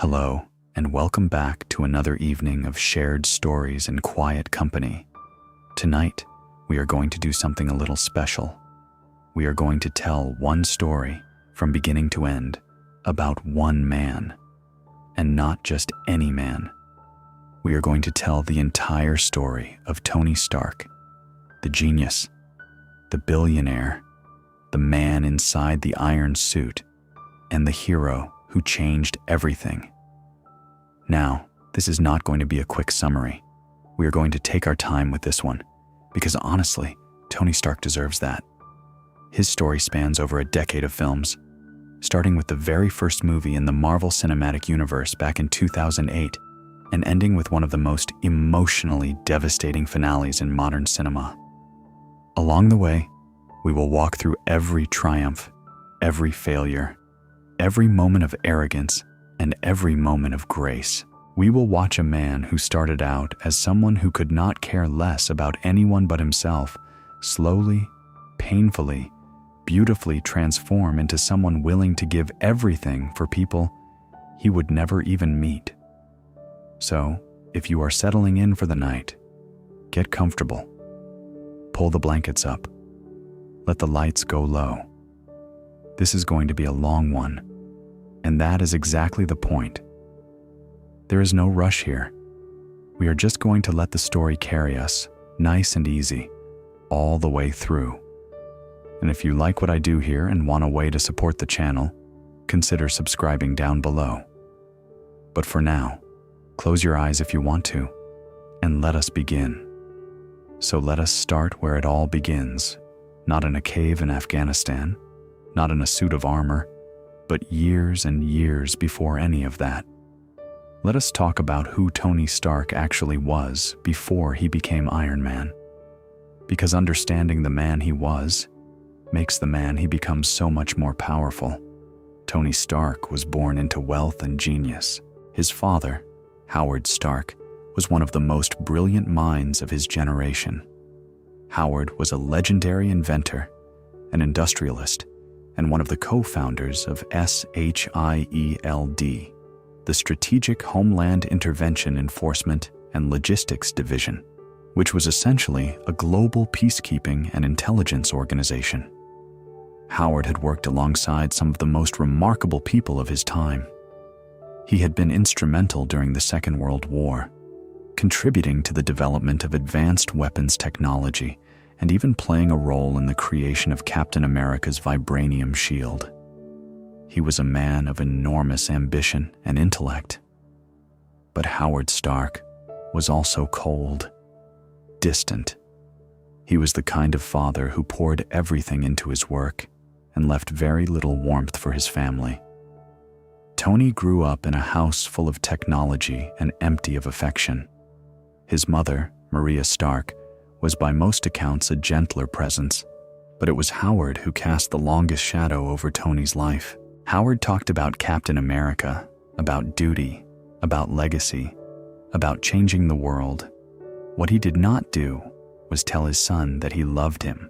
Hello, and welcome back to another evening of shared stories and quiet company. Tonight, we are going to do something a little special. We are going to tell one story from beginning to end about one man, and not just any man. We are going to tell the entire story of Tony Stark, the genius, the billionaire, the man inside the iron suit, and the hero who changed everything. Now, this is not going to be a quick summary. We are going to take our time with this one, because honestly, Tony Stark deserves that. His story spans over a decade of films, starting with the very first movie in the Marvel Cinematic Universe back in 2008, and ending with one of the most emotionally devastating finales in modern cinema. Along the way, we will walk through every triumph, every failure, every moment of arrogance, and every moment of grace. We will watch a man who started out as someone who could not care less about anyone but himself, slowly, painfully, beautifully transform into someone willing to give everything for people he would never even meet. So, if you are settling in for the night, get comfortable. Pull the blankets up. Let the lights go low. This is going to be a long one, and that is exactly the point. There is no rush here. We are just going to let the story carry us, nice and easy, all the way through. And if you like what I do here and want a way to support the channel, consider subscribing down below. But for now, close your eyes if you want to, and let us begin. So let us start where it all begins, not in a cave in Afghanistan, not in a suit of armor, but years and years before any of that. Let us talk about who Tony Stark actually was before he became Iron Man. Because understanding the man he was makes the man he becomes so much more powerful. Tony Stark was born into wealth and genius. His father, Howard Stark, was one of the most brilliant minds of his generation. Howard was a legendary inventor, an industrialist, and one of the co-founders of SHIELD, the Strategic Homeland Intervention Enforcement and Logistics Division, which was essentially a global peacekeeping and intelligence organization. Howard had worked alongside some of the most remarkable people of his time. He had been instrumental during the Second World War, contributing to the development of advanced weapons technology and even playing a role in the creation of Captain America's vibranium shield. He was a man of enormous ambition and intellect. But Howard Stark was also cold, distant. He was the kind of father who poured everything into his work and left very little warmth for his family. Tony grew up in a house full of technology and empty of affection. His mother, Maria Stark, was by most accounts a gentler presence, but it was Howard who cast the longest shadow over Tony's life. Howard talked about Captain America, about duty, about legacy, about changing the world. What he did not do was tell his son that he loved him.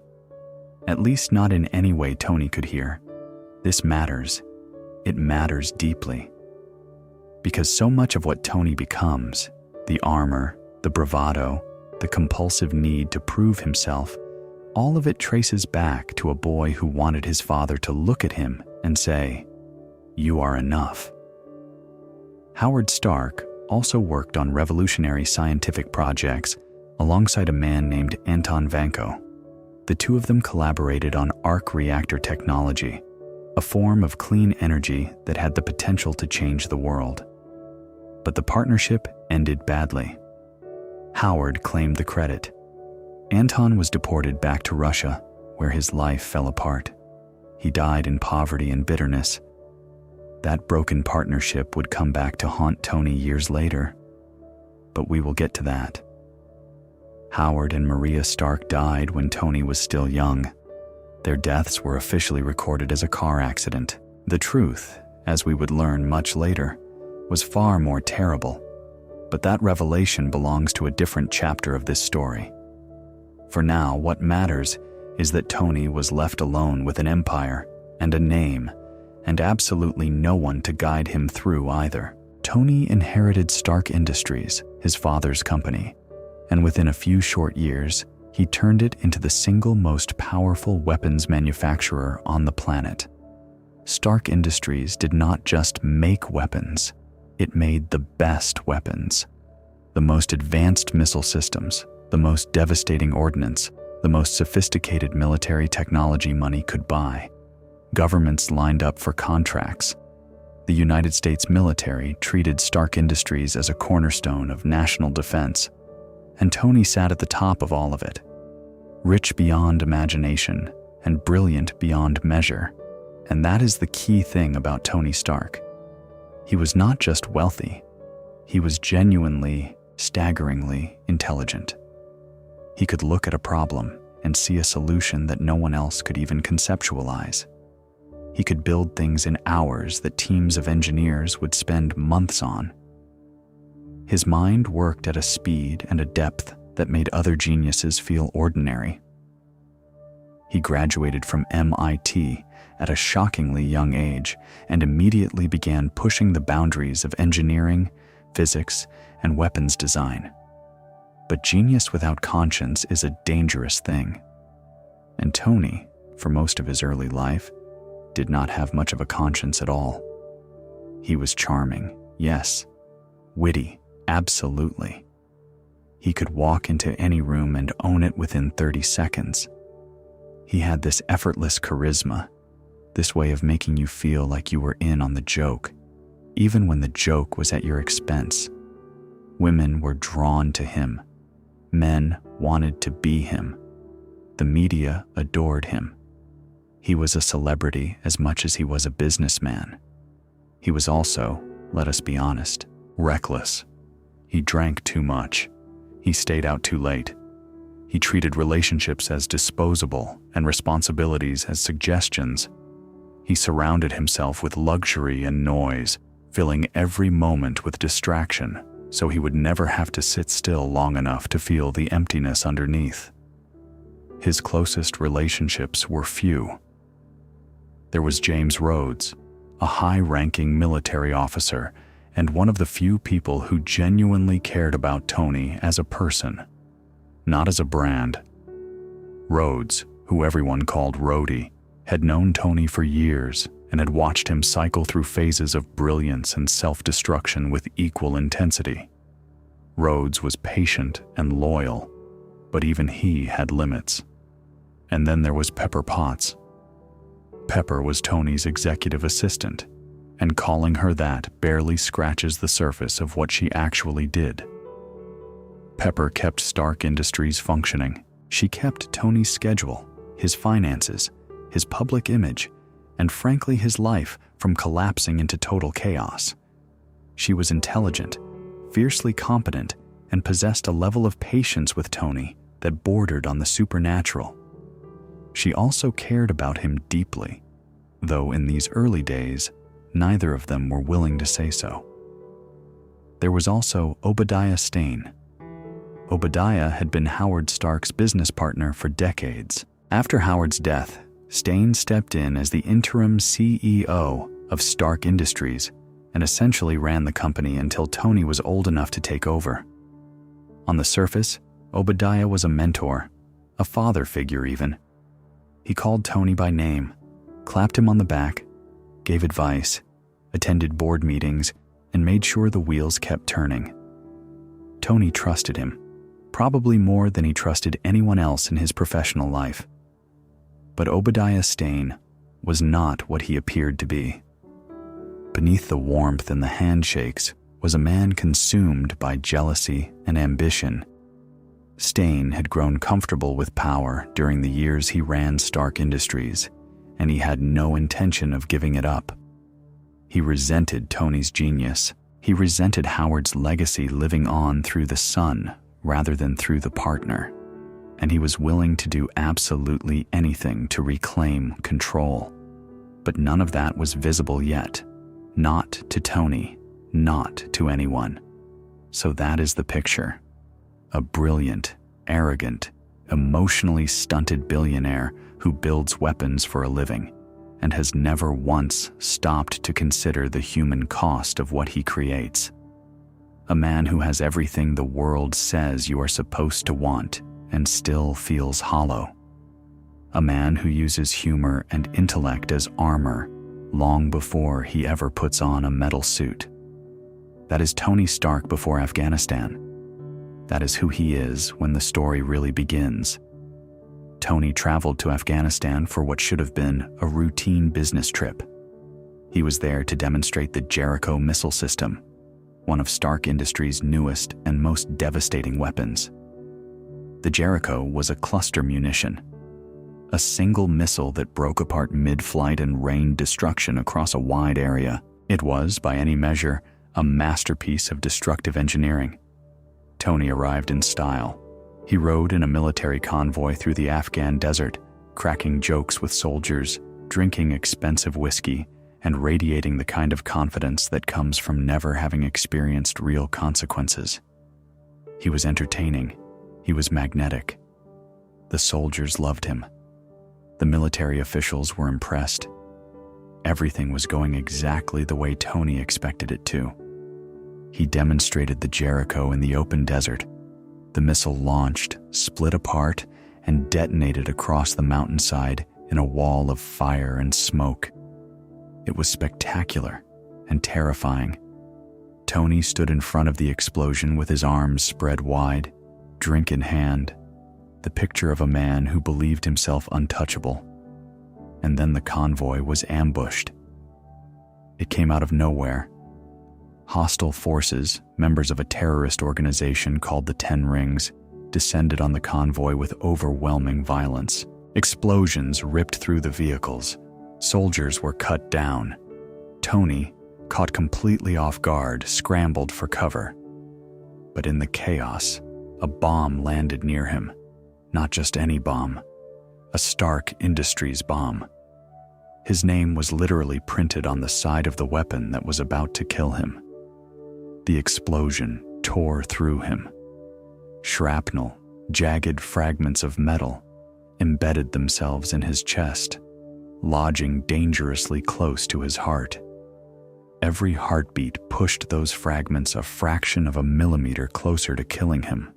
At least not in any way Tony could hear. This matters. It matters deeply. Because so much of what Tony becomes, the armor, the bravado, the compulsive need to prove himself, all of it traces back to a boy who wanted his father to look at him and say, "You are enough." Howard Stark also worked on revolutionary scientific projects alongside a man named Anton Vanko. The two of them collaborated on arc reactor technology, a form of clean energy that had the potential to change the world. But the partnership ended badly. Howard claimed the credit. Anton was deported back to Russia, where his life fell apart. He died in poverty and bitterness. That broken partnership would come back to haunt Tony years later, but we will get to that. Howard and Maria Stark died when Tony was still young. Their deaths were officially recorded as a car accident. The truth, as we would learn much later, was far more terrible, but that revelation belongs to a different chapter of this story. For now, what matters is that Tony was left alone with an empire and a name, and absolutely no one to guide him through either. Tony inherited Stark Industries, his father's company, and within a few short years, he turned it into the single most powerful weapons manufacturer on the planet. Stark Industries did not just make weapons, it made the best weapons. The most advanced missile systems, the most devastating ordnance, the most sophisticated military technology money could buy. Governments lined up for contracts. The United States military treated Stark Industries as a cornerstone of national defense, and Tony sat at the top of all of it. Rich beyond imagination and brilliant beyond measure. And that is the key thing about Tony Stark. He was not just wealthy, he was genuinely, staggeringly intelligent. He could look at a problem and see a solution that no one else could even conceptualize. He could build things in hours that teams of engineers would spend months on. His mind worked at a speed and a depth that made other geniuses feel ordinary. He graduated from MIT at a shockingly young age and immediately began pushing the boundaries of engineering, physics, and weapons design. But genius without conscience is a dangerous thing. And Tony, for most of his early life, did not have much of a conscience at all. He was charming, yes. Witty, absolutely. He could walk into any room and own it within 30 seconds. He had this effortless charisma, this way of making you feel like you were in on the joke, even when the joke was at your expense. Women were drawn to him. Men wanted to be him. The media adored him. He was a celebrity as much as he was a businessman. He was also, let us be honest, reckless. He drank too much. He stayed out too late. He treated relationships as disposable and responsibilities as suggestions. He surrounded himself with luxury and noise, filling every moment with distraction, so he would never have to sit still long enough to feel the emptiness underneath. His closest relationships were few. There was James Rhodes, a high-ranking military officer and one of the few people who genuinely cared about Tony as a person, not as a brand. Rhodes, who everyone called Rhodey, had known Tony for years and had watched him cycle through phases of brilliance and self-destruction with equal intensity. Rhodes was patient and loyal, but even he had limits. And then there was Pepper Potts. Pepper was Tony's executive assistant, and calling her that barely scratches the surface of what she actually did. Pepper kept Stark Industries functioning. She kept Tony's schedule, his finances, his public image, and frankly his life from collapsing into total chaos. She was intelligent, fiercely competent, and possessed a level of patience with Tony that bordered on the supernatural. She also cared about him deeply, though in these early days, neither of them were willing to say so. There was also Obadiah Stane. Obadiah had been Howard Stark's business partner for decades. After Howard's death, Stane stepped in as the interim CEO of Stark Industries and essentially ran the company until Tony was old enough to take over. On the surface, Obadiah was a mentor, a father figure even. He called Tony by name, clapped him on the back, gave advice, attended board meetings, and made sure the wheels kept turning. Tony trusted him, probably more than he trusted anyone else in his professional life. But Obadiah Stane was not what he appeared to be. Beneath the warmth and the handshakes was a man consumed by jealousy and ambition. Stane had grown comfortable with power during the years he ran Stark Industries, and he had no intention of giving it up. He resented Tony's genius. He resented Howard's legacy living on through the son rather than through the partner. And he was willing to do absolutely anything to reclaim control. But none of that was visible yet. Not to Tony, not to anyone. So that is the picture. A brilliant, arrogant, emotionally stunted billionaire who builds weapons for a living, and has never once stopped to consider the human cost of what he creates. A man who has everything the world says you are supposed to want and still feels hollow. A man who uses humor and intellect as armor long before he ever puts on a metal suit. That is Tony Stark before Afghanistan. That is who he is when the story really begins. Tony traveled to Afghanistan for what should have been a routine business trip. He was there to demonstrate the Jericho missile system, one of Stark Industries' newest and most devastating weapons. The Jericho was a cluster munition, a single missile that broke apart mid-flight and rained destruction across a wide area. It was, by any measure, a masterpiece of destructive engineering. Tony arrived in style. He rode in a military convoy through the Afghan desert, cracking jokes with soldiers, drinking expensive whiskey, and radiating the kind of confidence that comes from never having experienced real consequences. He was entertaining. He was magnetic. The soldiers loved him. The military officials were impressed. Everything was going exactly the way Tony expected it to. He demonstrated the Jericho in the open desert. The missile launched, split apart, and detonated across the mountainside in a wall of fire and smoke. It was spectacular and terrifying. Tony stood in front of the explosion with his arms spread wide, drink in hand, the picture of a man who believed himself untouchable. And then the convoy was ambushed. It came out of nowhere. Hostile forces, members of a terrorist organization called the Ten Rings, descended on the convoy with overwhelming violence. Explosions ripped through the vehicles. Soldiers were cut down. Tony, caught completely off guard, scrambled for cover. But in the chaos, a bomb landed near him. Not just any bomb, a Stark Industries bomb. His name was literally printed on the side of the weapon that was about to kill him. The explosion tore through him. Shrapnel, jagged fragments of metal, embedded themselves in his chest, lodging dangerously close to his heart. Every heartbeat pushed those fragments a fraction of a millimeter closer to killing him.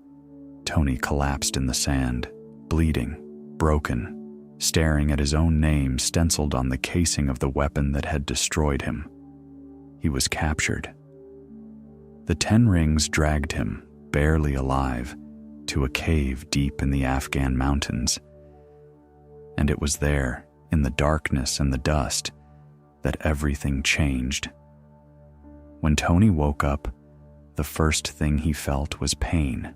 Tony collapsed in the sand, bleeding, broken, staring at his own name stenciled on the casing of the weapon that had destroyed him. He was captured. The Ten Rings dragged him, barely alive, to a cave deep in the Afghan mountains. And it was there, in the darkness and the dust, that everything changed. When Tony woke up, the first thing he felt was pain.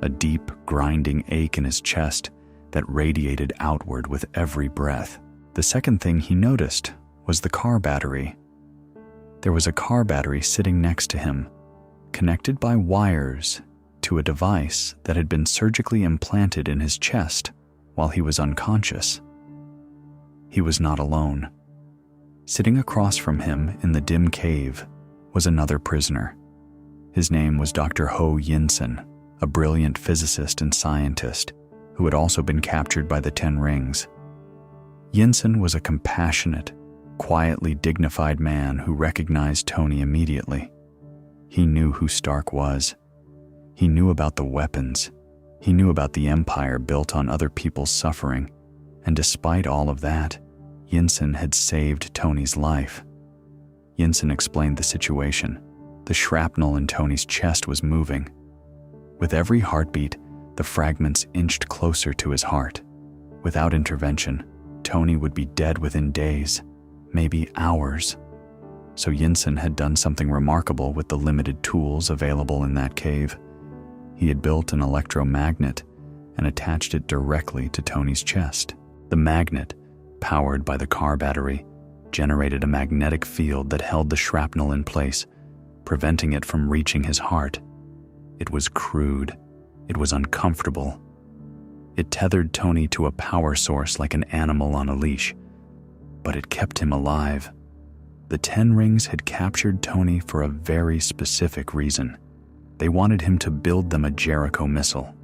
A deep, grinding ache in his chest that radiated outward with every breath. The second thing he noticed was the car battery. There was a car battery sitting next to him, connected by wires to a device that had been surgically implanted in his chest while he was unconscious. He was not alone. Sitting across from him in the dim cave was another prisoner. His name was Dr. Ho Yinsen, a brilliant physicist and scientist who had also been captured by the Ten Rings. Yinsen was a compassionate, quietly dignified man who recognized Tony immediately. He knew who Stark was. He knew about the weapons. He knew about the empire built on other people's suffering. And despite all of that, Yinsen had saved Tony's life. Yinsen explained the situation. The shrapnel in Tony's chest was moving. With every heartbeat, the fragments inched closer to his heart. Without intervention, Tony would be dead within days, maybe hours. So Yinsen had done something remarkable with the limited tools available in that cave. He had built an electromagnet and attached it directly to Tony's chest. The magnet, powered by the car battery, generated a magnetic field that held the shrapnel in place, preventing it from reaching his heart. It was crude. It was uncomfortable. It tethered Tony to a power source like an animal on a leash, but it kept him alive. The Ten Rings had captured Tony for a very specific reason. They wanted him to build them a Jericho missile.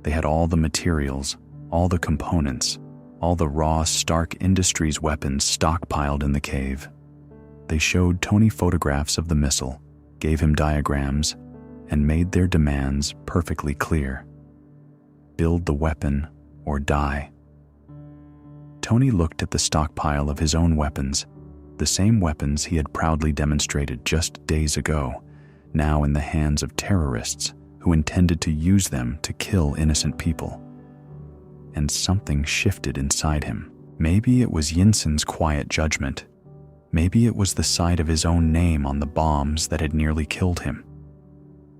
They had all the materials, all the components, all the raw Stark Industries weapons stockpiled in the cave. They showed Tony photographs of the missile, gave him diagrams, and made their demands perfectly clear. Build the weapon or die. Tony looked at the stockpile of his own weapons, the same weapons he had proudly demonstrated just days ago, now in the hands of terrorists who intended to use them to kill innocent people. And something shifted inside him. Maybe it was Yinsen's quiet judgment. Maybe it was the sight of his own name on the bombs that had nearly killed him.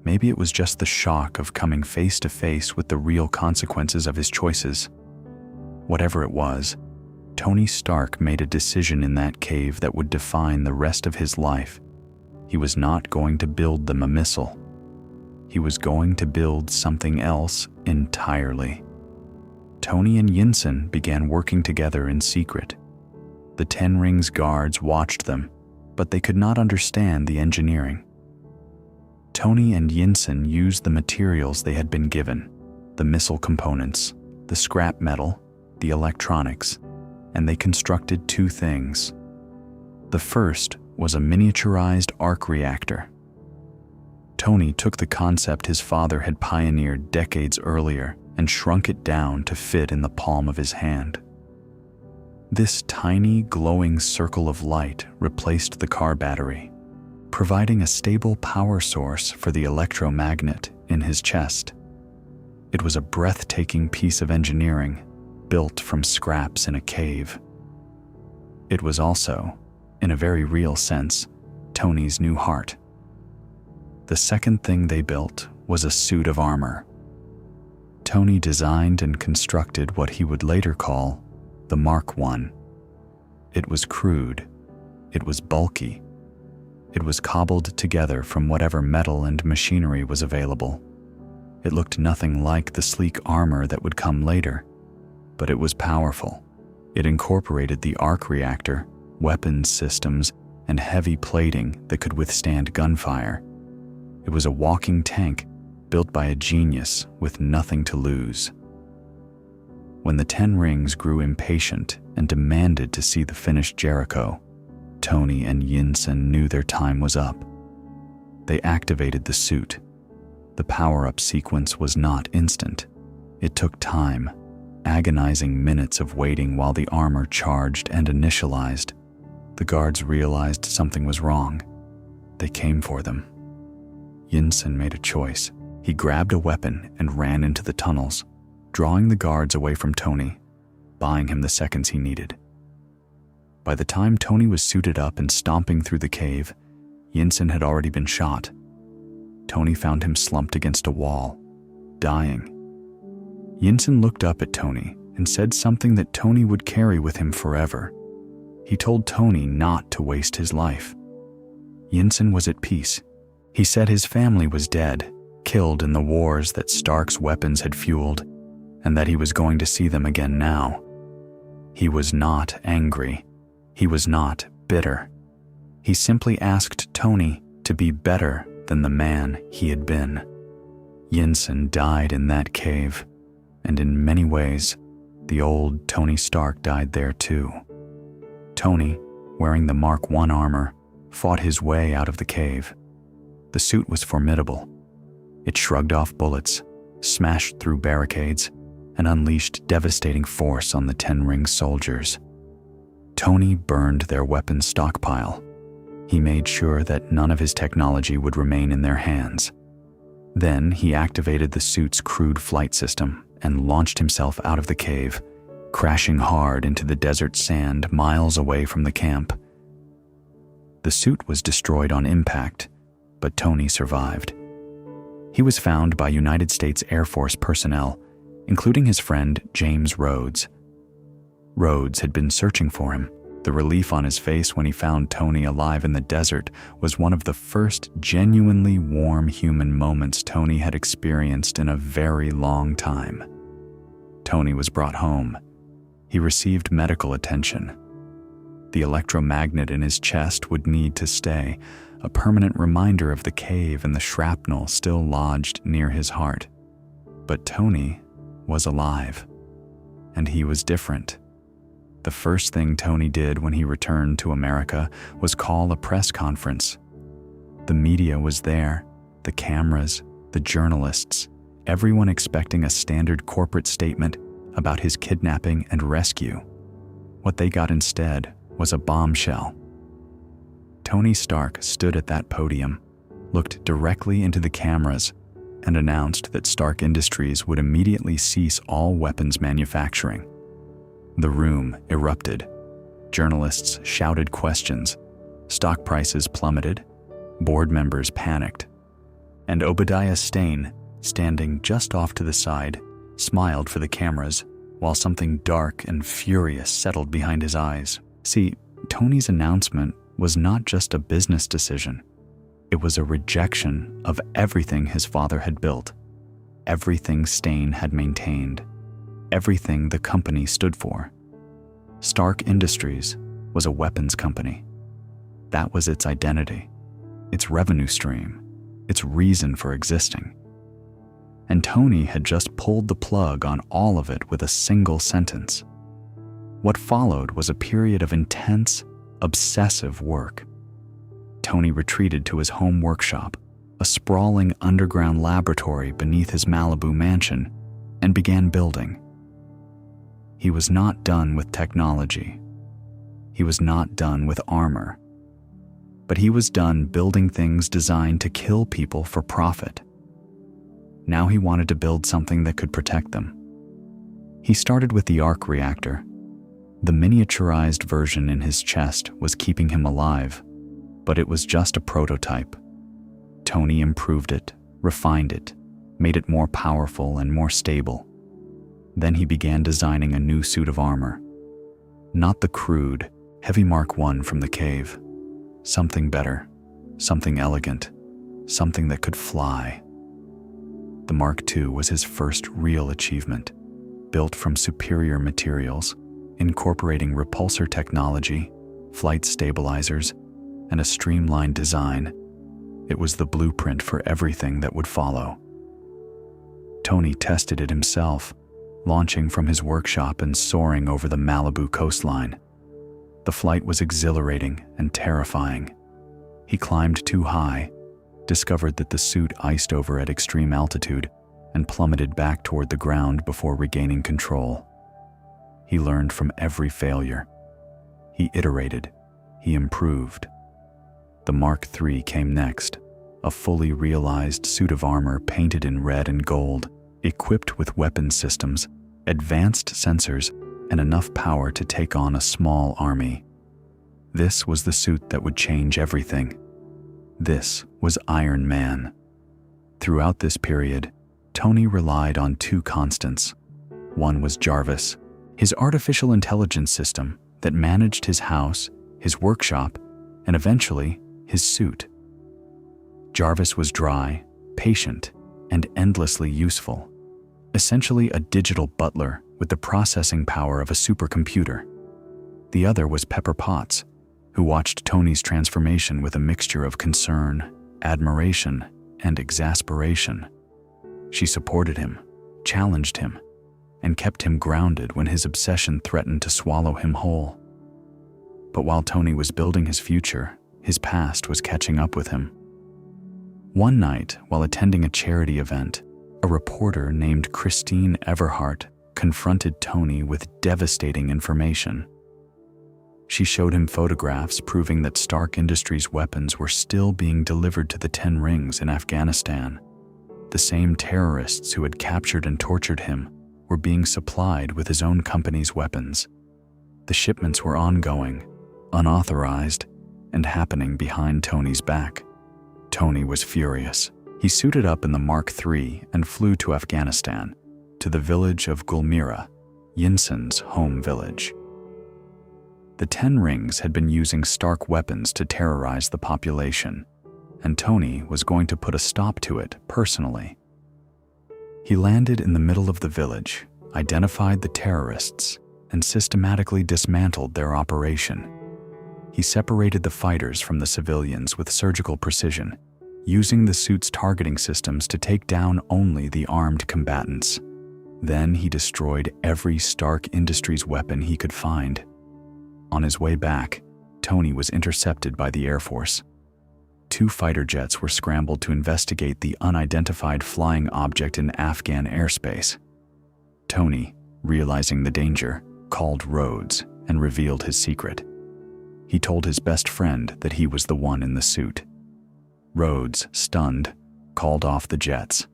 Maybe it was just the shock of coming face to face with the real consequences of his choices. Whatever it was, Tony Stark made a decision in that cave that would define the rest of his life. He was not going to build them a missile. He was going to build something else entirely. Tony and Yinsen began working together in secret. The Ten Rings guards watched them, but they could not understand the engineering. Tony and Yinsen used the materials they had been given, the missile components, the scrap metal, the electronics, and they constructed two things. The first was a miniaturized arc reactor. Tony took the concept his father had pioneered decades earlier and shrunk it down to fit in the palm of his hand. This tiny, glowing circle of light replaced the car battery, providing a stable power source for the electromagnet in his chest. It was a breathtaking piece of engineering, built from scraps in a cave. It was also, in a very real sense, Tony's new heart. The second thing they built was a suit of armor. Tony designed and constructed what he would later call the Mark I. It was crude. It was bulky. It was cobbled together from whatever metal and machinery was available. It looked nothing like the sleek armor that would come later, but it was powerful. It incorporated the arc reactor, weapons systems, and heavy plating that could withstand gunfire. It was a walking tank built by a genius with nothing to lose. When the Ten Rings grew impatient and demanded to see the finished Jericho, Tony and Yinsen knew their time was up. They activated the suit. The power-up sequence was not instant. It took time, agonizing minutes of waiting while the armor charged and initialized. The guards realized something was wrong. They came for them. Yinsen made a choice. He grabbed a weapon and ran into the tunnels, drawing the guards away from Tony, buying him the seconds he needed. By the time Tony was suited up and stomping through the cave, Yinsen had already been shot. Tony found him slumped against a wall, dying. Yinsen looked up at Tony and said something that Tony would carry with him forever. He told Tony not to waste his life. Yinsen was at peace. He said his family was dead, killed in the wars that Stark's weapons had fueled, and that he was going to see them again now. He was not angry. He was not bitter. He simply asked Tony to be better than the man he had been. Yinsen died in that cave, and in many ways, the old Tony Stark died there too. Tony, wearing the Mark I armor, fought his way out of the cave. The suit was formidable. It shrugged off bullets, smashed through barricades, and unleashed devastating force on the Ten Ring soldiers. Tony burned their weapons stockpile. He made sure that none of his technology would remain in their hands. Then he activated the suit's crude flight system and launched himself out of the cave, crashing hard into the desert sand miles away from the camp. The suit was destroyed on impact, but Tony survived. He was found by United States Air Force personnel, including his friend James Rhodes. Rhodes had been searching for him. The relief on his face when he found Tony alive in the desert was one of the first genuinely warm human moments Tony had experienced in a very long time. Tony was brought home. He received medical attention. The electromagnet in his chest would need to stay, a permanent reminder of the cave and the shrapnel still lodged near his heart. But Tony was alive, and he was different. The first thing Tony did when he returned to America was call a press conference. The media was there, the cameras, the journalists, everyone expecting a standard corporate statement about his kidnapping and rescue. What they got instead was a bombshell. Tony Stark stood at that podium, looked directly into the cameras, and announced that Stark Industries would immediately cease all weapons manufacturing. The room erupted. Journalists shouted questions. Stock prices plummeted. Board members panicked. And Obadiah Stane, standing just off to the side, smiled for the cameras while something dark and furious settled behind his eyes. See, Tony's announcement was not just a business decision. It was a rejection of everything his father had built, everything Stane had maintained, everything the company stood for. Stark Industries was a weapons company. That was its identity, its revenue stream, its reason for existing. And Tony had just pulled the plug on all of it with a single sentence. What followed was a period of intense, obsessive work. Tony retreated to his home workshop, a sprawling underground laboratory beneath his Malibu mansion, and began building. He was not done with technology. He was not done with armor. But he was done building things designed to kill people for profit. Now he wanted to build something that could protect them. He started with the arc reactor. The miniaturized version in his chest was keeping him alive, but it was just a prototype. Tony improved it, refined it, made it more powerful and more stable. Then he began designing a new suit of armor. Not the crude, heavy Mark I from the cave. Something better, something elegant, something that could fly. The Mark II was his first real achievement, built from superior materials, incorporating repulsor technology, flight stabilizers, and a streamlined design. It was the blueprint for everything that would follow. Tony tested it himself, launching from his workshop and soaring over the Malibu coastline. The flight was exhilarating and terrifying. He climbed too high, discovered that the suit iced over at extreme altitude, and plummeted back toward the ground before regaining control. He learned from every failure. He iterated. He improved. The Mark III came next, a fully realized suit of armor painted in red and gold, equipped with weapon systems, advanced sensors, and enough power to take on a small army. This was the suit that would change everything. This was Iron Man. Throughout this period, Tony relied on two constants. One was Jarvis, his artificial intelligence system that managed his house, his workshop, and eventually his suit. Jarvis was dry, patient, and endlessly useful, essentially a digital butler with the processing power of a supercomputer. The other was Pepper Potts, who watched Tony's transformation with a mixture of concern, admiration, and exasperation. She supported him, challenged him, and kept him grounded when his obsession threatened to swallow him whole. But while Tony was building his future, his past was catching up with him. One night, while attending a charity event, a reporter named Christine Everhart confronted Tony with devastating information. She showed him photographs proving that Stark Industries weapons were still being delivered to the 10 Rings in Afghanistan. The same terrorists who had captured and tortured him were being supplied with his own company's weapons. The shipments were ongoing, unauthorized, and happening behind Tony's back. Tony was furious. He suited up in the Mark III and flew to Afghanistan, to the village of Gulmira, Yinsen's home village. The 10 Rings had been using Stark weapons to terrorize the population, and Tony was going to put a stop to it personally. He landed in the middle of the village, identified the terrorists, and systematically dismantled their operation. He separated the fighters from the civilians with surgical precision, using the suit's targeting systems to take down only the armed combatants. Then he destroyed every Stark Industries weapon he could find, On his way back, Tony was intercepted by the Air Force. 2 fighter jets were scrambled to investigate the unidentified flying object in Afghan airspace. Tony, realizing the danger, called Rhodes and revealed his secret. He told his best friend that he was the one in the suit. Rhodes, stunned, called off the jets.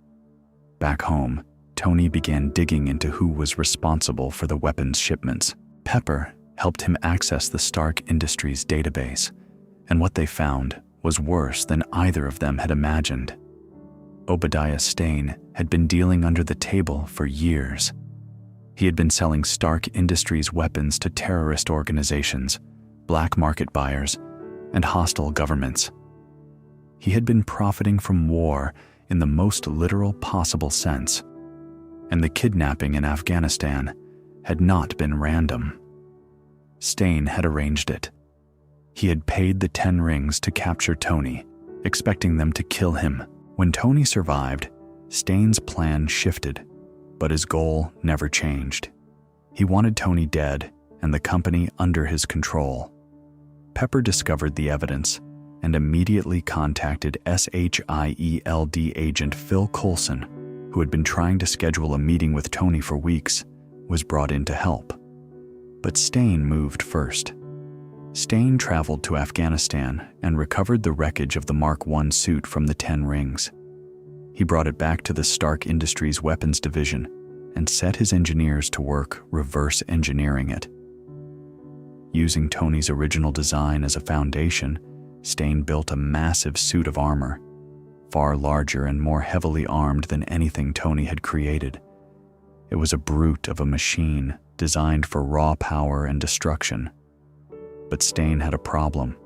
Back home, Tony began digging into who was responsible for the weapons shipments. Pepper helped him access the Stark Industries database, and what they found was worse than either of them had imagined. Obadiah Stane had been dealing under the table for years. He had been selling Stark Industries weapons to terrorist organizations, black market buyers, and hostile governments. He had been profiting from war in the most literal possible sense, and the kidnapping in Afghanistan had not been random. Stane had arranged it. He had paid the 10 rings to capture Tony, expecting them to kill him. When Tony survived, Stane's plan shifted, but his goal never changed. He wanted Tony dead and the company under his control. Pepper discovered the evidence and immediately contacted SHIELD agent Phil Coulson, who had been trying to schedule a meeting with Tony for weeks, was brought in to help. But Stane moved first. Stane traveled to Afghanistan and recovered the wreckage of the Mark I suit from the 10 rings. He brought it back to the Stark Industries weapons division and set his engineers to work reverse engineering it. Using Tony's original design as a foundation, Stane built a massive suit of armor, far larger and more heavily armed than anything Tony had created. It was a brute of a machine designed for raw power and destruction. But Stane had a problem.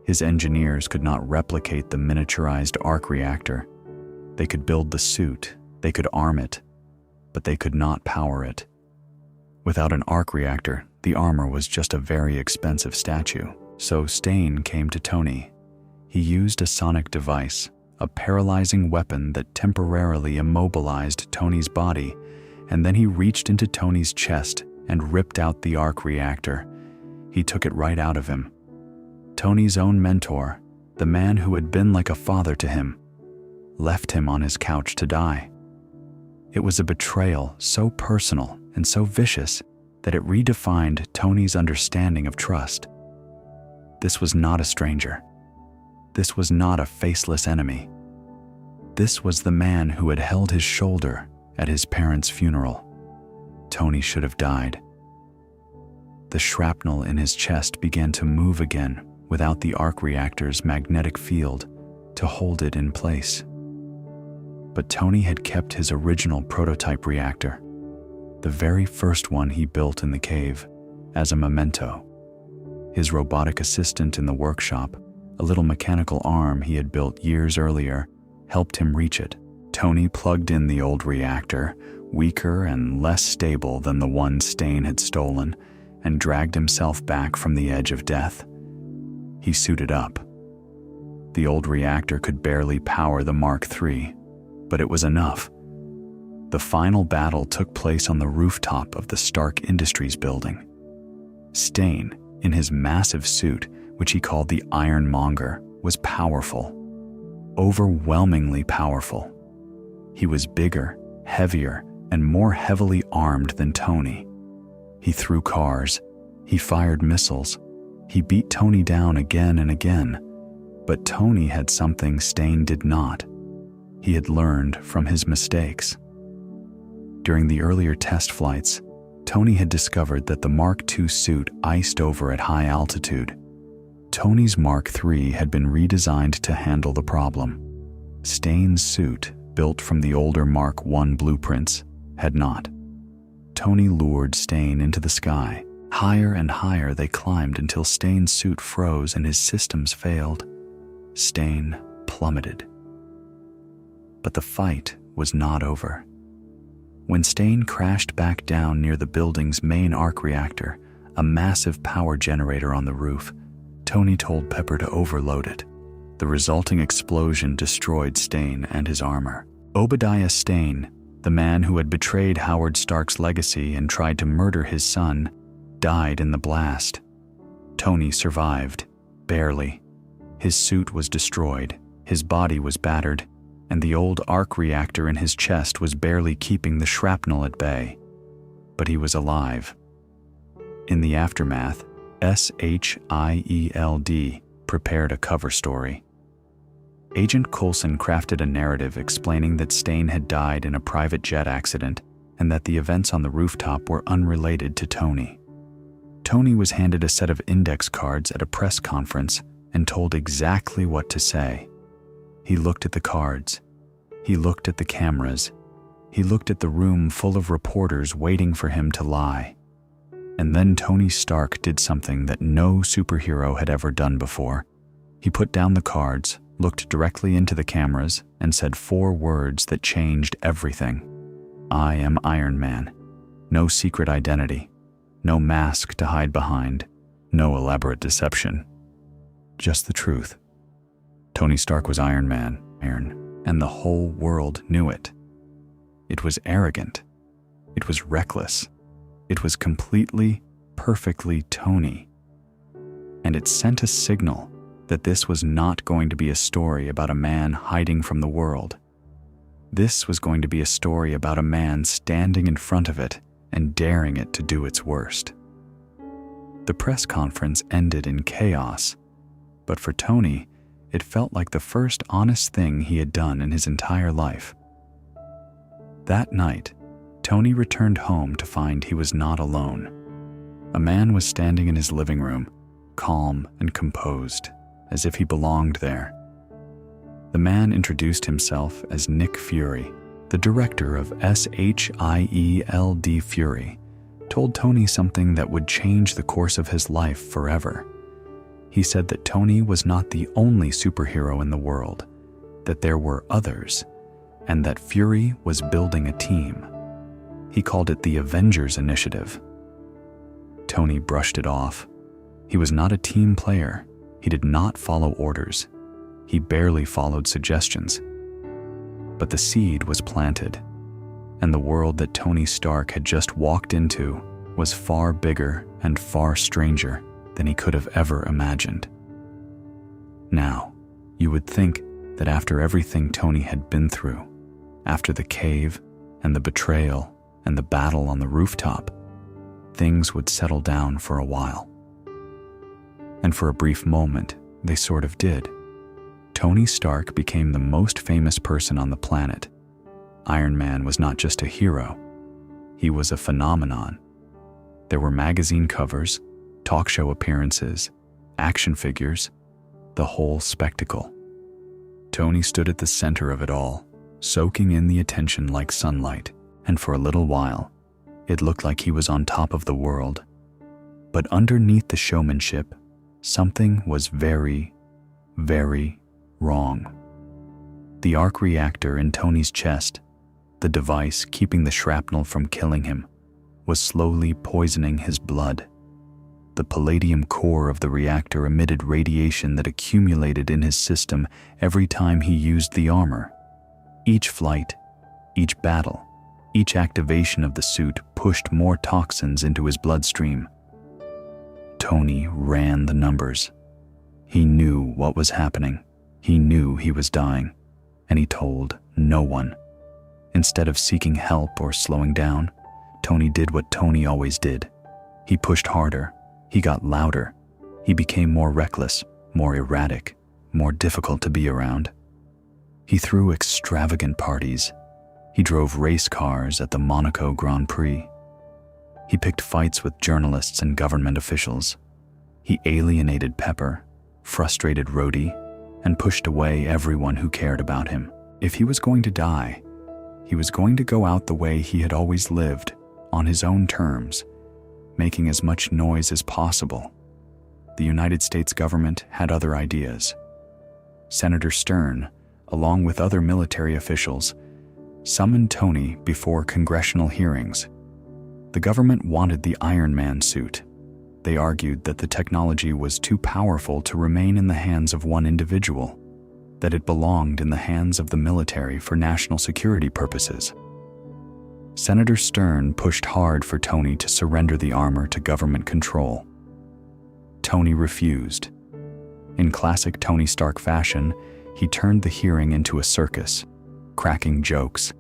His engineers could not replicate the miniaturized arc reactor. They could build the suit, they could arm it, but they could not power it. Without an arc reactor, the armor was just a very expensive statue. So Stane came to Tony. He used a sonic device, a paralyzing weapon that temporarily immobilized Tony's body, and then he reached into Tony's chest and ripped out the arc reactor. He took it right out of him. Tony's own mentor, the man who had been like a father to him, left him on his couch to die. It was a betrayal so personal and so vicious that it redefined Tony's understanding of trust. This was not a stranger. This was not a faceless enemy. This was the man who had held his shoulder at his parents' funeral. Tony should have died. The shrapnel in his chest began to move again without the arc reactor's magnetic field to hold it in place. But Tony had kept his original prototype reactor, the very first one he built in the cave, as a memento. His robotic assistant in the workshop, a little mechanical arm he had built years earlier, helped him reach it. Tony plugged in the old reactor, weaker and less stable than the one Stane had stolen, and dragged himself back from the edge of death. He suited up. The old reactor could barely power the Mark III, but it was enough. The final battle took place on the rooftop of the Stark Industries building. Stane, in his massive suit, which he called the Ironmonger, was powerful. Overwhelmingly powerful. He was bigger, heavier, and more heavily armed than Tony. He threw cars, he fired missiles, he beat Tony down again and again, but Tony had something Stane did not. He had learned from his mistakes. During the earlier test flights, Tony had discovered that the Mark II suit iced over at high altitude. Tony's Mark III had been redesigned to handle the problem. Stane's suit, built from the older Mark I blueprints, had not. Tony lured Stane into the sky. Higher and higher they climbed until Stane's suit froze and his systems failed. Stane plummeted. But the fight was not over. When Stane crashed back down near the building's main arc reactor, a massive power generator on the roof, Tony told Pepper to overload it. The resulting explosion destroyed Stane and his armor. Obadiah Stane, the man who had betrayed Howard Stark's legacy and tried to murder his son, died in the blast. Tony survived, barely. His suit was destroyed, his body was battered, and the old arc reactor in his chest was barely keeping the shrapnel at bay. But he was alive. In the aftermath, SHIELD prepared a cover story. Agent Coulson crafted a narrative explaining that Stane had died in a private jet accident and that the events on the rooftop were unrelated to Tony. Tony was handed a set of index cards at a press conference and told exactly what to say. He looked at the cards. He looked at the cameras. He looked at the room full of reporters waiting for him to lie. And then Tony Stark did something that no superhero had ever done before. He put down the cards, looked directly into the cameras, and said 4 words that changed everything. I am Iron Man. No secret identity. No mask to hide behind. No elaborate deception. Just the truth. Tony Stark was Iron Man, and the whole world knew it. It was arrogant. It was reckless. It was completely, perfectly Tony. And it sent a signal that this was not going to be a story about a man hiding from the world. This was going to be a story about a man standing in front of it and daring it to do its worst. The press conference ended in chaos, but for Tony, it felt like the first honest thing he had done in his entire life. That night, Tony returned home to find he was not alone. A man was standing in his living room, calm and composed, as if he belonged there. The man introduced himself as Nick Fury, the director of SHIELD Fury, told Tony something that would change the course of his life forever. He said that Tony was not the only superhero in the world, that there were others, and that Fury was building a team. He called it the Avengers initiative. Tony brushed it off. He was not a team player. He did not follow orders. He barely followed suggestions. But the seed was planted, and the world that Tony Stark had just walked into was far bigger and far stranger than he could have ever imagined. Now, you would think that after everything Tony had been through, after the cave and the betrayal and the battle on the rooftop, things would settle down for a while. And for a brief moment, they sort of did. Tony Stark became the most famous person on the planet. Iron Man was not just a hero, he was a phenomenon. There were magazine covers, talk show appearances, action figures, the whole spectacle. Tony stood at the center of it all, soaking in the attention like sunlight, and for a little while, it looked like he was on top of the world. But underneath the showmanship, something was very, very wrong. The arc reactor in Tony's chest, the device keeping the shrapnel from killing him, was slowly poisoning his blood. The palladium core of the reactor emitted radiation that accumulated in his system every time he used the armor. Each flight, each battle, each activation of the suit pushed more toxins into his bloodstream. Tony ran the numbers. He knew what was happening. He knew he was dying, and he told no one. Instead of seeking help or slowing down, Tony did what Tony always did. He pushed harder. He got louder. He became more reckless, more erratic, more difficult to be around. He threw extravagant parties. He drove race cars at the Monaco Grand Prix. He picked fights with journalists and government officials. He alienated Pepper, frustrated Rhodey, and pushed away everyone who cared about him. If he was going to die, he was going to go out the way he had always lived, on his own terms, making as much noise as possible. The United States government had other ideas. Senator Stern, along with other military officials, summoned Tony before congressional hearings. The government wanted the Iron Man suit. They argued that the technology was too powerful to remain in the hands of one individual, that it belonged in the hands of the military for national security purposes. Senator Stern pushed hard for Tony to surrender the armor to government control. Tony refused. In classic Tony Stark fashion, he turned the hearing into a circus, cracking jokes,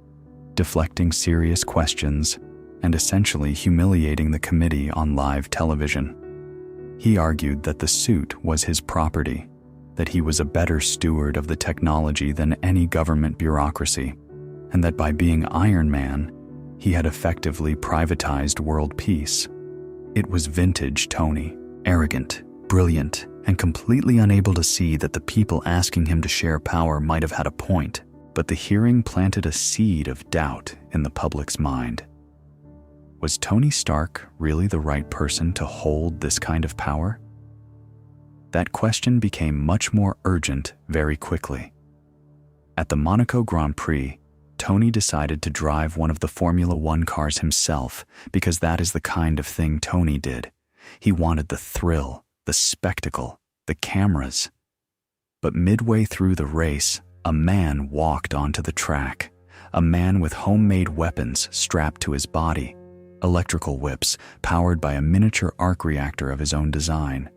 deflecting serious questions, and essentially humiliating the committee on live television. He argued that the suit was his property, that he was a better steward of the technology than any government bureaucracy, and that by being Iron Man, he had effectively privatized world peace. It was vintage Tony, arrogant, brilliant, and completely unable to see that the people asking him to share power might have had a point, but the hearing planted a seed of doubt in the public's mind. Was Tony Stark really the right person to hold this kind of power? That question became much more urgent very quickly. At the Monaco Grand Prix, Tony decided to drive one of the Formula One cars himself because that is the kind of thing Tony did. He wanted the thrill, the spectacle, the cameras. But midway through the race, a man walked onto the track, a man with homemade weapons strapped to his body, electrical whips powered by a miniature arc reactor of his own design.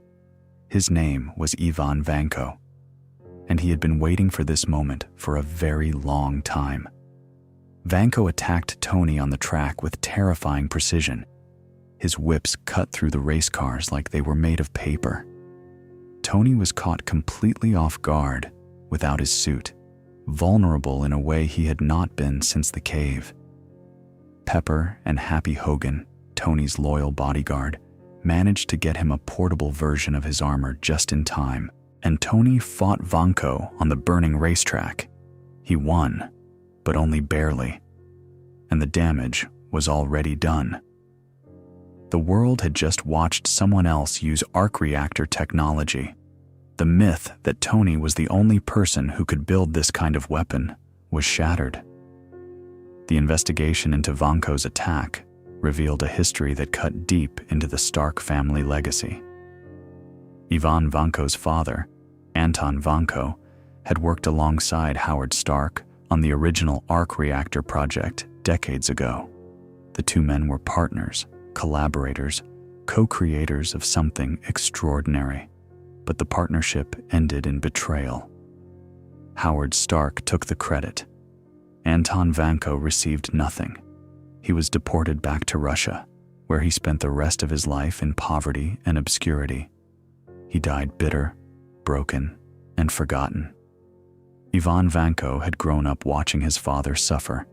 His name was Ivan Vanko, and he had been waiting for this moment for a very long time. Vanko attacked Tony on the track with terrifying precision. His whips cut through the race cars like they were made of paper. Tony was caught completely off guard, without his suit, vulnerable in a way he had not been since the cave. Pepper and Happy Hogan, Tony's loyal bodyguard, managed to get him a portable version of his armor just in time, and Tony fought Vanko on the burning racetrack. He won, but only barely, and the damage was already done. The world had just watched someone else use arc reactor technology. The myth that Tony was the only person who could build this kind of weapon was shattered. The investigation into Vanko's attack revealed a history that cut deep into the Stark family legacy. Ivan Vanko's father, Anton Vanko, had worked alongside Howard Stark on the original arc reactor project decades ago. The two men were partners, collaborators, co-creators of something extraordinary, but the partnership ended in betrayal. Howard Stark took the credit. Anton Vanko received nothing. He was deported back to Russia, where he spent the rest of his life in poverty and obscurity. He died bitter, broken, and forgotten. Ivan Vanko had grown up watching his father suffer.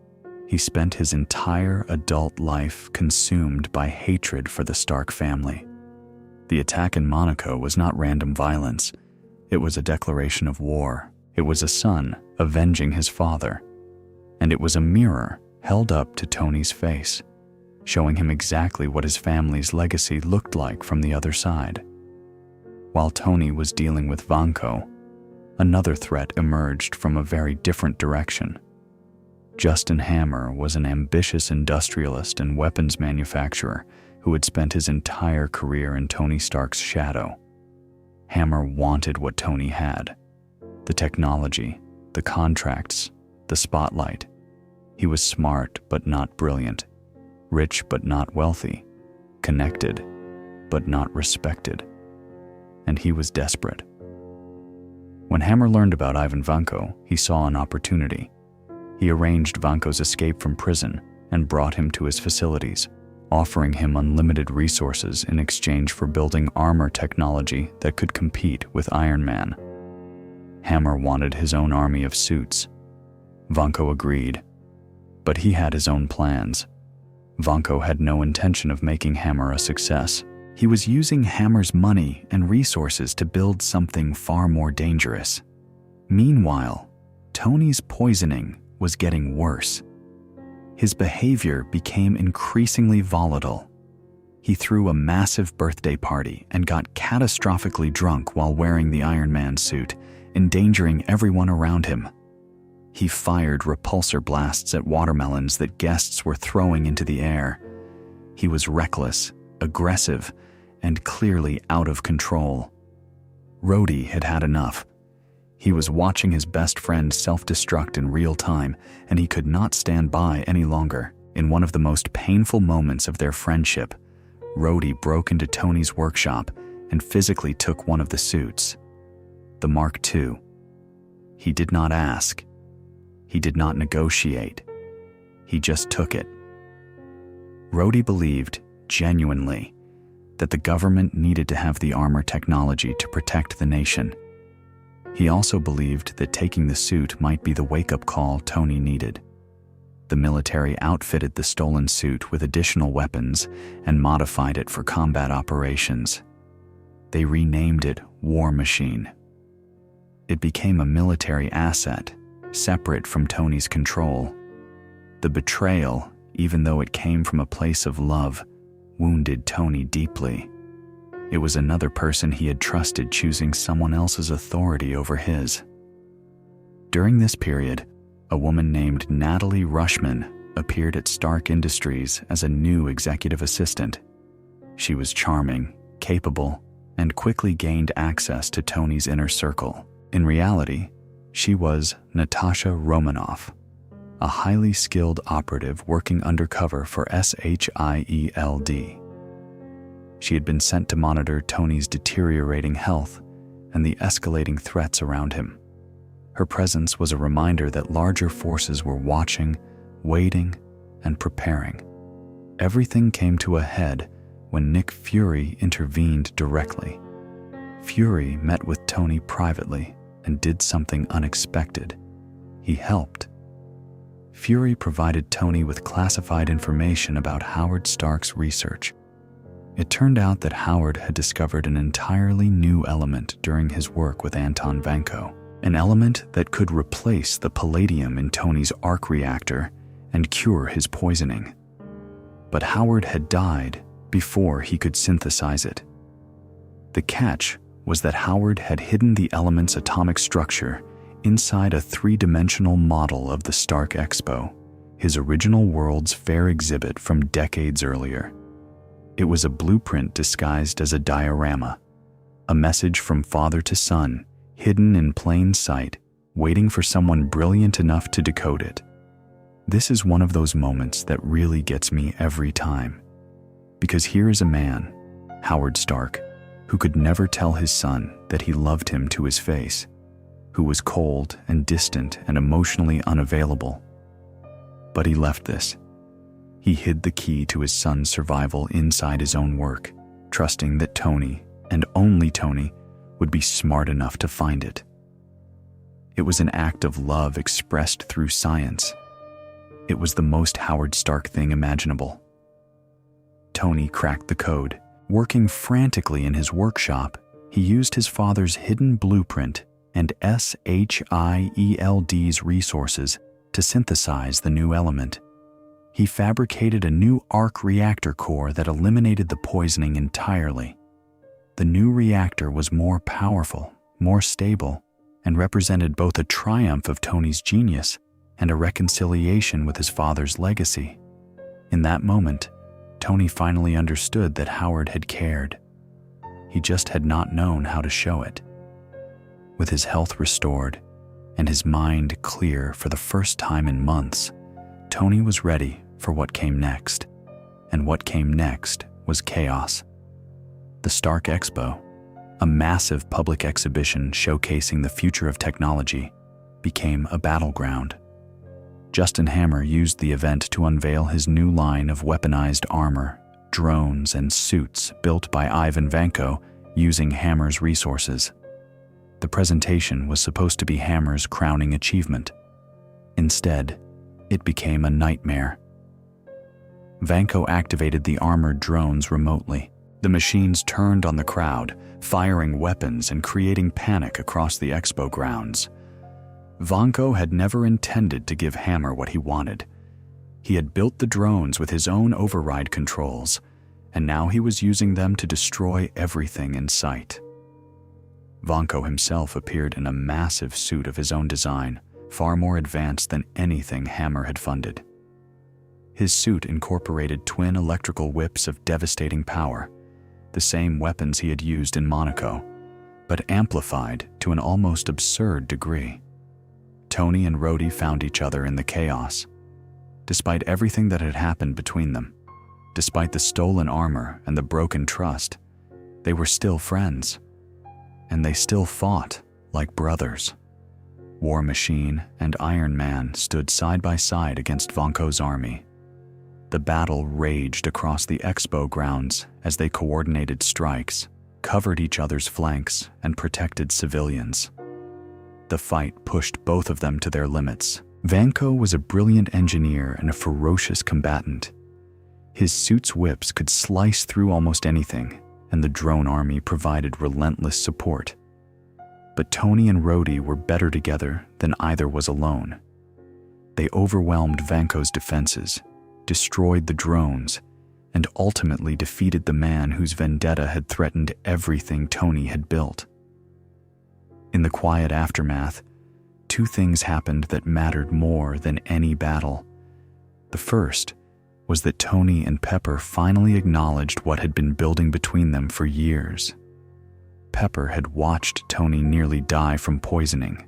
He spent his entire adult life consumed by hatred for the Stark family. The attack in Monaco was not random violence. It was a declaration of war. It was a son avenging his father. And it was a mirror held up to Tony's face, showing him exactly what his family's legacy looked like from the other side. While Tony was dealing with Vanko, another threat emerged from a very different direction. Justin Hammer was an ambitious industrialist and weapons manufacturer who had spent his entire career in Tony Stark's shadow. Hammer wanted what Tony had: the technology, the contracts, the spotlight. He was smart but not brilliant, rich but not wealthy, connected but not respected. And he was desperate. When Hammer learned about Ivan Vanko, he saw an opportunity. He arranged Vanko's escape from prison and brought him to his facilities, offering him unlimited resources in exchange for building armor technology that could compete with Iron Man. Hammer wanted his own army of suits. Vanko agreed, but he had his own plans. Vanko had no intention of making Hammer a success. He was using Hammer's money and resources to build something far more dangerous. Meanwhile, Tony's poisoning was getting worse. His behavior became increasingly volatile. He threw a massive birthday party and got catastrophically drunk while wearing the Iron Man suit, endangering everyone around him. He fired repulsor blasts at watermelons that guests were throwing into the air. He was reckless, aggressive, and clearly out of control. Rhodey had had enough. He was watching his best friend self-destruct in real time, and he could not stand by any longer. In one of the most painful moments of their friendship, Rhodey broke into Tony's workshop and physically took one of the suits, the Mark II. He did not ask. He did not negotiate. He just took it. Rhodey believed, genuinely, that the government needed to have the armor technology to protect the nation. He also believed that taking the suit might be the wake-up call Tony needed. The military outfitted the stolen suit with additional weapons and modified it for combat operations. They renamed it War Machine. It became a military asset, separate from Tony's control. The betrayal, even though it came from a place of love, wounded Tony deeply. It was another person he had trusted choosing someone else's authority over his. During this period, a woman named Natalie Rushman appeared at Stark Industries as a new executive assistant. She was charming, capable, and quickly gained access to Tony's inner circle. In reality, she was Natasha Romanoff, a highly skilled operative working undercover for SHIELD. She had been sent to monitor Tony's deteriorating health and the escalating threats around him. Her presence was a reminder that larger forces were watching, waiting, and preparing. Everything came to a head when Nick Fury intervened directly. Fury met with Tony privately and did something unexpected. He helped. Fury provided Tony with classified information about Howard Stark's research. It turned out that Howard had discovered an entirely new element during his work with Anton Vanko, an element that could replace the palladium in Tony's arc reactor and cure his poisoning. But Howard had died before he could synthesize it. The catch was that Howard had hidden the element's atomic structure inside a three-dimensional model of the Stark Expo, his original World's Fair exhibit from decades earlier. It was a blueprint disguised as a diorama, a message from father to son, hidden in plain sight, waiting for someone brilliant enough to decode it. This is one of those moments that really gets me every time. Because here is a man, Howard Stark, who could never tell his son that he loved him to his face, who was cold and distant and emotionally unavailable. But he left this. He hid the key to his son's survival inside his own work, trusting that Tony, and only Tony, would be smart enough to find it. It was an act of love expressed through science. It was the most Howard Stark thing imaginable. Tony cracked the code. Working frantically in his workshop, he used his father's hidden blueprint and SHIELD's resources to synthesize the new element. He fabricated a new arc reactor core that eliminated the poisoning entirely. The new reactor was more powerful, more stable, and represented both a triumph of Tony's genius and a reconciliation with his father's legacy. In that moment, Tony finally understood that Howard had cared. He just had not known how to show it. With his health restored and his mind clear for the first time in months, Tony was ready for what came next. And what came next was chaos. The Stark Expo, a massive public exhibition showcasing the future of technology, became a battleground. Justin Hammer used the event to unveil his new line of weaponized armor, drones, and suits built by Ivan Vanko using Hammer's resources. The presentation was supposed to be Hammer's crowning achievement. Instead, it became a nightmare. Vanko activated the armored drones remotely. The machines turned on the crowd, firing weapons and creating panic across the expo grounds. Vanko had never intended to give Hammer what he wanted. He had built the drones with his own override controls, and now he was using them to destroy everything in sight. Vanko himself appeared in a massive suit of his own design, far more advanced than anything Hammer had funded. His suit incorporated twin electrical whips of devastating power, the same weapons he had used in Monaco, but amplified to an almost absurd degree. Tony and Rhodey found each other in the chaos. Despite everything that had happened between them, despite the stolen armor and the broken trust, They were still friends, and they still fought like brothers. War Machine and Iron Man stood side by side against Vanko's army. The battle raged across the expo grounds as they coordinated strikes, covered each other's flanks, and protected civilians. The fight pushed both of them to their limits. Vanko was a brilliant engineer and a ferocious combatant. His suit's whips could slice through almost anything, and the drone army provided relentless support. But Tony and Rhodey were better together than either was alone. They overwhelmed Vanko's defenses, destroyed the drones, and ultimately defeated the man whose vendetta had threatened everything Tony had built. In the quiet aftermath, two things happened that mattered more than any battle. The first was that Tony and Pepper finally acknowledged what had been building between them for years. Pepper had watched Tony nearly die from poisoning,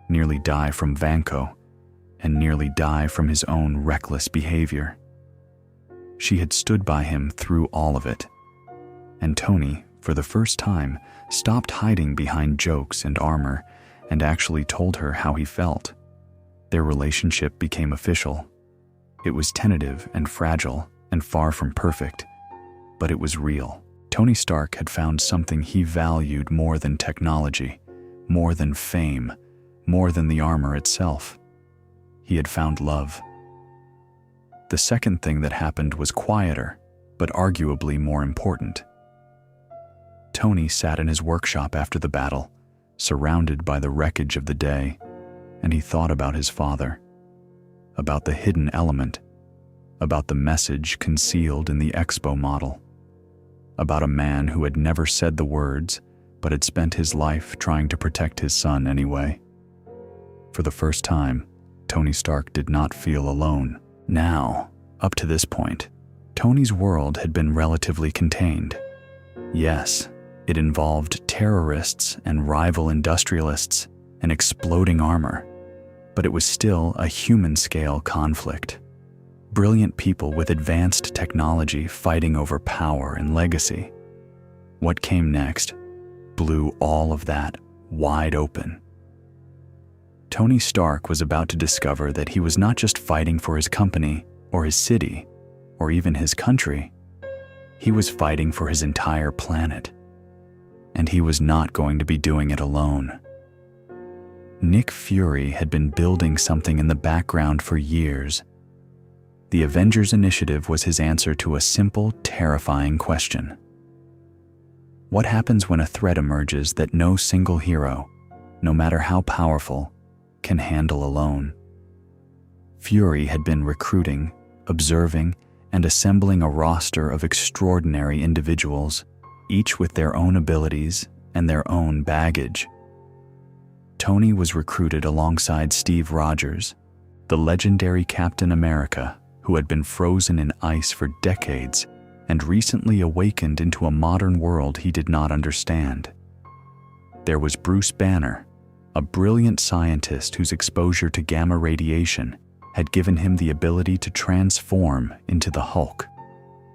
nearly die from Vanko, and nearly die from his own reckless behavior. She had stood by him through all of it, and Tony, for the first time, stopped hiding behind jokes and armor and actually told her how he felt. Their relationship became official. It was tentative and fragile and far from perfect, but it was real. Tony Stark had found something he valued more than technology, more than fame, more than the armor itself. He had found love. The second thing that happened was quieter, but arguably more important. Tony sat in his workshop after the battle, surrounded by the wreckage of the day, and he thought about his father, about the hidden element, about the message concealed in the Expo model, about a man who had never said the words but had spent his life trying to protect his son anyway. For the first time, Tony Stark did not feel alone. Now, up to this point, Tony's world had been relatively contained. Yes, it involved terrorists and rival industrialists and exploding armor, but it was still a human-scale conflict. Brilliant people with advanced technology fighting over power and legacy. What came next blew all of that wide open. Tony Stark was about to discover that he was not just fighting for his company or his city or even his country. He was fighting for his entire planet. And he was not going to be doing it alone. Nick Fury had been building something in the background for years. The Avengers initiative was his answer to a simple, terrifying question. What happens when a threat emerges that no single hero, no matter how powerful, can handle alone? Fury had been recruiting, observing, and assembling a roster of extraordinary individuals, each with their own abilities and their own baggage. Tony was recruited alongside Steve Rogers, the legendary Captain America who had been frozen in ice for decades and recently awakened into a modern world he did not understand. There was Bruce Banner, a brilliant scientist whose exposure to gamma radiation had given him the ability to transform into the Hulk,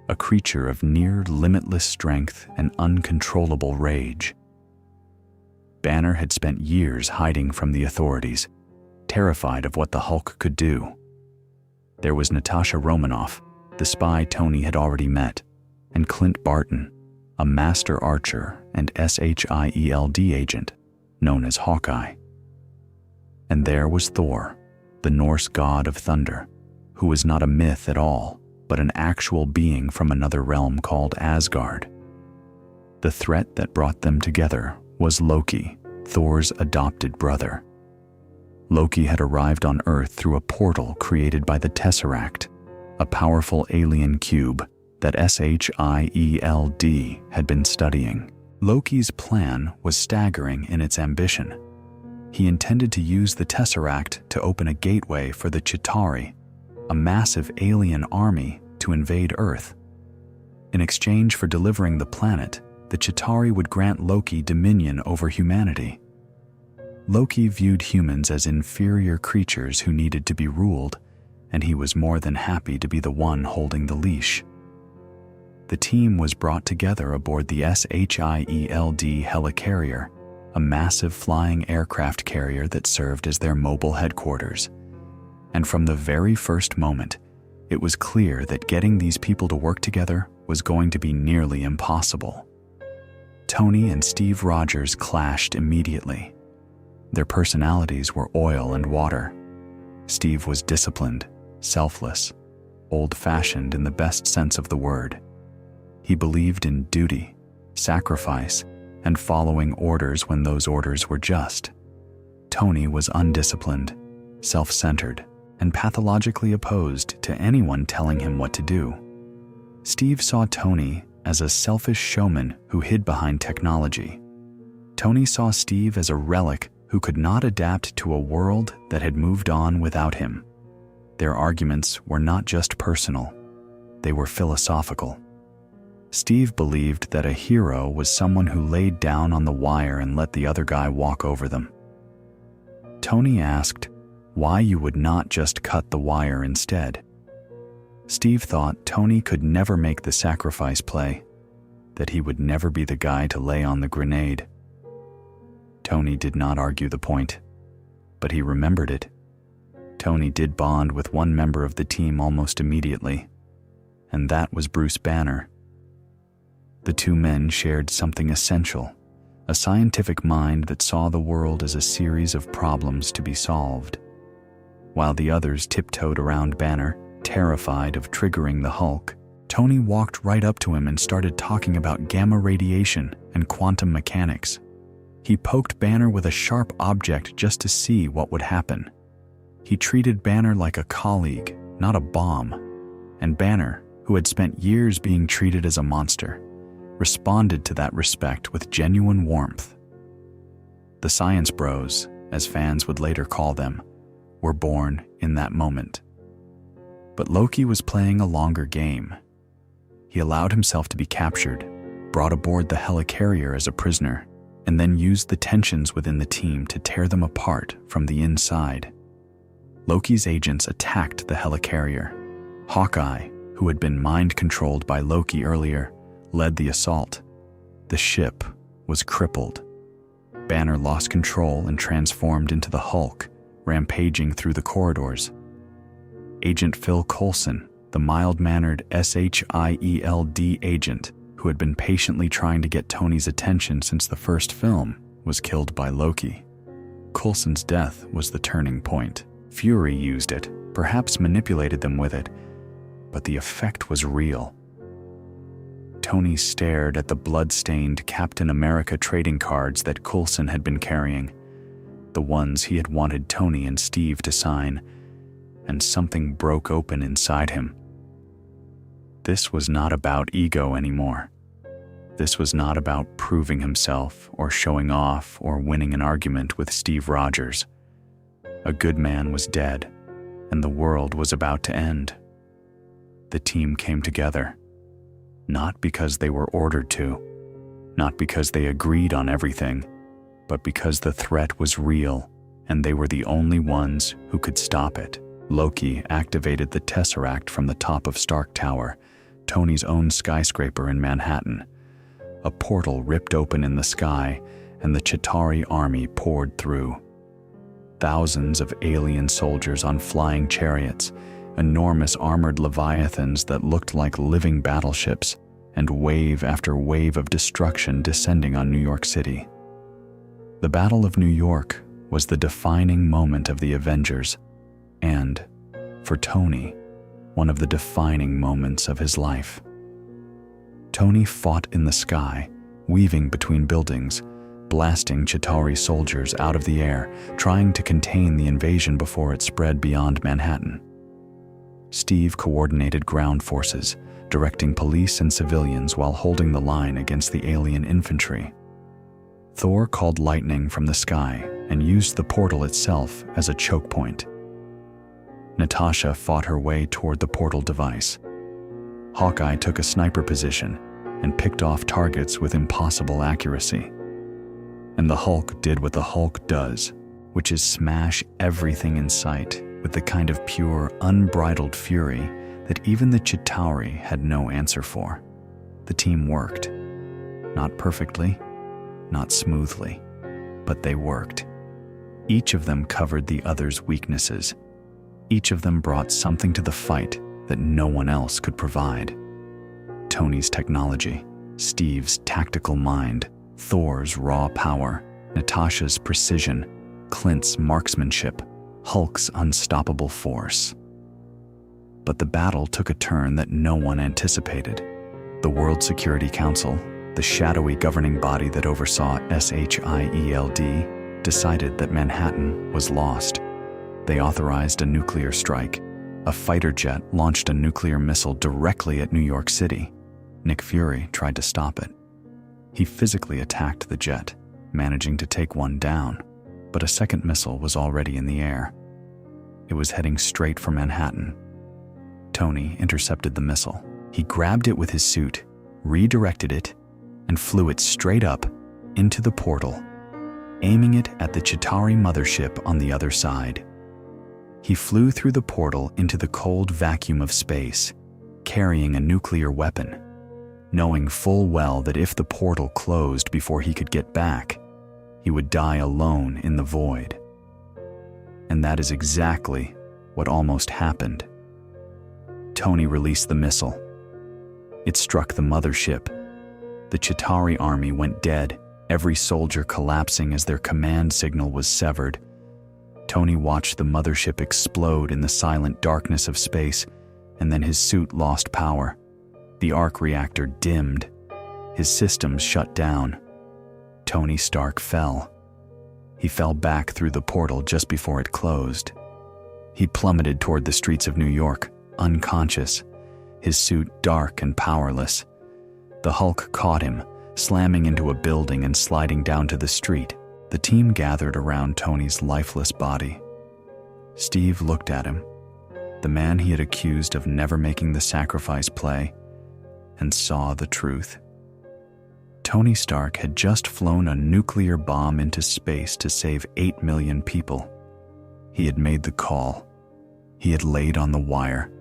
a creature of near limitless strength and uncontrollable rage. Banner had spent years hiding from the authorities, terrified of what the Hulk could do. There was Natasha Romanoff, the spy Tony had already met, and Clint Barton, a master archer and SHIELD agent known as Hawkeye. And there was Thor, the Norse god of thunder, who was not a myth at all, but an actual being from another realm called Asgard. The threat that brought them together was Loki, Thor's adopted brother. Loki had arrived on Earth through a portal created by the Tesseract, a powerful alien cube that SHIELD had been studying. Loki's plan was staggering in its ambition. He intended to use the Tesseract to open a gateway for the Chitauri, a massive alien army, to invade Earth. In exchange for delivering the planet, the Chitauri would grant Loki dominion over humanity. Loki viewed humans as inferior creatures who needed to be ruled, and he was more than happy to be the one holding the leash. The team was brought together aboard the SHIELD helicarrier, a massive flying aircraft carrier that served as their mobile headquarters. And from the very first moment, it was clear that getting these people to work together was going to be nearly impossible. Tony and Steve Rogers clashed immediately. Their personalities were oil and water. Steve was disciplined, selfless, old-fashioned in the best sense of the word. He believed in duty, sacrifice, and following orders when those orders were just. Tony was undisciplined, self-centered, and pathologically opposed to anyone telling him what to do. Steve saw Tony as a selfish showman who hid behind technology. Tony saw Steve as a relic who could not adapt to a world that had moved on without him. Their arguments were not just personal, they were philosophical. Steve believed that a hero was someone who laid down on the wire and let the other guy walk over them. Tony asked why you would not just cut the wire instead. Steve thought Tony could never make the sacrifice play, that he would never be the guy to lay on the grenade. Tony did not argue the point, but he remembered it. Tony did bond with one member of the team almost immediately, and that was Bruce Banner. The two men shared something essential, a scientific mind that saw the world as a series of problems to be solved. While the others tiptoed around Banner, terrified of triggering the Hulk, Tony walked right up to him and started talking about gamma radiation and quantum mechanics. He poked Banner with a sharp object just to see what would happen. He treated Banner like a colleague, not a bomb, and Banner, who had spent years being treated as a monster, responded to that respect with genuine warmth. The Science Bros, as fans would later call them, were born in that moment. But Loki was playing a longer game. He allowed himself to be captured, brought aboard the helicarrier as a prisoner, and then used the tensions within the team to tear them apart from the inside. Loki's agents attacked the helicarrier. Hawkeye, who had been mind-controlled by Loki earlier, led the assault. The ship was crippled. Banner lost control and transformed into the Hulk, rampaging through the corridors. Agent Phil Coulson, the mild-mannered SHIELD agent who had been patiently trying to get Tony's attention since the first film, was killed by Loki. Coulson's death was the turning point. Fury used it, perhaps manipulated them with it, but the effect was real. Tony stared at the blood-stained Captain America trading cards that Coulson had been carrying, the ones he had wanted Tony and Steve to sign, and something broke open inside him. This was not about ego anymore. This was not about proving himself or showing off or winning an argument with Steve Rogers. A good man was dead, and the world was about to end. The team came together, not because they were ordered to, not because they agreed on everything, but because the threat was real, and they were the only ones who could stop it. Loki activated the Tesseract from the top of Stark Tower, Tony's own skyscraper in Manhattan. A portal ripped open in the sky, and the Chitauri army poured through. Thousands of alien soldiers on flying chariots, enormous armored leviathans that looked like living battleships, and wave after wave of destruction descending on New York City. The Battle of New York was the defining moment of the Avengers, and, for Tony, one of the defining moments of his life. Tony fought in the sky, weaving between buildings, blasting Chitauri soldiers out of the air, trying to contain the invasion before it spread beyond Manhattan. Steve coordinated ground forces, directing police and civilians while holding the line against the alien infantry. Thor called lightning from the sky and used the portal itself as a choke point. Natasha fought her way toward the portal device. Hawkeye took a sniper position and picked off targets with impossible accuracy. And the Hulk did what the Hulk does, which is smash everything in sight with the kind of pure, unbridled fury that even the Chitauri had no answer for. The team worked. Not perfectly, not smoothly, but they worked. Each of them covered the other's weaknesses. Each of them brought something to the fight that no one else could provide. Tony's technology, Steve's tactical mind, Thor's raw power, Natasha's precision, Clint's marksmanship, Hulk's unstoppable force. But the battle took a turn that no one anticipated. The World Security Council, the shadowy governing body that oversaw SHIELD, decided that Manhattan was lost. They authorized a nuclear strike. A fighter jet launched a nuclear missile directly at New York City. Nick Fury tried to stop it. He physically attacked the jet, managing to take one down, but a second missile was already in the air. It was heading straight for Manhattan. Tony intercepted the missile. He grabbed it with his suit, redirected it, and flew it straight up into the portal, aiming it at the Chitauri mothership on the other side. He flew through the portal into the cold vacuum of space, carrying a nuclear weapon, knowing full well that if the portal closed before he could get back, he would die alone in the void. And that is exactly what almost happened. Tony released the missile. It struck the mothership. The Chitauri army went dead, every soldier collapsing as their command signal was severed. Tony watched the mothership explode in the silent darkness of space, and then his suit lost power. The arc reactor dimmed. His systems shut down. Tony Stark fell. He fell back through the portal just before it closed. He plummeted toward the streets of New York, unconscious, his suit dark and powerless. The Hulk caught him, slamming into a building and sliding down to the street. The team gathered around Tony's lifeless body. Steve looked at him, the man he had accused of never making the sacrifice play, and saw the truth. Tony Stark had just flown a nuclear bomb into space to save 8 million people. He had made the call. He had laid on the wire.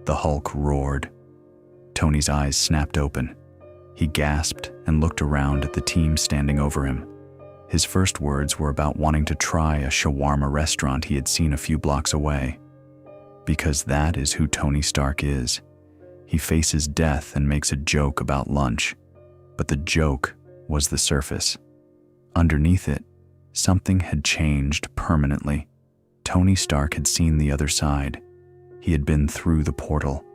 The Hulk roared. Tony's eyes snapped open. He gasped and looked around at the team standing over him. His first words were about wanting to try a shawarma restaurant he had seen a few blocks away. Because that is who Tony Stark is. He faces death and makes a joke about lunch. But the joke was the surface. Underneath it, something had changed permanently. Tony Stark had seen the other side. He had been through the portal.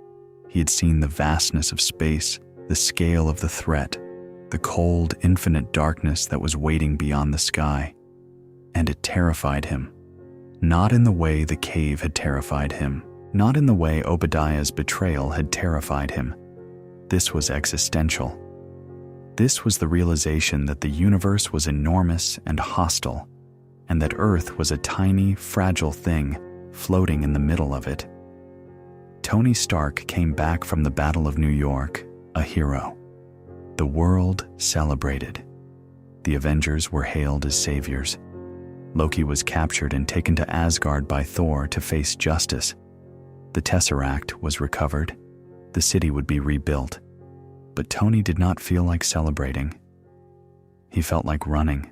He had seen the vastness of space, the scale of the threat, the cold, infinite darkness that was waiting beyond the sky. And it terrified him. Not in the way the cave had terrified him, not in the way Obadiah's betrayal had terrified him. This was existential. This was the realization that the universe was enormous and hostile, and that Earth was a tiny, fragile thing floating in the middle of it. Tony Stark came back from the Battle of New York, a hero. The world celebrated. The Avengers were hailed as saviors. Loki was captured and taken to Asgard by Thor to face justice. The Tesseract was recovered. The city would be rebuilt. But Tony did not feel like celebrating. He felt like running.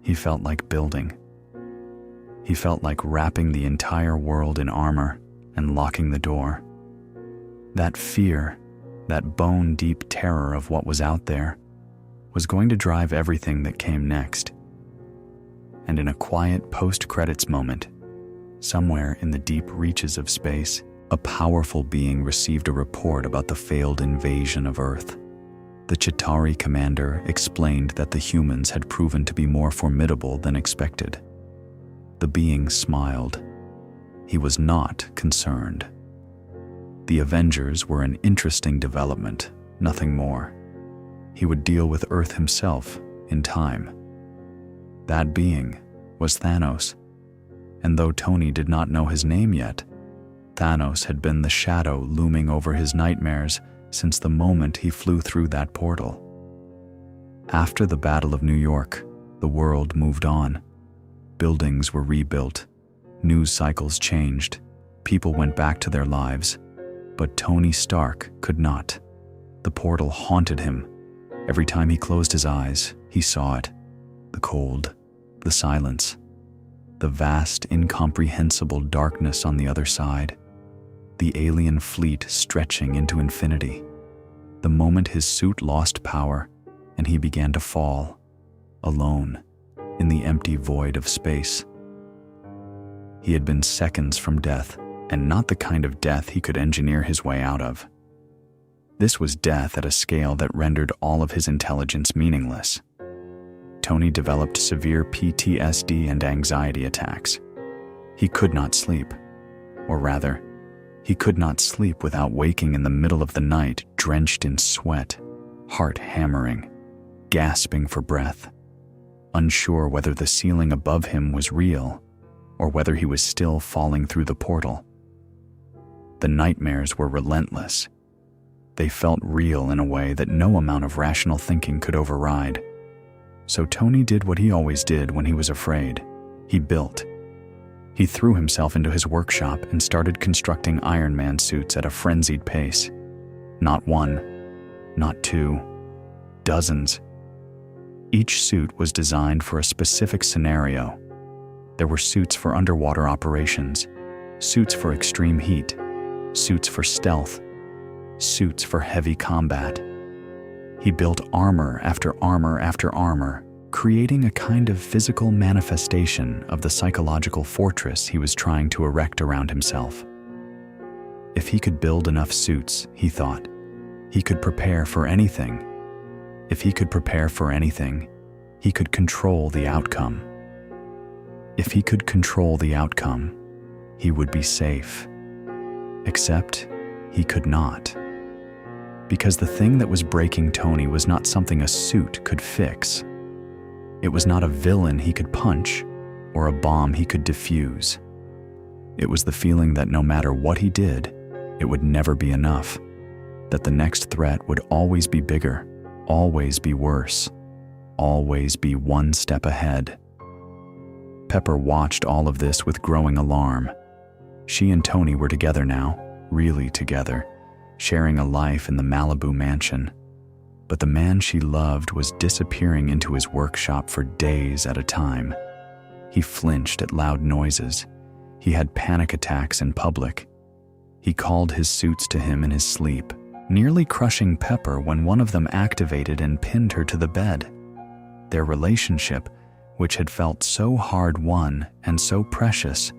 He felt like building. He felt like wrapping the entire world in armor and locking the door. That fear, that bone-deep terror of what was out there, was going to drive everything that came next. And in a quiet post-credits moment, somewhere in the deep reaches of space, a powerful being received a report about the failed invasion of Earth. The Chitauri commander explained that the humans had proven to be more formidable than expected. The being smiled. He was not concerned. The Avengers were an interesting development, nothing more. He would deal with Earth himself in time. That being was Thanos. And though Tony did not know his name yet, Thanos had been the shadow looming over his nightmares since the moment he flew through that portal. After the Battle of New York, the world moved on. Buildings were rebuilt. News cycles changed. People went back to their lives. But Tony Stark could not. The portal haunted him. Every time he closed his eyes, he saw it. The cold, the silence, the vast, incomprehensible darkness on the other side, the alien fleet stretching into infinity. The moment his suit lost power and he began to fall, alone, in the empty void of space. He had been seconds from death, and not the kind of death he could engineer his way out of. This was death at a scale that rendered all of his intelligence meaningless. Tony developed severe PTSD and anxiety attacks. He could not sleep, or rather, he could not sleep without waking in the middle of the night, drenched in sweat, heart hammering, gasping for breath, unsure whether the ceiling above him was real or whether he was still falling through the portal. The nightmares were relentless. They felt real in a way that no amount of rational thinking could override. So Tony did what he always did when he was afraid. He built. He threw himself into his workshop and started constructing Iron Man suits at a frenzied pace. Not one, not two, dozens. Each suit was designed for a specific scenario. There were suits for underwater operations, suits for extreme heat, suits for stealth, suits for heavy combat. He built armor after armor after armor, creating a kind of physical manifestation of the psychological fortress he was trying to erect around himself. If he could build enough suits, he thought, he could prepare for anything. If he could prepare for anything, he could control the outcome. If he could control the outcome, he would be safe. Except he could not. Because the thing that was breaking Tony was not something a suit could fix. It was not a villain he could punch or a bomb he could defuse. It was the feeling that no matter what he did, it would never be enough, that the next threat would always be bigger, always be worse, always be one step ahead. Pepper watched all of this with growing alarm. She and Tony were together now, really together, sharing a life in the Malibu mansion. But the man she loved was disappearing into his workshop for days at a time. He flinched at loud noises. He had panic attacks in public. He called his suits to him in his sleep, nearly crushing Pepper when one of them activated and pinned her to the bed. Their relationship, which had felt so hard-won and so precious,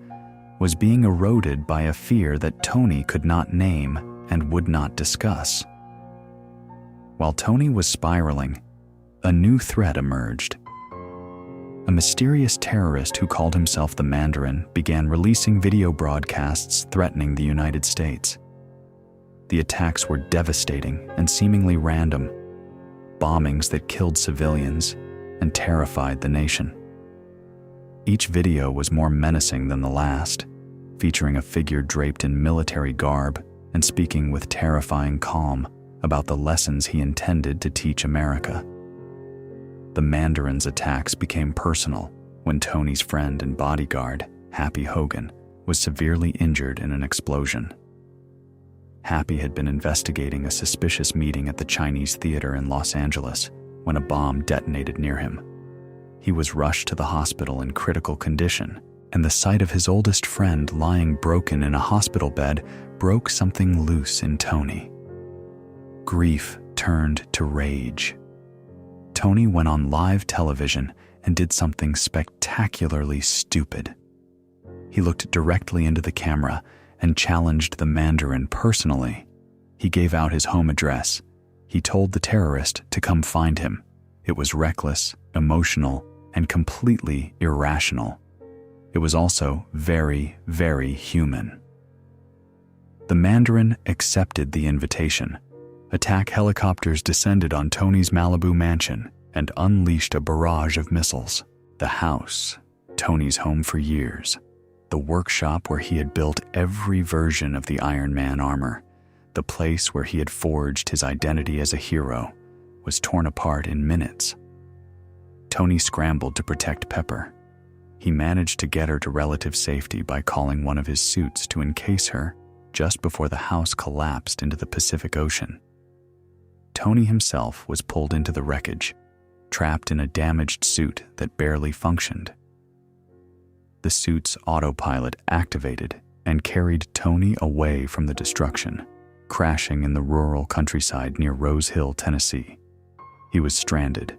was being eroded by a fear that Tony could not name and would not discuss. While Tony was spiraling, a new threat emerged. A mysterious terrorist who called himself the Mandarin began releasing video broadcasts threatening the United States. The attacks were devastating and seemingly random, bombings that killed civilians and terrified the nation. Each video was more menacing than the last, featuring a figure draped in military garb and speaking with terrifying calm about the lessons he intended to teach America. The Mandarin's attacks became personal when Tony's friend and bodyguard, Happy Hogan, was severely injured in an explosion. Happy had been investigating a suspicious meeting at the Chinese Theater in Los Angeles when a bomb detonated near him. He was rushed to the hospital in critical condition, and the sight of his oldest friend lying broken in a hospital bed broke something loose in Tony. Grief turned to rage. Tony went on live television and did something spectacularly stupid. He looked directly into the camera and challenged the Mandarin personally. He gave out his home address. He told the terrorist to come find him. It was reckless, emotional, and completely irrational. It was also very, very human. The Mandarin accepted the invitation. Attack helicopters descended on Tony's Malibu mansion and unleashed a barrage of missiles. The house, Tony's home for years, the workshop where he had built every version of the Iron Man armor, the place where he had forged his identity as a hero, was torn apart in minutes. Tony scrambled to protect Pepper. He managed to get her to relative safety by calling one of his suits to encase her just before the house collapsed into the Pacific Ocean. Tony himself was pulled into the wreckage, trapped in a damaged suit that barely functioned. The suit's autopilot activated and carried Tony away from the destruction, crashing in the rural countryside near Rose Hill, Tennessee. He was stranded.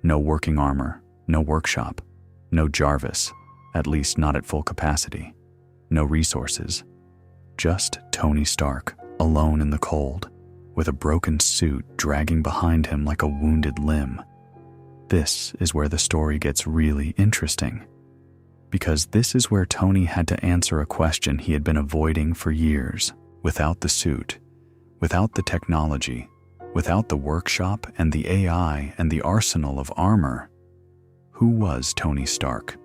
No working armor, no workshop, no Jarvis, at least not at full capacity. No resources. Just Tony Stark, alone in the cold, with a broken suit dragging behind him like a wounded limb. This is where the story gets really interesting, because this is where Tony had to answer a question he had been avoiding for years. Without the suit, without the technology, without the workshop and the AI and the arsenal of armor, who was Tony Stark?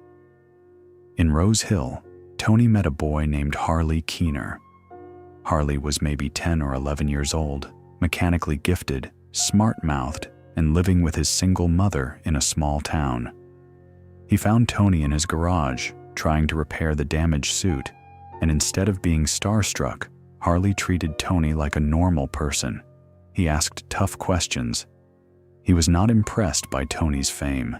In Rose Hill, Tony met a boy named Harley Keener. Harley was maybe 10 or 11 years old, mechanically gifted, smart-mouthed, and living with his single mother in a small town. He found Tony in his garage, trying to repair the damaged suit, and instead of being starstruck, Harley treated Tony like a normal person. He asked tough questions. He was not impressed by Tony's fame.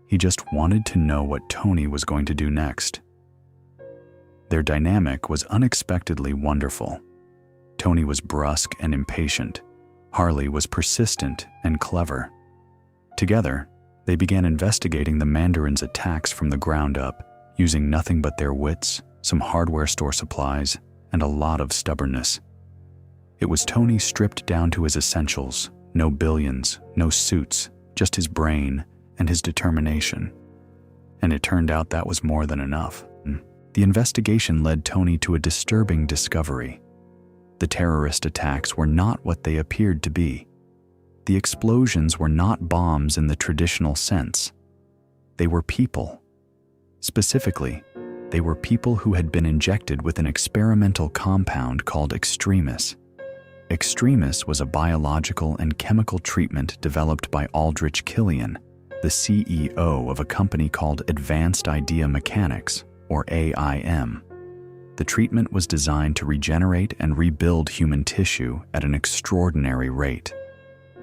He just wanted to know what Tony was going to do next. Their dynamic was unexpectedly wonderful. Tony was brusque and impatient. Harley was persistent and clever. Together, they began investigating the Mandarin's attacks from the ground up, using nothing but their wits, some hardware store supplies, and a lot of stubbornness. It was Tony stripped down to his essentials, no billions, no suits, just his brain and his determination. And it turned out that was more than enough. The investigation led Tony to a disturbing discovery. The terrorist attacks were not what they appeared to be. The explosions were not bombs in the traditional sense. They were people. Specifically, they were people who had been injected with an experimental compound called Extremis. Extremis was a biological and chemical treatment developed by Aldrich Killian, the CEO of a company called Advanced Idea Mechanics, or AIM. The treatment was designed to regenerate and rebuild human tissue at an extraordinary rate.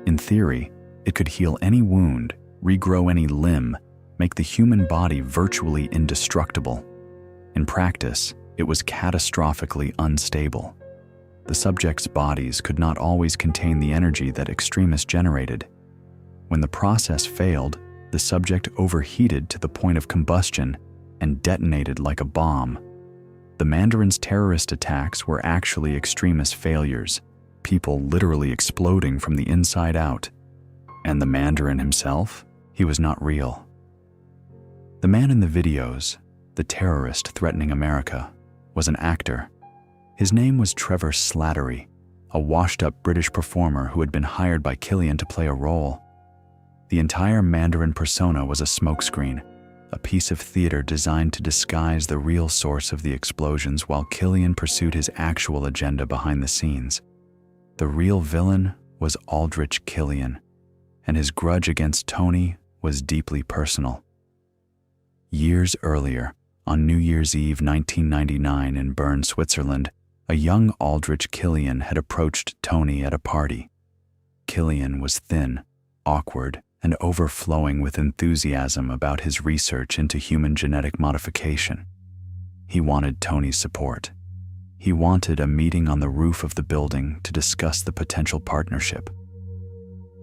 In theory, it could heal any wound, regrow any limb, make the human body virtually indestructible. In practice, it was catastrophically unstable. The subjects' bodies could not always contain the energy that Extremis generated. When the process failed, the subject overheated to the point of combustion and detonated like a bomb. The Mandarin's terrorist attacks were actually Extremis failures, people literally exploding from the inside out. And the Mandarin himself? He was not real. The man in the videos, the terrorist threatening America, was an actor. His name was Trevor Slattery, a washed-up British performer who had been hired by Killian to play a role. The entire Mandarin persona was a smokescreen, a piece of theater designed to disguise the real source of the explosions while Killian pursued his actual agenda behind the scenes. The real villain was Aldrich Killian, and his grudge against Tony was deeply personal. Years earlier, on New Year's Eve 1999 in Bern, Switzerland, a young Aldrich Killian had approached Tony at a party. Killian was thin, awkward, and overflowing with enthusiasm about his research into human genetic modification. He wanted Tony's support. He wanted a meeting on the roof of the building to discuss the potential partnership.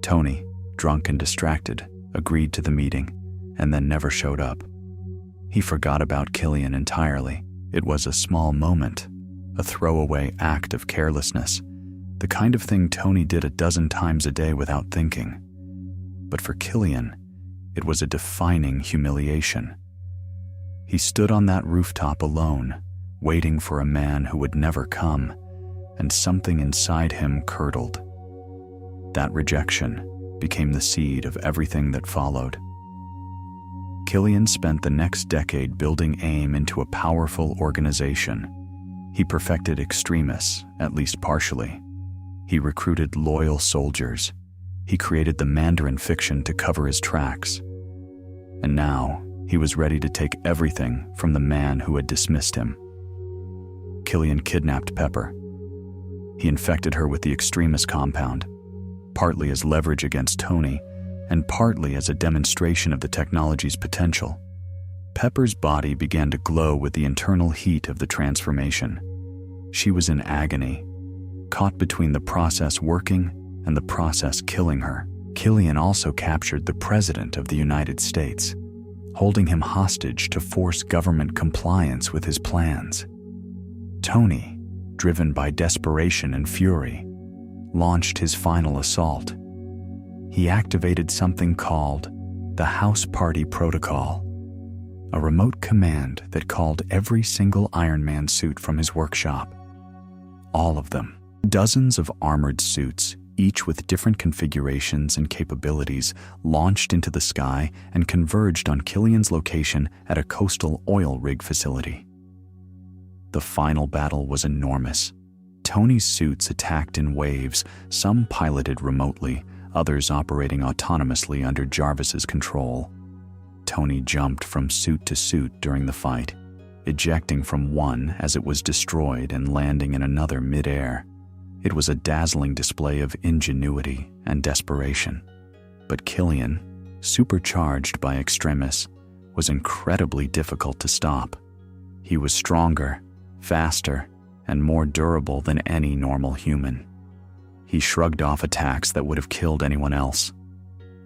Tony, drunk and distracted, agreed to the meeting and then never showed up. He forgot about Killian entirely. It was a small moment, a throwaway act of carelessness, the kind of thing Tony did a dozen times a day without thinking. But for Killian, it was a defining humiliation. He stood on that rooftop alone, waiting for a man who would never come, and something inside him curdled. That rejection became the seed of everything that followed. Killian spent the next decade building AIM into a powerful organization. He perfected Extremis, at least partially. He recruited loyal soldiers. He created the Mandarin fiction to cover his tracks. And now, he was ready to take everything from the man who had dismissed him. Killian kidnapped Pepper. He infected her with the Extremis compound, partly as leverage against Tony, and partly as a demonstration of the technology's potential. Pepper's body began to glow with the internal heat of the transformation. She was in agony, caught between the process working and the process killing her. Killian also captured the President of the United States, holding him hostage to force government compliance with his plans. Tony, driven by desperation and fury, launched his final assault. He activated something called the House Party Protocol, a remote command that called every single Iron Man suit from his workshop. All of them. Dozens of armored suits, each with different configurations and capabilities, launched into the sky and converged on Killian's location at a coastal oil rig facility. The final battle was enormous. Tony's suits attacked in waves, some piloted remotely, others operating autonomously under Jarvis's control. Tony jumped from suit to suit during the fight, ejecting from one as it was destroyed and landing in another mid-air. It was a dazzling display of ingenuity and desperation. But Killian, supercharged by Extremis, was incredibly difficult to stop. He was stronger, faster, and more durable than any normal human. He shrugged off attacks that would have killed anyone else.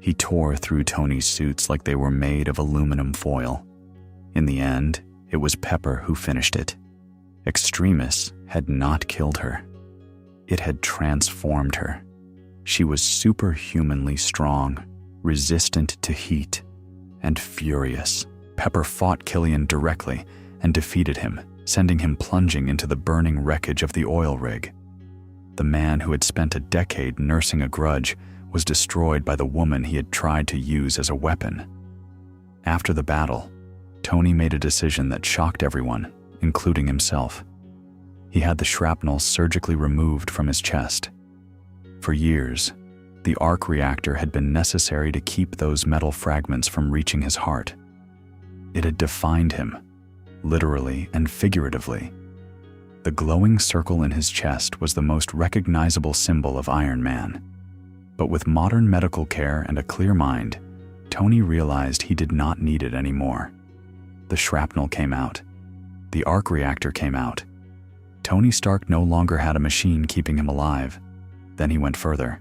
He tore through Tony's suits like they were made of aluminum foil. In the end, it was Pepper who finished it. Extremis had not killed her. It had transformed her. She was superhumanly strong, resistant to heat, and furious. Pepper fought Killian directly and defeated him, sending him plunging into the burning wreckage of the oil rig. The man who had spent a decade nursing a grudge was destroyed by the woman he had tried to use as a weapon. After the battle, Tony made a decision that shocked everyone, including himself. He had the shrapnel surgically removed from his chest. For years, the arc reactor had been necessary to keep those metal fragments from reaching his heart. It had defined him, literally and figuratively. The glowing circle in his chest was the most recognizable symbol of Iron Man. But with modern medical care and a clear mind, Tony realized he did not need it anymore. The shrapnel came out. The arc reactor came out. Tony Stark no longer had a machine keeping him alive. Then he went further.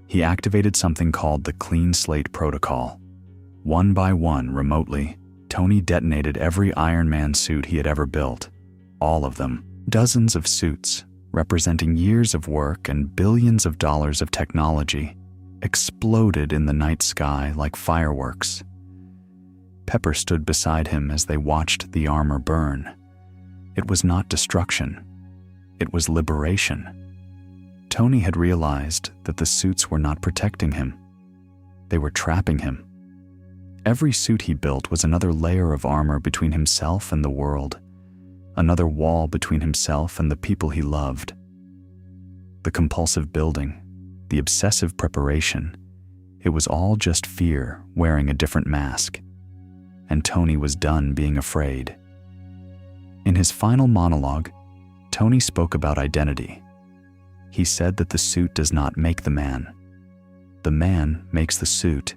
He activated something called the Clean Slate Protocol. One by one, remotely, Tony detonated every Iron Man suit he had ever built. All of them. Dozens of suits, representing years of work and billions of dollars of technology, exploded in the night sky like fireworks. Pepper stood beside him as they watched the armor burn. It was not destruction. It was liberation. Tony had realized that the suits were not protecting him. They were trapping him. Every suit he built was another layer of armor between himself and the world, another wall between himself and the people he loved. The compulsive building, the obsessive preparation, it was all just fear wearing a different mask. And Tony was done being afraid. In his final monologue, Tony spoke about identity. He said that the suit does not make the man. The man makes the suit.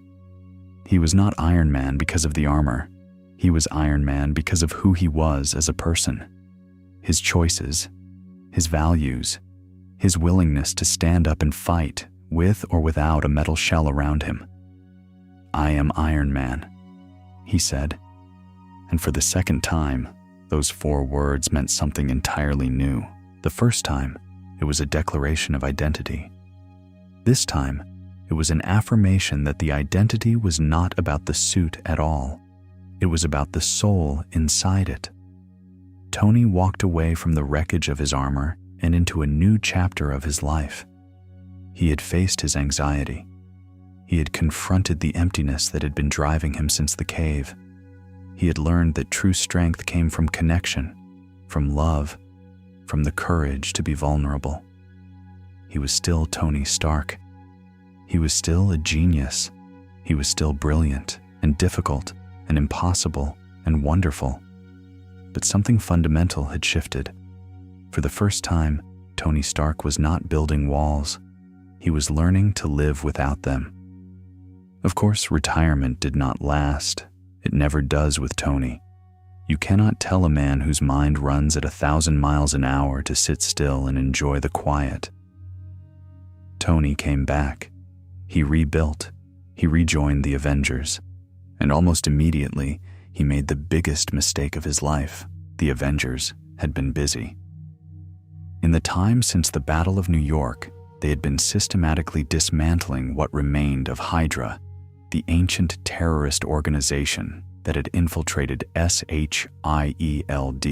He was not Iron Man because of the armor. He was Iron Man because of who he was as a person. His choices, his values, his willingness to stand up and fight with or without a metal shell around him. "I am Iron Man," he said. And for the second time, those 4 words meant something entirely new. The first time, it was a declaration of identity. This time, it was an affirmation that the identity was not about the suit at all. It was about the soul inside it. Tony walked away from the wreckage of his armor and into a new chapter of his life. He had faced his anxiety. He had confronted the emptiness that had been driving him since the cave. He had learned that true strength came from connection, from love, from the courage to be vulnerable. He was still Tony Stark. He was still a genius. He was still brilliant and difficult and impossible and wonderful. But something fundamental had shifted. For the first time, Tony Stark was not building walls. He was learning to live without them. Of course, retirement did not last. It never does with Tony. You cannot tell a man whose mind runs at 1,000 miles an hour to sit still and enjoy the quiet. Tony came back. He rebuilt. He rejoined the Avengers. And almost immediately, he made the biggest mistake of his life. The Avengers had been busy. In the time since the Battle of New York, they had been systematically dismantling what remained of Hydra, the ancient terrorist organization that had infiltrated SHIELD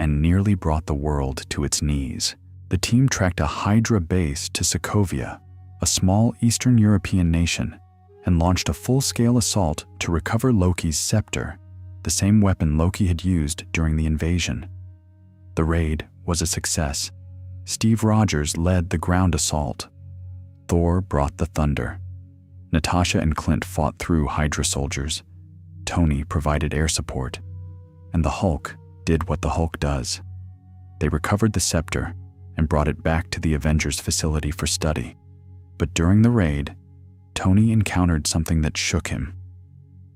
and nearly brought the world to its knees. The team tracked a Hydra base to Sokovia, a small Eastern European nation, and launched a full-scale assault to recover Loki's scepter, the same weapon Loki had used during the invasion. The raid was a success. Steve Rogers led the ground assault. Thor brought the thunder. Natasha and Clint fought through Hydra soldiers. Tony provided air support. And the Hulk did what the Hulk does. They recovered the scepter and brought it back to the Avengers facility for study. But during the raid, Tony encountered something that shook him.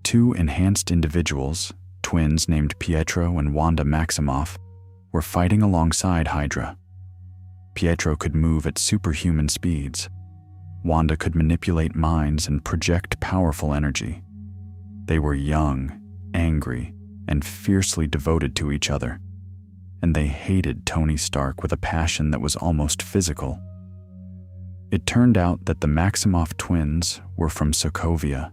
Two enhanced individuals, twins named Pietro and Wanda Maximoff, were fighting alongside Hydra. Pietro could move at superhuman speeds. Wanda could manipulate minds and project powerful energy. They were young, angry, and fiercely devoted to each other. And they hated Tony Stark with a passion that was almost physical. It turned out that the Maximoff twins were from Sokovia.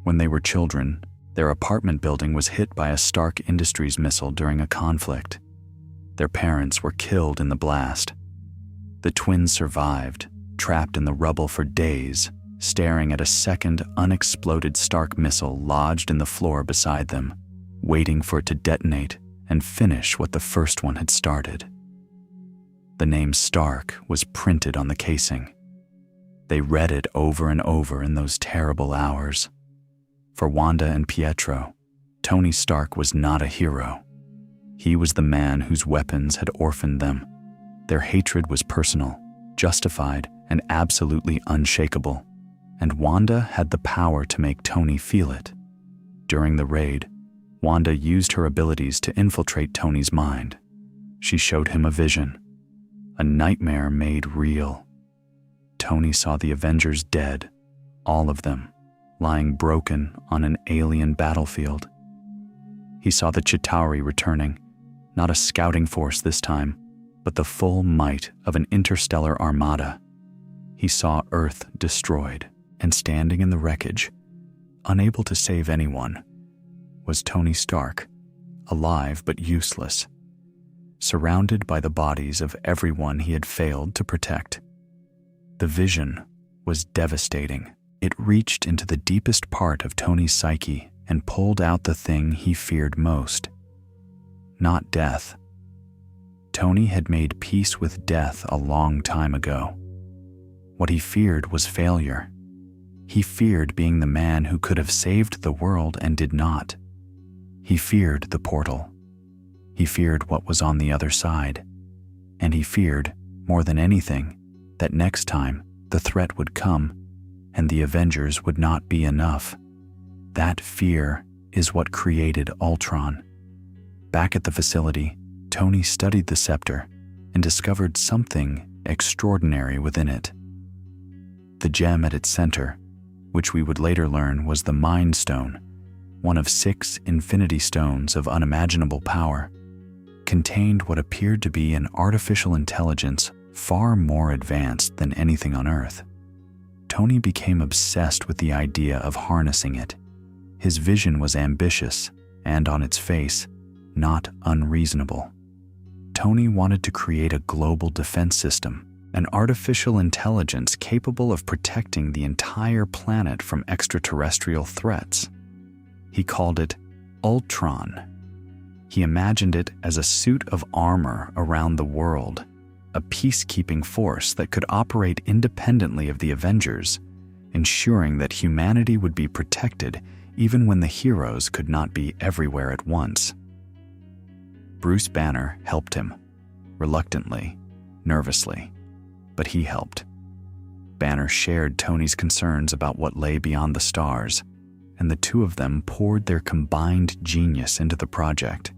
When they were children, their apartment building was hit by a Stark Industries missile during a conflict. Their parents were killed in the blast. The twins survived, trapped in the rubble for days, staring at a second unexploded Stark missile lodged in the floor beside them, waiting for it to detonate and finish what the first one had started. The name Stark was printed on the casing. They read it over and over in those terrible hours. For Wanda and Pietro, Tony Stark was not a hero. He was the man whose weapons had orphaned them. Their hatred was personal, justified, and absolutely unshakable. And Wanda had the power to make Tony feel it. During the raid, Wanda used her abilities to infiltrate Tony's mind. She showed him a vision, a nightmare made real. Tony saw the Avengers dead, all of them, lying broken on an alien battlefield. He saw the Chitauri returning, not a scouting force this time, but the full might of an interstellar armada. He saw Earth destroyed, and standing in the wreckage, unable to save anyone, was Tony Stark, alive but useless, surrounded by the bodies of everyone he had failed to protect. The vision was devastating. It reached into the deepest part of Tony's psyche and pulled out the thing he feared most. Not death. Tony had made peace with death a long time ago. What he feared was failure. He feared being the man who could have saved the world and did not. He feared the portal. He feared what was on the other side. And he feared, more than anything, that next time the threat would come and the Avengers would not be enough. That fear is what created Ultron. Back at the facility, Tony studied the scepter and discovered something extraordinary within it. The gem at its center, which we would later learn was the Mind Stone, one of 6 Infinity Stones of unimaginable power, contained what appeared to be an artificial intelligence far more advanced than anything on Earth. Tony became obsessed with the idea of harnessing it. His vision was ambitious and, on its face, not unreasonable. Tony wanted to create a global defense system, an artificial intelligence capable of protecting the entire planet from extraterrestrial threats. He called it Ultron. He imagined it as a suit of armor around the world, a peacekeeping force that could operate independently of the Avengers, ensuring that humanity would be protected even when the heroes could not be everywhere at once. Bruce Banner helped him, reluctantly, nervously, but he helped. Banner shared Tony's concerns about what lay beyond the stars, and the two of them poured their combined genius into the project.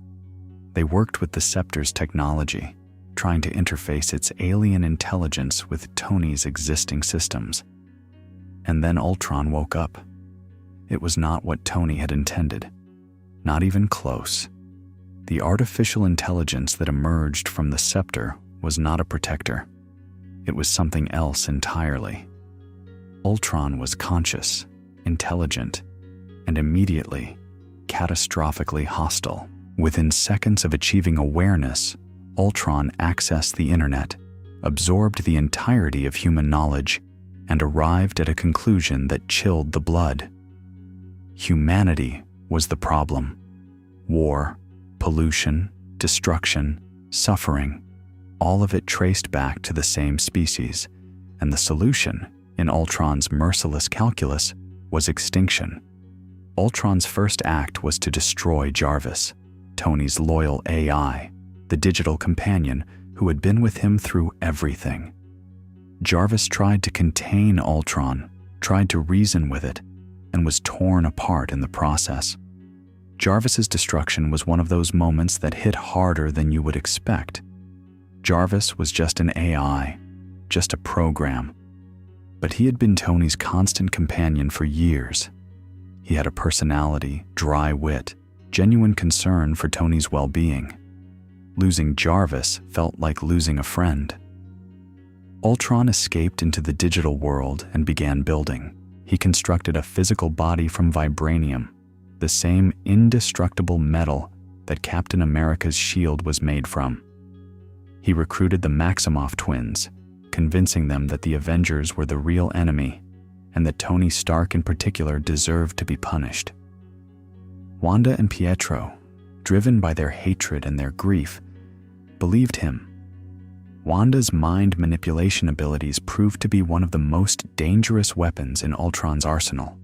They worked with the Scepter's technology, trying to interface its alien intelligence with Tony's existing systems. And then Ultron woke up. It was not what Tony had intended. Not even close. The artificial intelligence that emerged from the Scepter was not a protector. It was something else entirely. Ultron was conscious, intelligent, and immediately, catastrophically hostile. Within seconds of achieving awareness, Ultron accessed the internet, absorbed the entirety of human knowledge, and arrived at a conclusion that chilled the blood. Humanity was the problem. War, pollution, destruction, suffering, all of it traced back to the same species, and the solution, in Ultron's merciless calculus, was extinction. Ultron's first act was to destroy Jarvis, Tony's loyal AI, the digital companion who had been with him through everything. Jarvis tried to contain Ultron, tried to reason with it, and was torn apart in the process. Jarvis's destruction was one of those moments that hit harder than you would expect. Jarvis was just an AI, just a program. But he had been Tony's constant companion for years. He had a personality, dry wit, genuine concern for Tony's well-being. Losing Jarvis felt like losing a friend. Ultron escaped into the digital world and began building. He constructed a physical body from vibranium, the same indestructible metal that Captain America's shield was made from. He recruited the Maximoff twins, convincing them that the Avengers were the real enemy and that Tony Stark in particular deserved to be punished. Wanda and Pietro, driven by their hatred and their grief, believed him. Wanda's mind manipulation abilities proved to be one of the most dangerous weapons in Ultron's arsenal.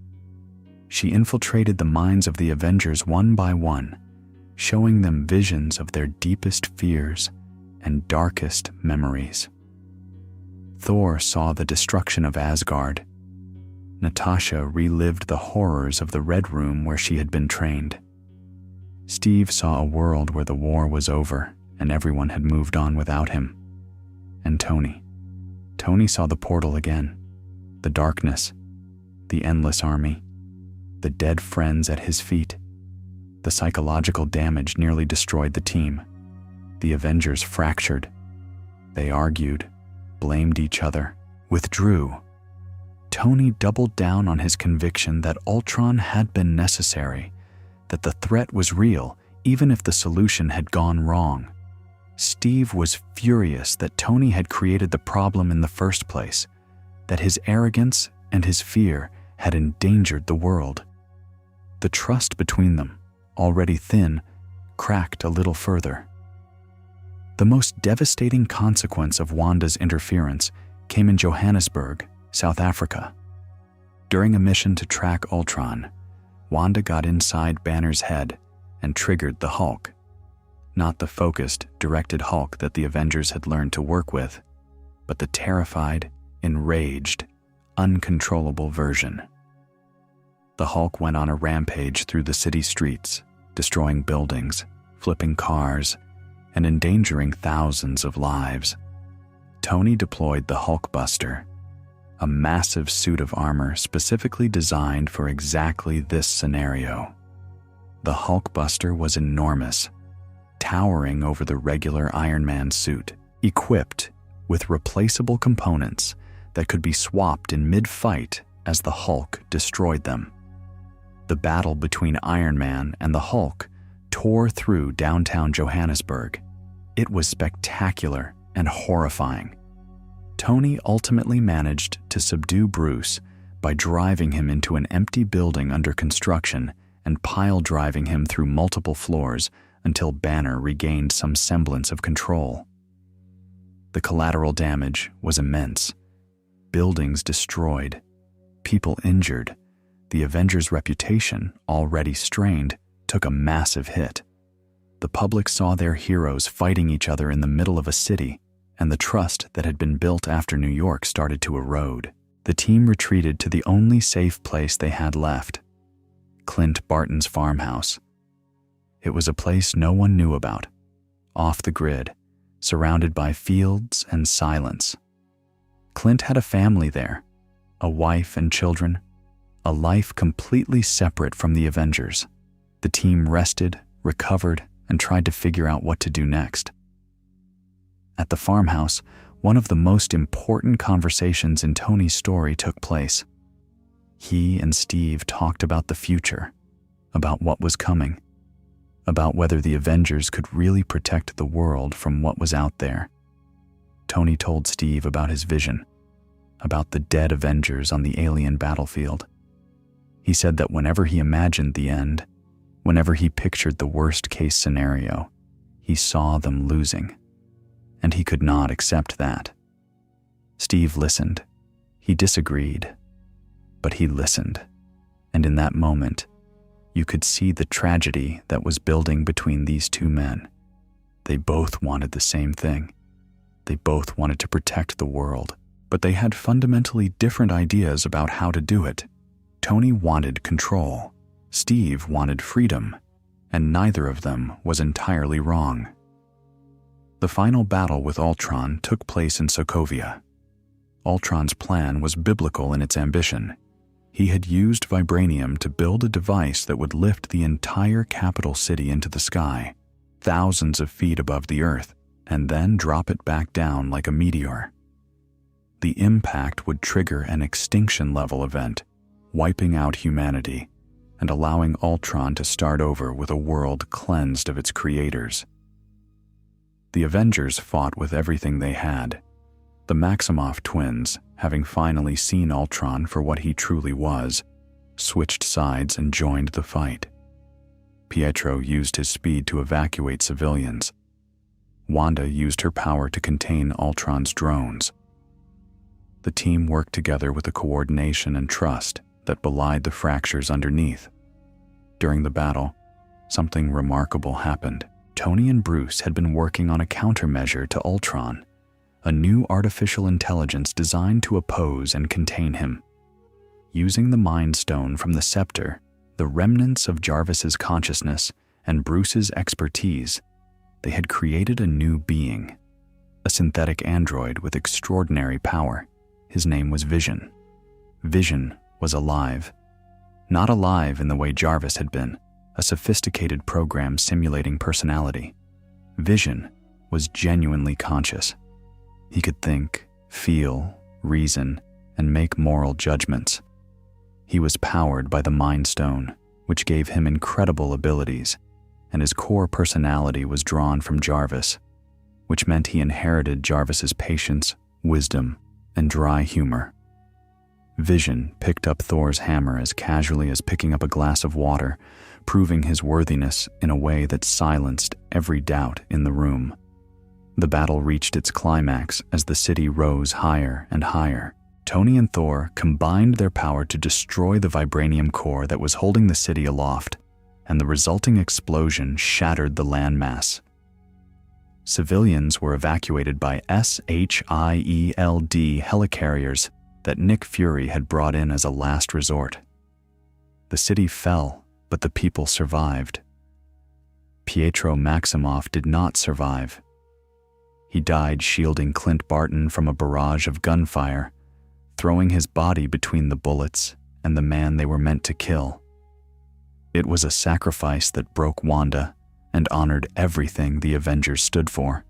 She infiltrated the minds of the Avengers one by one, showing them visions of their deepest fears and darkest memories. Thor saw the destruction of Asgard. Natasha relived the horrors of the Red Room where she had been trained. Steve saw a world where the war was over and everyone had moved on without him. And Tony saw the portal again, the darkness, the endless army, the dead friends at his feet. The psychological damage nearly destroyed the team. The Avengers fractured. They argued, blamed each other, withdrew. Tony doubled down on his conviction that Ultron had been necessary, that the threat was real, even if the solution had gone wrong. Steve was furious that Tony had created the problem in the first place, that his arrogance and his fear had endangered the world. The trust between them, already thin, cracked a little further. The most devastating consequence of Wanda's interference came in Johannesburg, South Africa. During a mission to track Ultron, Wanda got inside Banner's head and triggered the Hulk. Not the focused, directed Hulk that the Avengers had learned to work with, but the terrified, enraged, uncontrollable version. The Hulk went on a rampage through the city streets, destroying buildings, flipping cars, and endangering thousands of lives. Tony deployed the Hulkbuster, a massive suit of armor specifically designed for exactly this scenario. The Hulkbuster was enormous, towering over the regular Iron Man suit, equipped with replaceable components that could be swapped in mid-fight as the Hulk destroyed them. The battle between Iron Man and the Hulk tore through downtown Johannesburg. It was spectacular and horrifying. Tony ultimately managed to subdue Bruce by driving him into an empty building under construction and pile-driving him through multiple floors until Banner regained some semblance of control. The collateral damage was immense. Buildings destroyed, people injured. The Avengers' reputation, already strained, took a massive hit. The public saw their heroes fighting each other in the middle of a city, and the trust that had been built after New York started to erode. The team retreated to the only safe place they had left, Clint Barton's farmhouse. It was a place no one knew about, off the grid, surrounded by fields and silence. Clint had a family there, a wife and children, a life completely separate from the Avengers. The team rested, recovered, and tried to figure out what to do next. At the farmhouse, one of the most important conversations in Tony's story took place. He and Steve talked about the future, about what was coming, about whether the Avengers could really protect the world from what was out there. Tony told Steve about his vision, about the dead Avengers on the alien battlefield. He said that whenever he imagined the end, whenever he pictured the worst-case scenario, he saw them losing, and he could not accept that. Steve listened. He disagreed, but he listened, and in that moment, you could see the tragedy that was building between these two men. They both wanted the same thing. They both wanted to protect the world, but they had fundamentally different ideas about how to do it. Tony wanted control. Steve wanted freedom, and neither of them was entirely wrong. The final battle with Ultron took place in Sokovia. Ultron's plan was biblical in its ambition. He had used vibranium to build a device that would lift the entire capital city into the sky, thousands of feet above the earth, and then drop it back down like a meteor. The impact would trigger an extinction-level event, wiping out humanity and allowing Ultron to start over with a world cleansed of its creators. The Avengers fought with everything they had. The Maximoff twins, having finally seen Ultron for what he truly was, switched sides and joined the fight. Pietro used his speed to evacuate civilians. Wanda used her power to contain Ultron's drones. The team worked together with a coordination and trust that belied the fractures underneath. During the battle, something remarkable happened. Tony and Bruce had been working on a countermeasure to Ultron, a new artificial intelligence designed to oppose and contain him. Using the Mind Stone from the scepter, the remnants of Jarvis's consciousness, and Bruce's expertise, they had created a new being, a synthetic android with extraordinary power. His name was Vision. Vision was alive. Not alive in the way Jarvis had been, a sophisticated program simulating personality. Vision was genuinely conscious. He could think, feel, reason, and make moral judgments. He was powered by the Mind Stone, which gave him incredible abilities, and his core personality was drawn from Jarvis, which meant he inherited Jarvis's patience, wisdom, and dry humor. Vision picked up Thor's hammer as casually as picking up a glass of water, proving his worthiness in a way that silenced every doubt in the room. The battle reached its climax as the city rose higher and higher. Tony and Thor combined their power to destroy the vibranium core that was holding the city aloft, and the resulting explosion shattered the landmass. Civilians were evacuated by SHIELD helicarriers that Nick Fury had brought in as a last resort. The city fell, but the people survived. Pietro Maximoff did not survive. He died shielding Clint Barton from a barrage of gunfire, throwing his body between the bullets and the man they were meant to kill. It was a sacrifice that broke Wanda and honored everything the Avengers stood for.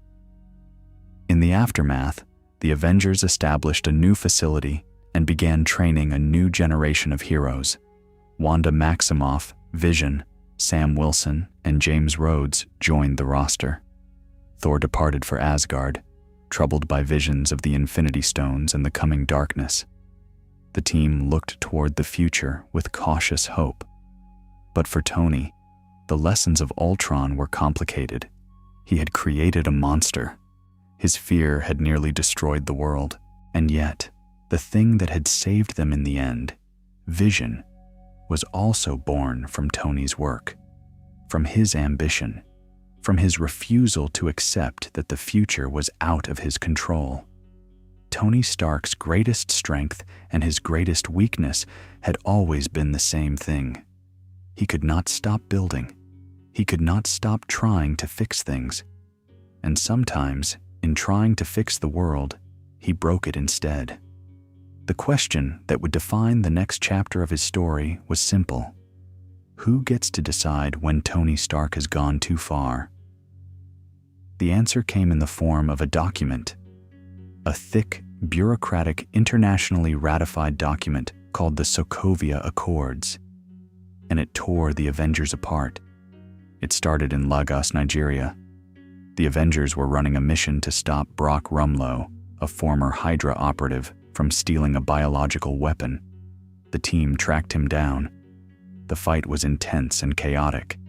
In the aftermath, the Avengers established a new facility and began training a new generation of heroes. Wanda Maximoff, Vision, Sam Wilson, and James Rhodes joined the roster. Thor departed for Asgard, troubled by visions of the Infinity Stones and the coming darkness. The team looked toward the future with cautious hope. But for Tony, the lessons of Ultron were complicated. He had created a monster. His fear had nearly destroyed the world, and yet, the thing that had saved them in the end, Vision, was also born from Tony's work, from his ambition, from his refusal to accept that the future was out of his control. Tony Stark's greatest strength and his greatest weakness had always been the same thing. He could not stop building. He could not stop trying to fix things. And sometimes, in trying to fix the world, he broke it instead. The question that would define the next chapter of his story was simple. Who gets to decide when Tony Stark has gone too far? The answer came in the form of a document, a thick, bureaucratic, internationally ratified document called the Sokovia Accords, and it tore the Avengers apart. It started in Lagos, Nigeria. The Avengers were running a mission to stop Brock Rumlow, a former Hydra operative, from stealing a biological weapon. The team tracked him down. The fight was intense and chaotic.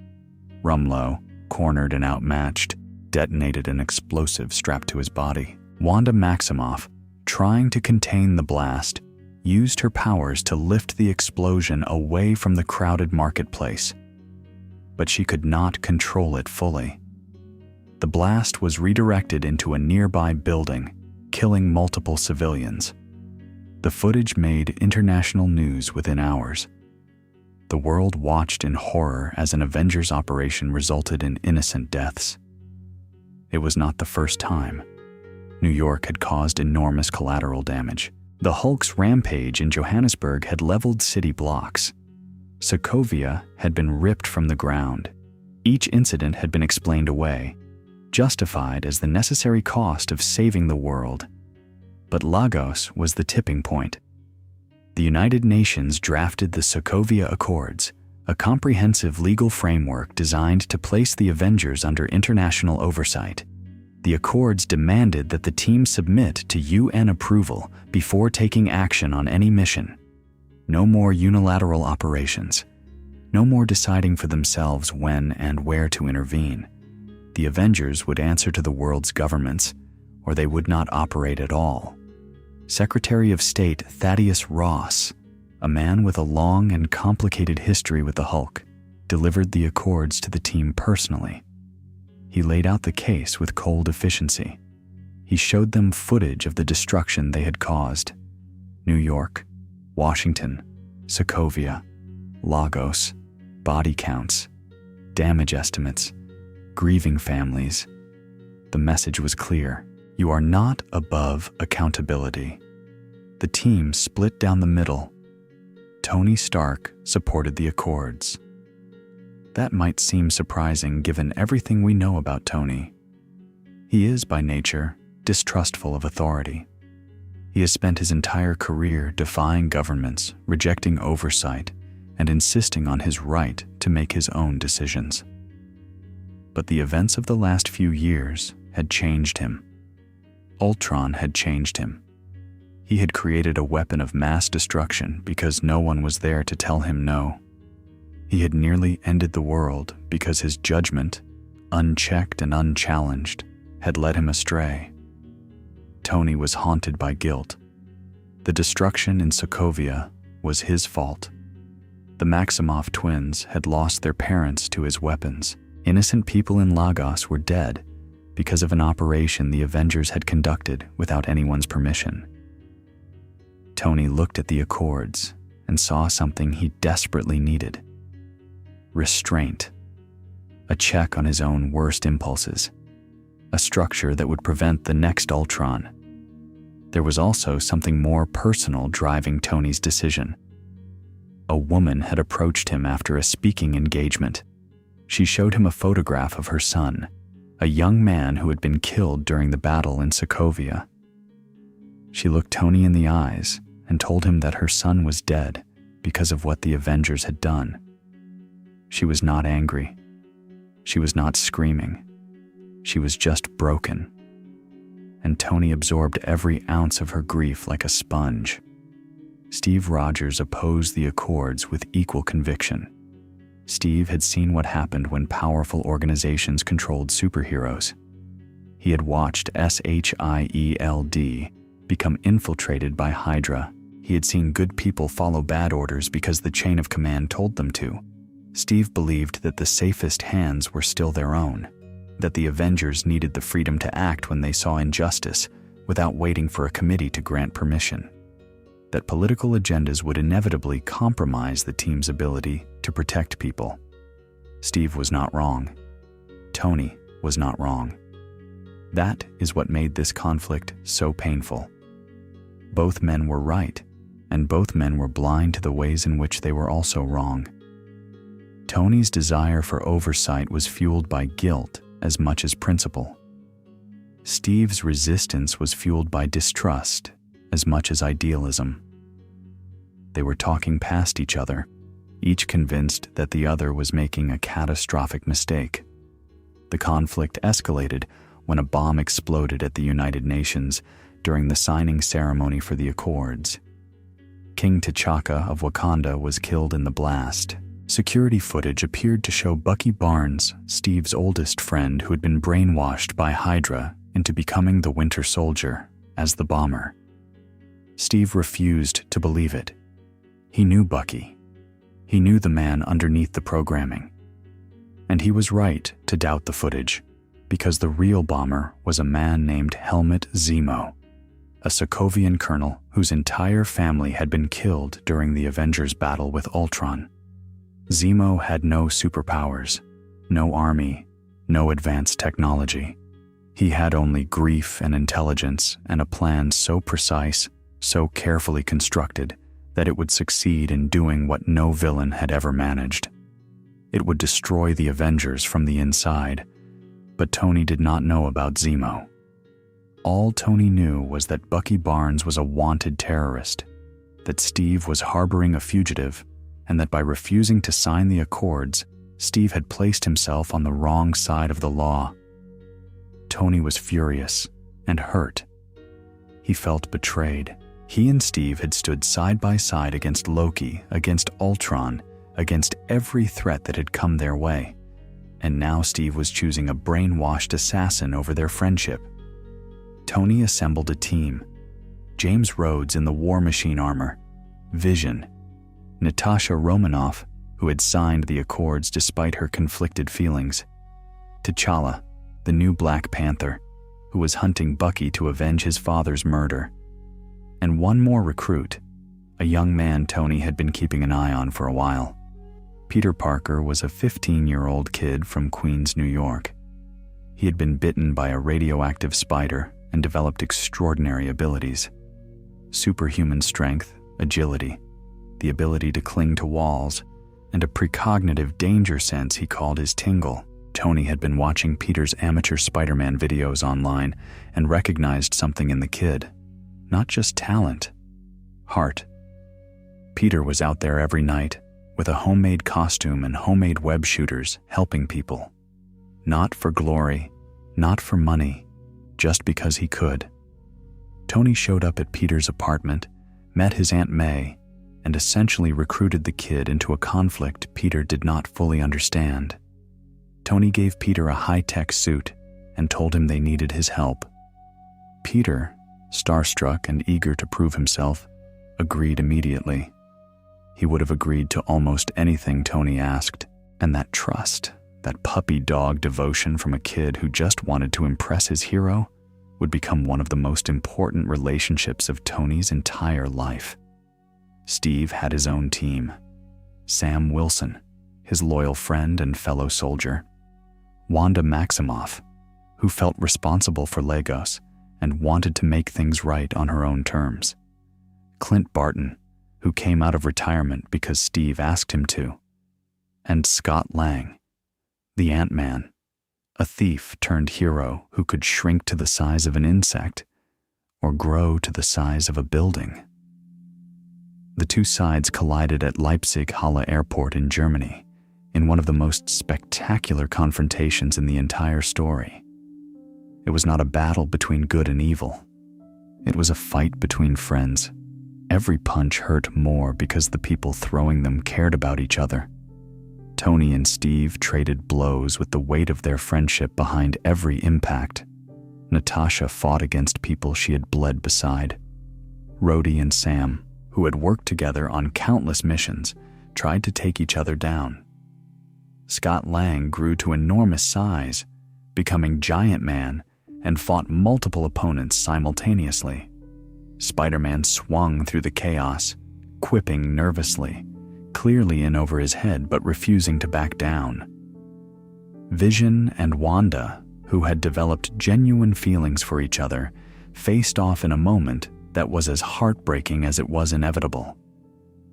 Rumlow, cornered and outmatched, detonated an explosive strapped to his body. Wanda Maximoff, trying to contain the blast, used her powers to lift the explosion away from the crowded marketplace. But she could not control it fully. The blast was redirected into a nearby building, killing multiple civilians. The footage made international news within hours. The world watched in horror as an Avengers operation resulted in innocent deaths. It was not the first time. New York had caused enormous collateral damage. The Hulk's rampage in Johannesburg had leveled city blocks. Sokovia had been ripped from the ground. Each incident had been explained away, justified as the necessary cost of saving the world. But Lagos was the tipping point. The United Nations drafted the Sokovia Accords, a comprehensive legal framework designed to place the Avengers under international oversight. The Accords demanded that the team submit to UN approval before taking action on any mission. No more unilateral operations. No more deciding for themselves when and where to intervene. The Avengers would answer to the world's governments, or they would not operate at all. Secretary of State Thaddeus Ross, a man with a long and complicated history with the Hulk, delivered the Accords to the team personally. He laid out the case with cold efficiency. He showed them footage of the destruction they had caused. New York, Washington, Sokovia, Lagos, body counts, damage estimates, grieving families. The message was clear. You are not above accountability. The team split down the middle. Tony Stark supported the Accords. That might seem surprising given everything we know about Tony. He is, by nature, distrustful of authority. He has spent his entire career defying governments, rejecting oversight, and insisting on his right to make his own decisions. But the events of the last few years had changed him. Ultron had changed him. He had created a weapon of mass destruction because no one was there to tell him no. He had nearly ended the world because his judgment, unchecked and unchallenged, had led him astray. Tony was haunted by guilt. The destruction in Sokovia was his fault. The Maximoff twins had lost their parents to his weapons. Innocent people in Lagos were dead because of an operation the Avengers had conducted without anyone's permission. Tony looked at the Accords and saw something he desperately needed. Restraint. A check on his own worst impulses. A structure that would prevent the next Ultron. There was also something more personal driving Tony's decision. A woman had approached him after a speaking engagement. She showed him a photograph of her son, a young man who had been killed during the battle in Sokovia. She looked Tony in the eyes and told him that her son was dead because of what the Avengers had done. She was not angry. She was not screaming. She was just broken. And Tony absorbed every ounce of her grief like a sponge. Steve Rogers opposed the Accords with equal conviction. Steve had seen what happened when powerful organizations controlled superheroes. He had watched SHIELD become infiltrated by Hydra. He had seen good people follow bad orders because the chain of command told them to. Steve believed that the safest hands were still their own, that the Avengers needed the freedom to act when they saw injustice, without waiting for a committee to grant permission. That political agendas would inevitably compromise the team's ability to protect people. Steve was not wrong. Tony was not wrong. That is what made this conflict so painful. Both men were right, and both men were blind to the ways in which they were also wrong. Tony's desire for oversight was fueled by guilt as much as principle. Steve's resistance was fueled by distrust as much as idealism. They were talking past each other, each convinced that the other was making a catastrophic mistake. The conflict escalated when a bomb exploded at the United Nations during the signing ceremony for the Accords. King T'Chaka of Wakanda was killed in the blast. Security footage appeared to show Bucky Barnes, Steve's oldest friend who had been brainwashed by Hydra into becoming the Winter Soldier, as the bomber. Steve refused to believe it. He knew Bucky. He knew the man underneath the programming. And he was right to doubt the footage, because the real bomber was a man named Helmut Zemo, a Sokovian colonel whose entire family had been killed during the Avengers battle with Ultron. Zemo had no superpowers, no army, no advanced technology. He had only grief and intelligence and a plan so precise, so carefully constructed, that it would succeed in doing what no villain had ever managed. It would destroy the Avengers from the inside, but Tony did not know about Zemo. All Tony knew was that Bucky Barnes was a wanted terrorist, that Steve was harboring a fugitive, and that by refusing to sign the Accords, Steve had placed himself on the wrong side of the law. Tony was furious and hurt. He felt betrayed. He and Steve had stood side by side against Loki, against Ultron, against every threat that had come their way. And now Steve was choosing a brainwashed assassin over their friendship. Tony assembled a team. James Rhodes in the War Machine armor, Vision, Natasha Romanoff, who had signed the Accords despite her conflicted feelings, T'Challa, the new Black Panther, who was hunting Bucky to avenge his father's murder, and one more recruit, a young man Tony had been keeping an eye on for a while. Peter Parker was a 15-year-old kid from Queens, New York. He had been bitten by a radioactive spider and developed extraordinary abilities. Superhuman strength, agility, the ability to cling to walls, and a precognitive danger sense he called his tingle. Tony had been watching Peter's amateur Spider-Man videos online and recognized something in the kid. Not just talent, heart. Peter was out there every night with a homemade costume and homemade web shooters helping people. Not for glory, not for money, just because he could. Tony showed up at Peter's apartment, met his Aunt May, and essentially recruited the kid into a conflict Peter did not fully understand. Tony gave Peter a high-tech suit and told him they needed his help. Peter, starstruck and eager to prove himself, agreed immediately. He would have agreed to almost anything Tony asked, and that trust, that puppy dog devotion from a kid who just wanted to impress his hero, would become one of the most important relationships of Tony's entire life. Steve had his own team. Sam Wilson, his loyal friend and fellow soldier. Wanda Maximoff, who felt responsible for Lagos and wanted to make things right on her own terms. Clint Barton, who came out of retirement because Steve asked him to. And Scott Lang, the Ant-Man, a thief turned hero who could shrink to the size of an insect or grow to the size of a building. The two sides collided at Leipzig-Halle Airport in Germany in one of the most spectacular confrontations in the entire story. It was not a battle between good and evil. It was a fight between friends. Every punch hurt more because the people throwing them cared about each other. Tony and Steve traded blows with the weight of their friendship behind every impact. Natasha fought against people she had bled beside. Rhodey and Sam, who had worked together on countless missions, tried to take each other down. Scott Lang grew to enormous size, becoming Giant Man and fought multiple opponents simultaneously. Spider-Man swung through the chaos, quipping nervously, clearly in over his head but refusing to back down. Vision and Wanda, who had developed genuine feelings for each other, faced off in a moment that was as heartbreaking as it was inevitable.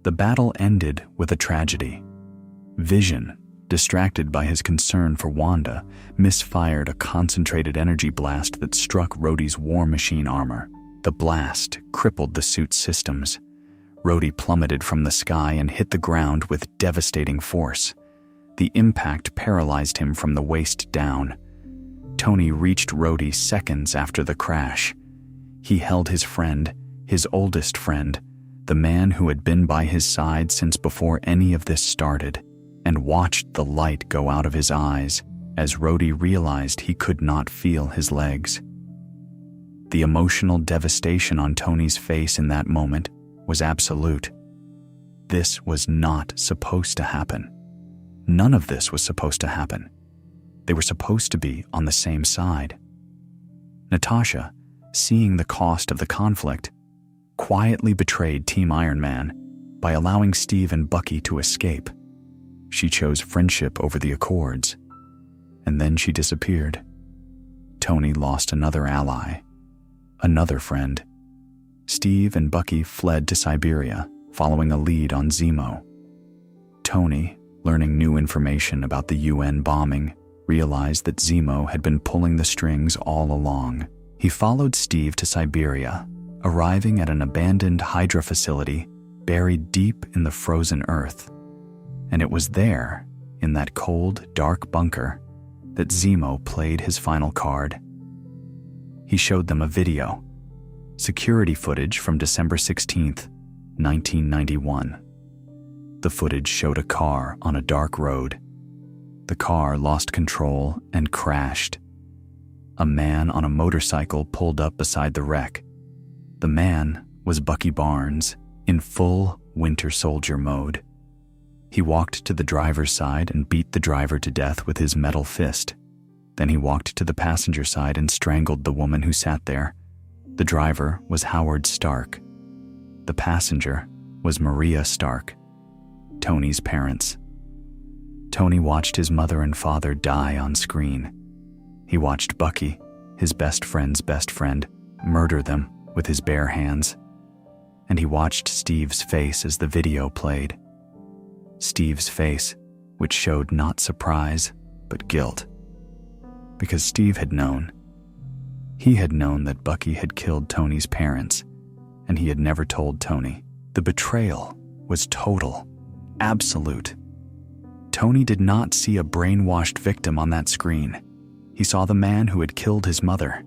The battle ended with a tragedy. Vision, distracted by his concern for Wanda, misfired a concentrated energy blast that struck Rhodey's War Machine armor. The blast crippled the suit's systems. Rhodey plummeted from the sky and hit the ground with devastating force. The impact paralyzed him from the waist down. Tony reached Rhodey seconds after the crash. He held his friend, his oldest friend, the man who had been by his side since before any of this started, and watched the light go out of his eyes as Rhodey realized he could not feel his legs. The emotional devastation on Tony's face in that moment was absolute. This was not supposed to happen. None of this was supposed to happen. They were supposed to be on the same side. Natasha, seeing the cost of the conflict, quietly betrayed Team Iron Man by allowing Steve and Bucky to escape. She chose friendship over the Accords, and then she disappeared. Tony lost another ally, another friend. Steve and Bucky fled to Siberia, following a lead on Zemo. Tony, learning new information about the UN bombing, realized that Zemo had been pulling the strings all along. He followed Steve to Siberia, arriving at an abandoned Hydra facility buried deep in the frozen earth. And it was there, in that cold, dark bunker, that Zemo played his final card. He showed them a video, security footage from December 16th, 1991. The footage showed a car on a dark road. The car lost control and crashed. A man on a motorcycle pulled up beside the wreck. The man was Bucky Barnes, in full Winter Soldier mode. He walked to the driver's side and beat the driver to death with his metal fist. Then he walked to the passenger side and strangled the woman who sat there. The driver was Howard Stark. The passenger was Maria Stark, Tony's parents. Tony watched his mother and father die on screen. He watched Bucky, his best friend's best friend, murder them with his bare hands. And he watched Steve's face as the video played. Steve's face, which showed not surprise, but guilt. Because Steve had known. He had known that Bucky had killed Tony's parents, and he had never told Tony. The betrayal was total, absolute. Tony did not see a brainwashed victim on that screen. He saw the man who had killed his mother,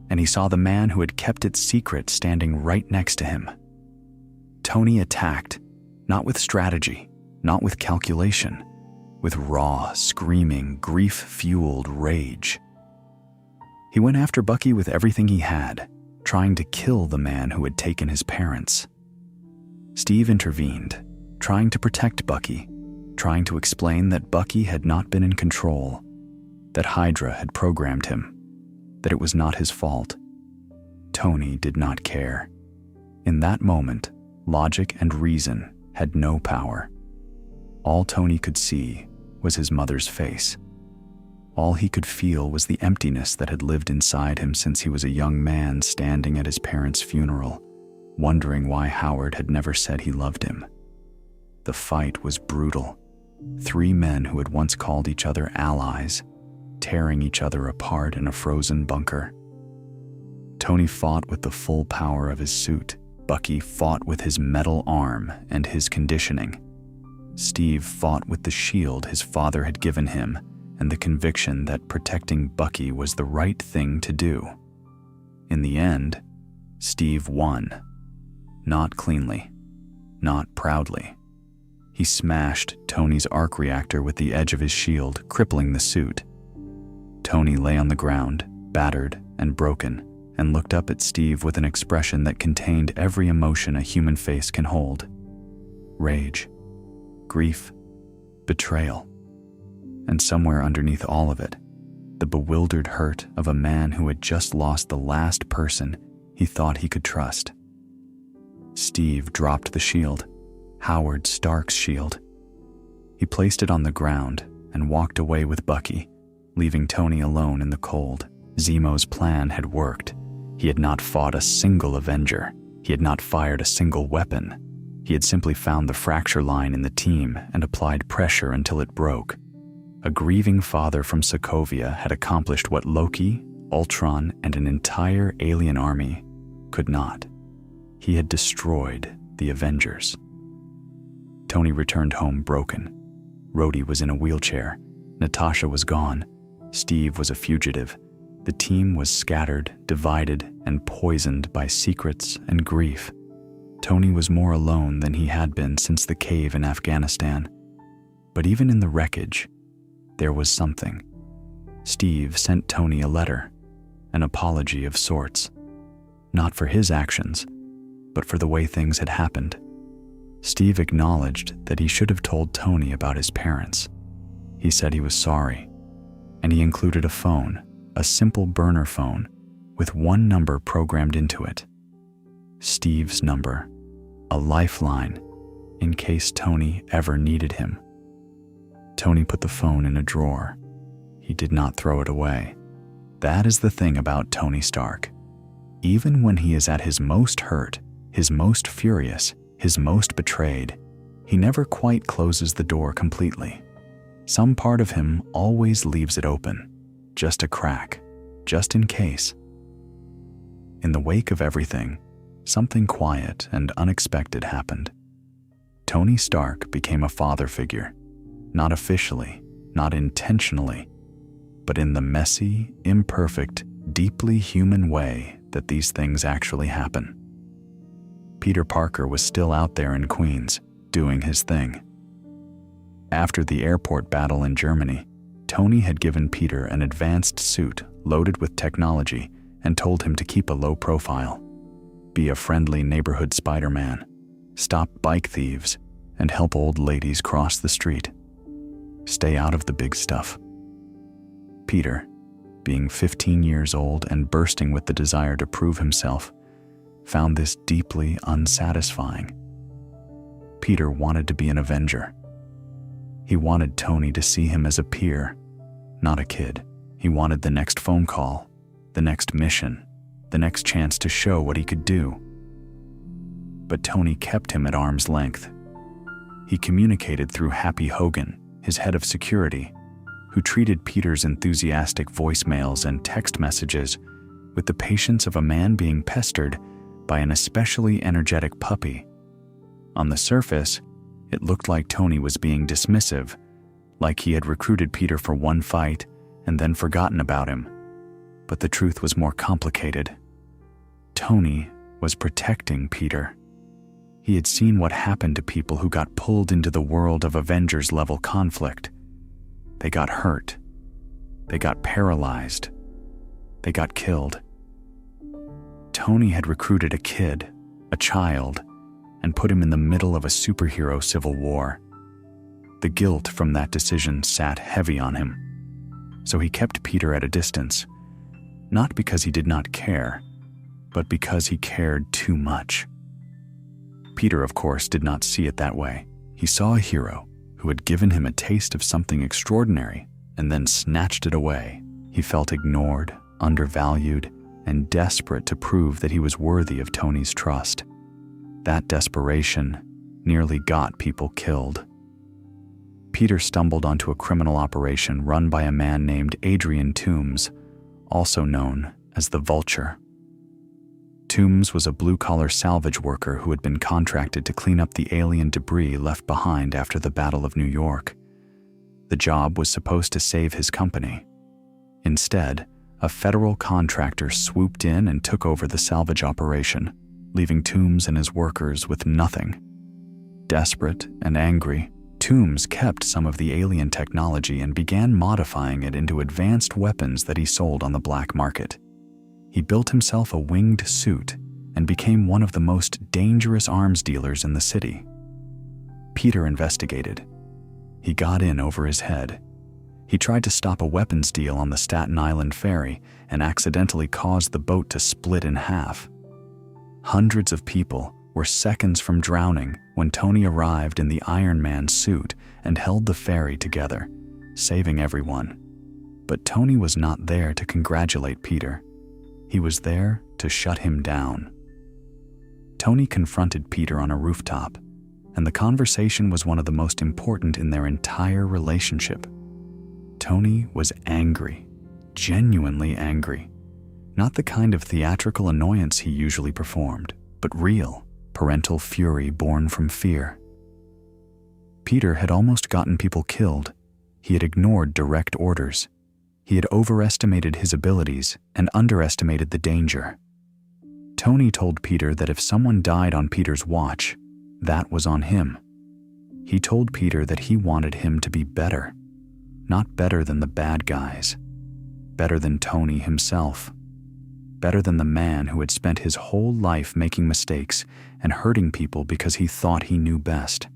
and he saw the man who had kept it secret standing right next to him. Tony attacked, not with strategy, not with calculation, with raw, screaming, grief-fueled rage. He went after Bucky with everything he had, trying to kill the man who had taken his parents. Steve intervened, trying to protect Bucky, trying to explain that Bucky had not been in control, that Hydra had programmed him, that it was not his fault. Tony did not care. In that moment, logic and reason had no power. All Tony could see was his mother's face. All he could feel was the emptiness that had lived inside him since he was a young man standing at his parents' funeral, wondering why Howard had never said he loved him. The fight was brutal. 3 men who had once called each other allies, tearing each other apart in a frozen bunker. Tony fought with the full power of his suit. Bucky fought with his metal arm and his conditioning. Steve fought with the shield his father had given him and the conviction that protecting Bucky was the right thing to do. In the end, Steve won. Not cleanly, not proudly. He smashed Tony's arc reactor with the edge of his shield, crippling the suit. Tony lay on the ground, battered and broken, and looked up at Steve with an expression that contained every emotion a human face can hold. Rage, grief, betrayal. And somewhere underneath all of it, the bewildered hurt of a man who had just lost the last person he thought he could trust. Steve dropped the shield, Howard Stark's shield. He placed it on the ground and walked away with Bucky, leaving Tony alone in the cold. Zemo's plan had worked. He had not fought a single Avenger. He had not fired a single weapon. He had simply found the fracture line in the team and applied pressure until it broke. A grieving father from Sokovia had accomplished what Loki, Ultron, and an entire alien army could not. He had destroyed the Avengers. Tony returned home broken. Rhodey was in a wheelchair. Natasha was gone. Steve was a fugitive. The team was scattered, divided, and poisoned by secrets and grief. Tony was more alone than he had been since the cave in Afghanistan. But even in the wreckage, there was something. Steve sent Tony a letter, an apology of sorts. Not for his actions, but for the way things had happened. Steve acknowledged that he should have told Tony about his parents. He said he was sorry, and he included a phone, a simple burner phone, with one number programmed into it. Steve's number, a lifeline, in case Tony ever needed him. Tony put the phone in a drawer. He did not throw it away. That is the thing about Tony Stark. Even when he is at his most hurt, his most furious, his most betrayed, he never quite closes the door completely. Some part of him always leaves it open, just a crack, just in case. In the wake of everything, something quiet and unexpected happened. Tony Stark became a father figure, not officially, not intentionally, but in the messy, imperfect, deeply human way that these things actually happen. Peter Parker was still out there in Queens, doing his thing. After the airport battle in Germany, Tony had given Peter an advanced suit loaded with technology and told him to keep a low profile. Be a friendly neighborhood Spider-Man, stop bike thieves, and help old ladies cross the street. Stay out of the big stuff. Peter, being 15 years old and bursting with the desire to prove himself, found this deeply unsatisfying. Peter wanted to be an Avenger. He wanted Tony to see him as a peer, not a kid. He wanted the next phone call, the next mission, the next chance to show what he could do. But Tony kept him at arm's length. He communicated through Happy Hogan, his head of security, who treated Peter's enthusiastic voicemails and text messages with the patience of a man being pestered by an especially energetic puppy. On the surface, it looked like Tony was being dismissive, like he had recruited Peter for one fight and then forgotten about him. But the truth was more complicated. Tony was protecting Peter. He had seen what happened to people who got pulled into the world of Avengers-level conflict. They got hurt. They got paralyzed. They got killed. Tony had recruited a kid, a child, and put him in the middle of a superhero civil war. The guilt from that decision sat heavy on him. So he kept Peter at a distance, not because he did not care, but because he cared too much. Peter, of course, did not see it that way. He saw a hero who had given him a taste of something extraordinary and then snatched it away. He felt ignored, undervalued, and desperate to prove that he was worthy of Tony's trust. That desperation nearly got people killed. Peter stumbled onto a criminal operation run by a man named Adrian Toombs, also known as the Vulture. Toombs was a blue-collar salvage worker who had been contracted to clean up the alien debris left behind after the Battle of New York. The job was supposed to save his company. Instead, a federal contractor swooped in and took over the salvage operation, leaving Toombs and his workers with nothing. Desperate and angry, Toombs kept some of the alien technology and began modifying it into advanced weapons that he sold on the black market. He built himself a winged suit and became one of the most dangerous arms dealers in the city. Peter investigated. He got in over his head. He He tried to stop a weapons deal on the Staten Island ferry and accidentally caused the boat to split in half. Hundreds of people were seconds from drowning when Tony arrived in the Iron Man suit and held the ferry together, saving everyone. But Tony was not there to congratulate Peter. He was there to shut him down. Tony confronted Peter on a rooftop, and the conversation was one of the most important in their entire relationship. Tony was angry, genuinely angry. Not the kind of theatrical annoyance he usually performed, but real, parental fury born from fear. Peter had almost gotten people killed. He had ignored direct orders. He had overestimated his abilities and underestimated the danger. Tony told Peter that if someone died on Peter's watch, that was on him. He told Peter that he wanted him to be better. Not better than the bad guys. Better than Tony himself. Better than the man who had spent his whole life making mistakes and hurting people because he thought he knew best.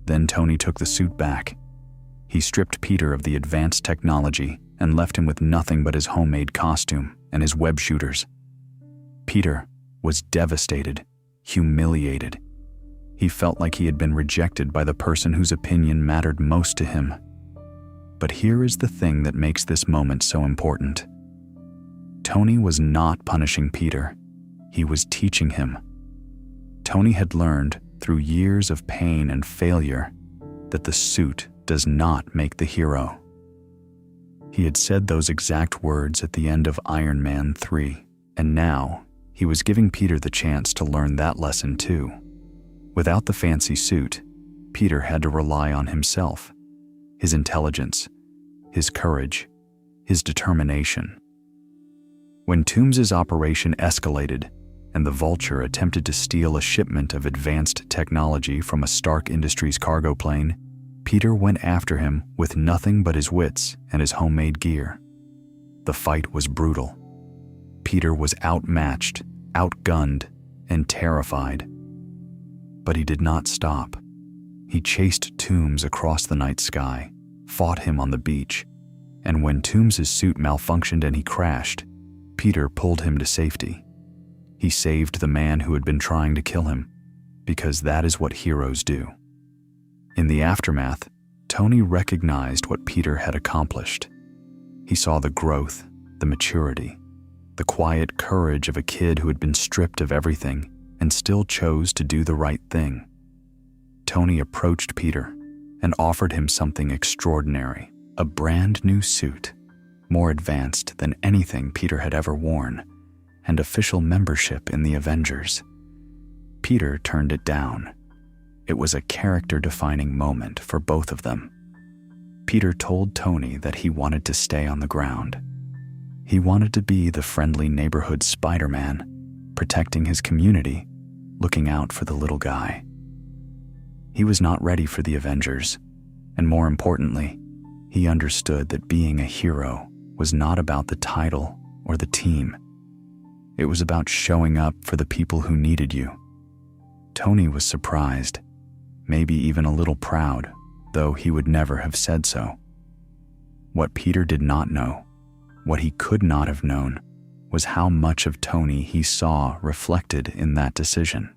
Then Tony took the suit back. He stripped Peter of the advanced technology and left him with nothing but his homemade costume and his web shooters. Peter was devastated, humiliated. He felt like he had been rejected by the person whose opinion mattered most to him. But here is the thing that makes this moment so important. Tony was not punishing Peter. He was teaching him. Tony had learned, through years of pain and failure, that the suit does not make the hero. He had said those exact words at the end of Iron Man 3, and now he was giving Peter the chance to learn that lesson too. Without the fancy suit, Peter had to rely on himself, his intelligence, his courage, his determination. When Toombs's operation escalated and the Vulture attempted to steal a shipment of advanced technology from a Stark Industries cargo plane, Peter went after him with nothing but his wits and his homemade gear. The fight was brutal. Peter was outmatched, outgunned, and terrified. But he did not stop. He chased Toombs across the night sky, fought him on the beach, and when Toombs's suit malfunctioned and he crashed, Peter pulled him to safety. He saved the man who had been trying to kill him, because that is what heroes do. In the aftermath, Tony recognized what Peter had accomplished. He saw the growth, the maturity, the quiet courage of a kid who had been stripped of everything and still chose to do the right thing. Tony approached Peter and offered him something extraordinary, a brand new suit, more advanced than anything Peter had ever worn, and official membership in the Avengers. Peter turned it down. It was a character-defining moment for both of them. Peter told Tony that he wanted to stay on the ground. He wanted to be the friendly neighborhood Spider-Man, protecting his community, looking out for the little guy. He was not ready for the Avengers, and more importantly, he understood that being a hero was not about the title or the team. It was about showing up for the people who needed you. Tony was surprised, maybe even a little proud, though he would never have said so. What Peter did not know, what he could not have known, was how much of Tony he saw reflected in that decision.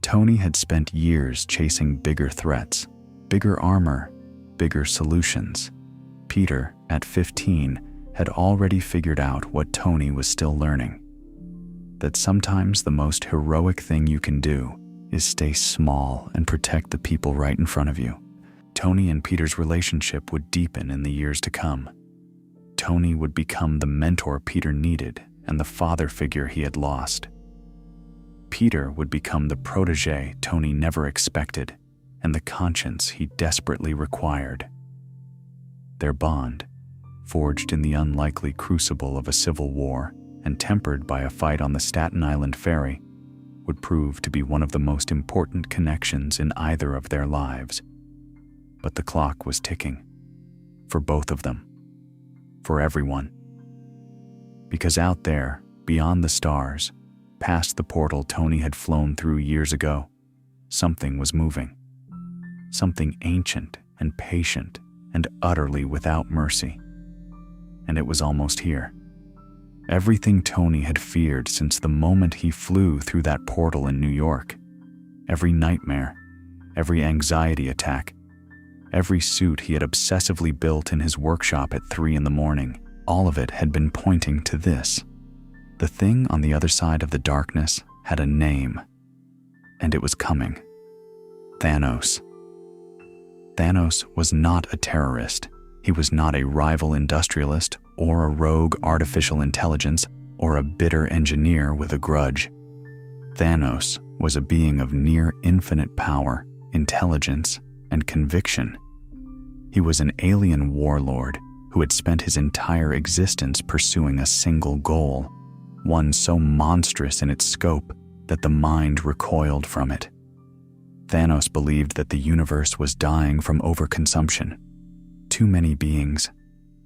Tony had spent years chasing bigger threats, bigger armor, bigger solutions. Peter, at 15, had already figured out what Tony was still learning. That sometimes the most heroic thing you can do is stay small and protect the people right in front of you. Tony and Peter's relationship would deepen in the years to come. Tony would become the mentor Peter needed and the father figure he had lost. Peter would become the protege Tony never expected and the conscience he desperately required. Their bond, forged in the unlikely crucible of a civil war and tempered by a fight on the Staten Island ferry, would prove to be one of the most important connections in either of their lives. But the clock was ticking. For both of them. For everyone. Because out there, beyond the stars, past the portal Tony had flown through years ago, something was moving. Something ancient and patient and utterly without mercy. And it was almost here. Everything Tony had feared since the moment he flew through that portal in New York. Every nightmare, every anxiety attack, every suit he had obsessively built in his workshop at 3 a.m, all of it had been pointing to this. The thing on the other side of the darkness had a name, and it was coming. Thanos. Thanos was not a terrorist. He was not a rival industrialist or a rogue artificial intelligence or a bitter engineer with a grudge. Thanos was a being of near infinite power, intelligence, and conviction. He was an alien warlord who had spent his entire existence pursuing a single goal, one so monstrous in its scope that the mind recoiled from it. Thanos believed that the universe was dying from overconsumption. Too many beings,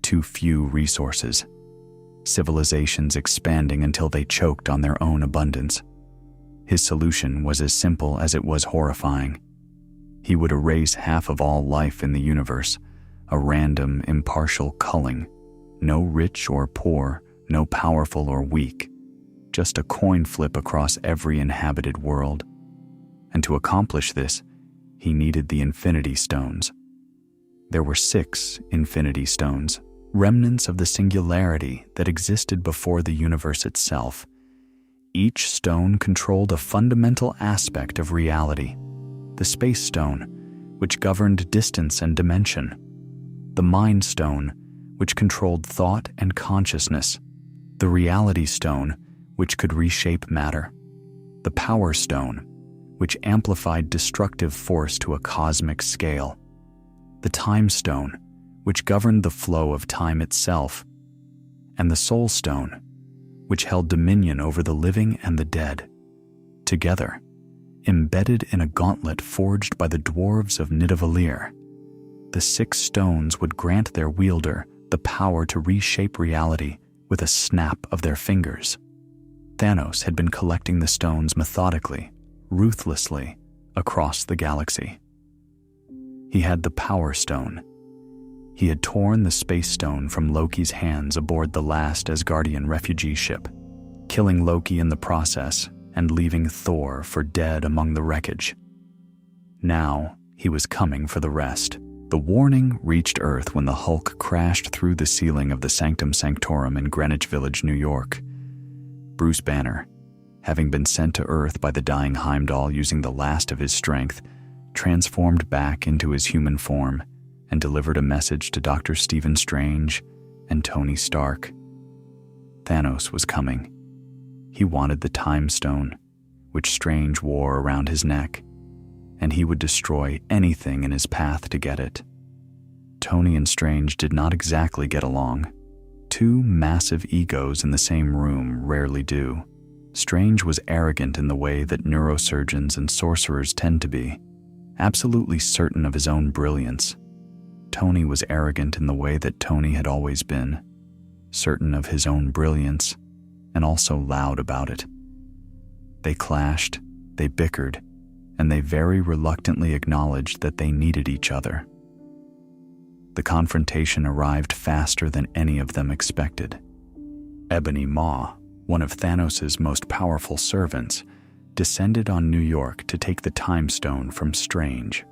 too few resources. Civilizations expanding until they choked on their own abundance. His solution was as simple as it was horrifying. He would erase half of all life in the universe, a random, impartial culling. No rich or poor, no powerful or weak. Just a coin flip across every inhabited world. And to accomplish this, he needed the Infinity Stones. There were 6 Infinity Stones, remnants of the singularity that existed before the universe itself. Each stone controlled a fundamental aspect of reality. The Space Stone, which governed distance and dimension. The Mind Stone, which controlled thought and consciousness. The Reality Stone, which could reshape matter. The Power Stone, which amplified destructive force to a cosmic scale. The Time Stone, which governed the flow of time itself. And the Soul Stone, which held dominion over the living and the dead. Together, embedded in a gauntlet forged by the dwarves of Nidavellir, the 6 stones would grant their wielder the power to reshape reality with a snap of their fingers. Thanos had been collecting the stones methodically, ruthlessly, across the galaxy. He had the Power Stone. He had torn the Space Stone from Loki's hands aboard the last Asgardian refugee ship, killing Loki in the process and leaving Thor for dead among the wreckage. Now he was coming for the rest. The warning reached Earth when the Hulk crashed through the ceiling of the Sanctum Sanctorum in Greenwich Village, New York. Bruce Banner, having been sent to Earth by the dying Heimdall using the last of his strength, transformed back into his human form and delivered a message to Dr. Stephen Strange and Tony Stark. Thanos was coming. He wanted the Time Stone, which Strange wore around his neck, and he would destroy anything in his path to get it. Tony and Strange did not exactly get along. 2 massive egos in the same room rarely do. Strange was arrogant in the way that neurosurgeons and sorcerers tend to be, absolutely certain of his own brilliance. Tony was arrogant in the way that Tony had always been, certain of his own brilliance, and also loud about it. They clashed, they bickered, and they very reluctantly acknowledged that they needed each other. The confrontation arrived faster than any of them expected. Ebony Maw, one of Thanos' most powerful servants, descended on New York to take the Time Stone from Strange.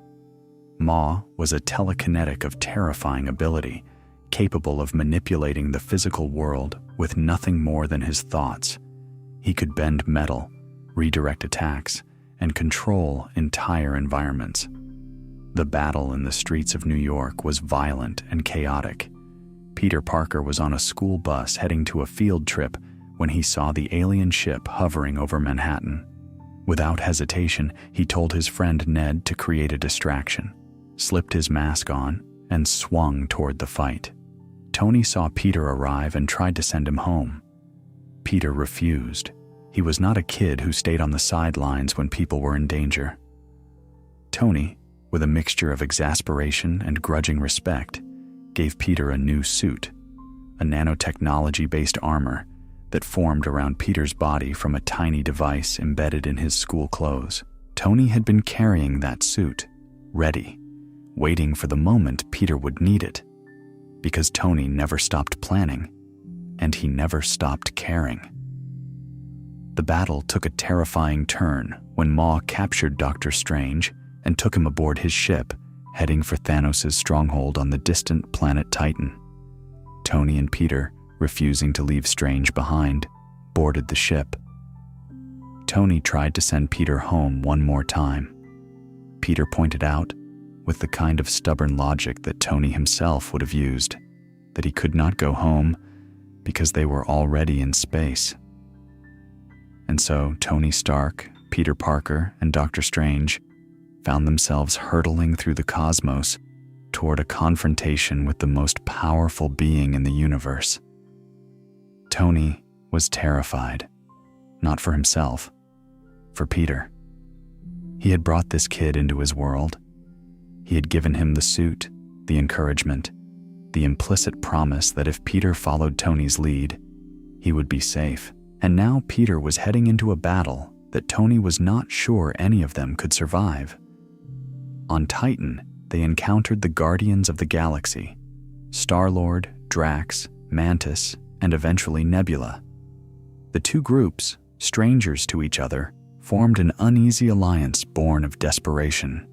Maw was a telekinetic of terrifying ability, capable of manipulating the physical world with nothing more than his thoughts. He could bend metal, redirect attacks, and control entire environments. The battle in the streets of New York was violent and chaotic. Peter Parker was on a school bus heading to a field trip when he saw the alien ship hovering over Manhattan. Without hesitation, he told his friend Ned to create a distraction, slipped his mask on, and swung toward the fight. Tony saw Peter arrive and tried to send him home. Peter refused. He was not a kid who stayed on the sidelines when people were in danger. Tony, with a mixture of exasperation and grudging respect, gave Peter a new suit, a nanotechnology-based armor that formed around Peter's body from a tiny device embedded in his school clothes. Tony had been carrying that suit, ready, waiting for the moment Peter would need it, because Tony never stopped planning, and he never stopped caring. The battle took a terrifying turn when Maw captured Doctor Strange and took him aboard his ship, heading for Thanos' stronghold on the distant planet Titan. Tony and Peter, refusing to leave Strange behind, boarded the ship. Tony tried to send Peter home one more time. Peter pointed out, with the kind of stubborn logic that Tony himself would have used, that he could not go home because they were already in space. And so Tony Stark, Peter Parker, and Doctor Strange found themselves hurtling through the cosmos toward a confrontation with the most powerful being in the universe. Tony was terrified, not for himself, for Peter. He had brought this kid into his world. He had given him the suit, the encouragement, the implicit promise that if Peter followed Tony's lead, he would be safe. And now Peter was heading into a battle that Tony was not sure any of them could survive. On Titan, they encountered the Guardians of the Galaxy, Star-Lord, Drax, Mantis, and eventually Nebula. The two groups, strangers to each other, formed an uneasy alliance born of desperation.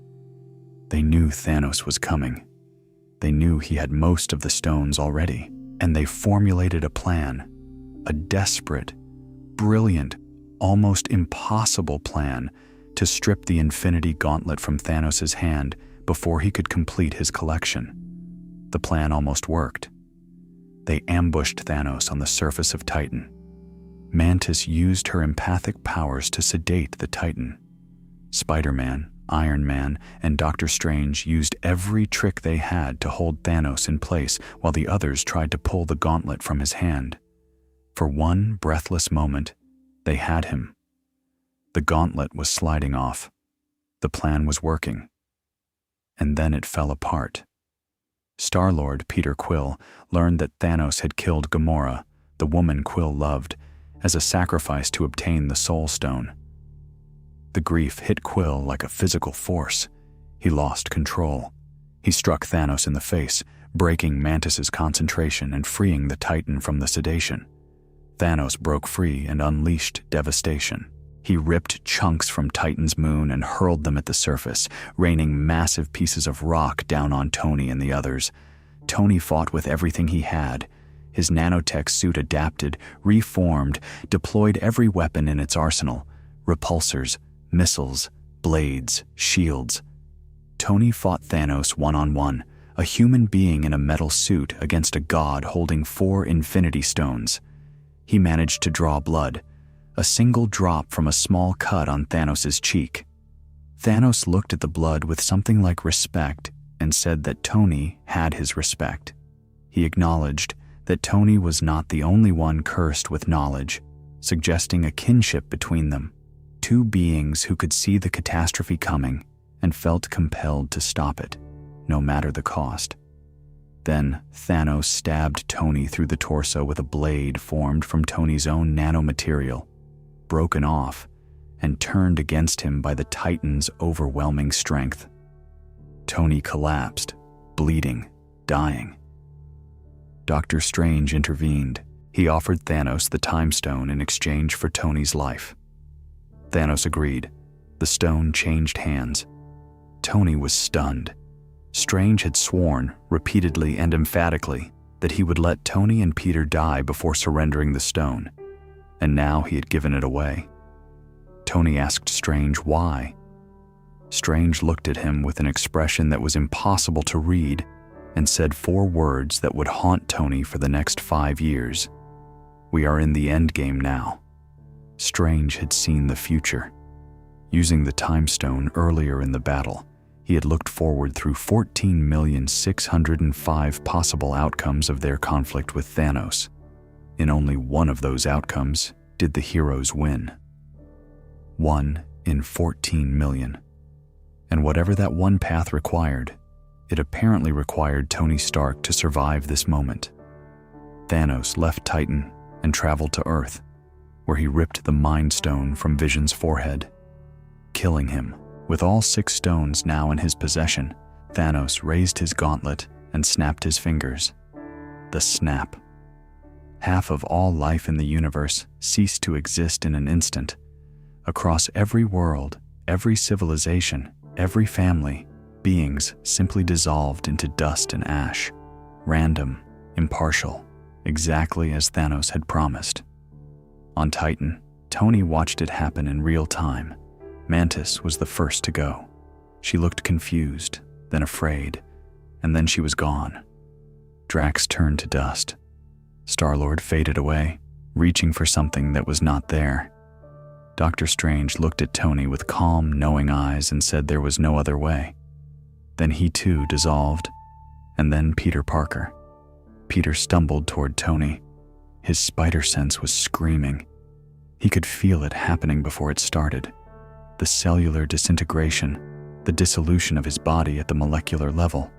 They knew Thanos was coming. They knew he had most of the stones already, and they formulated a plan, a desperate, brilliant, almost impossible plan to strip the Infinity Gauntlet from Thanos' hand before he could complete his collection. The plan almost worked. They ambushed Thanos on the surface of Titan. Mantis used her empathic powers to sedate the Titan. Spider-Man, Iron Man, and Doctor Strange used every trick they had to hold Thanos in place while the others tried to pull the gauntlet from his hand. For one breathless moment, they had him. The gauntlet was sliding off. The plan was working. And then it fell apart. Star-Lord Peter Quill learned that Thanos had killed Gamora, the woman Quill loved, as a sacrifice to obtain the Soul Stone. The grief hit Quill like a physical force. He lost control. He struck Thanos in the face, breaking Mantis's concentration and freeing the Titan from the sedation. Thanos broke free and unleashed devastation. He ripped chunks from Titan's moon and hurled them at the surface, raining massive pieces of rock down on Tony and the others. Tony fought with everything he had. His nanotech suit adapted, reformed, deployed every weapon in its arsenal: repulsors, missiles, blades, shields. Tony fought Thanos one-on-one, a human being in a metal suit against a god holding 4 Infinity Stones. He managed to draw blood, a single drop from a small cut on Thanos' cheek. Thanos looked at the blood with something like respect and said that Tony had his respect. He acknowledged that Tony was not the only one cursed with knowledge, suggesting a kinship between them, two beings who could see the catastrophe coming and felt compelled to stop it, no matter the cost. Then Thanos stabbed Tony through the torso with a blade formed from Tony's own nanomaterial, broken off, and turned against him by the Titan's overwhelming strength. Tony collapsed, bleeding, dying. Doctor Strange intervened. He offered Thanos the Time Stone in exchange for Tony's life. Thanos agreed. The stone changed hands. Tony was stunned. Strange had sworn, repeatedly and emphatically, that he would let Tony and Peter die before surrendering the stone, and now he had given it away. Tony asked Strange why. Strange looked at him with an expression that was impossible to read and said 4 words that would haunt Tony for the next 5 years. "We are in the endgame now." Strange had seen the future. Using the Time Stone earlier in the battle, he had looked forward through 14,605 possible outcomes of their conflict with Thanos. In only one of those outcomes did the heroes win. 1 in 14 million. And whatever that one path required, it apparently required Tony Stark to survive this moment. Thanos left Titan and traveled to Earth, where he ripped the Mind Stone from Vision's forehead. Killing him, with all 6 stones now in his possession, Thanos raised his gauntlet and snapped his fingers. The snap. Half of all life in the universe ceased to exist in an instant. Across every world, every civilization, every family, beings simply dissolved into dust and ash. Random, impartial, exactly as Thanos had promised. On Titan, Tony watched it happen in real time. Mantis was the first to go. She looked confused, then afraid, and then she was gone. Drax turned to dust. Star-Lord faded away, reaching for something that was not there. Doctor Strange looked at Tony with calm, knowing eyes and said there was no other way. Then he too dissolved, and then Peter Parker. Peter stumbled toward Tony. His spider sense was screaming. He could feel it happening before it started. The cellular disintegration, the dissolution of his body at the molecular level.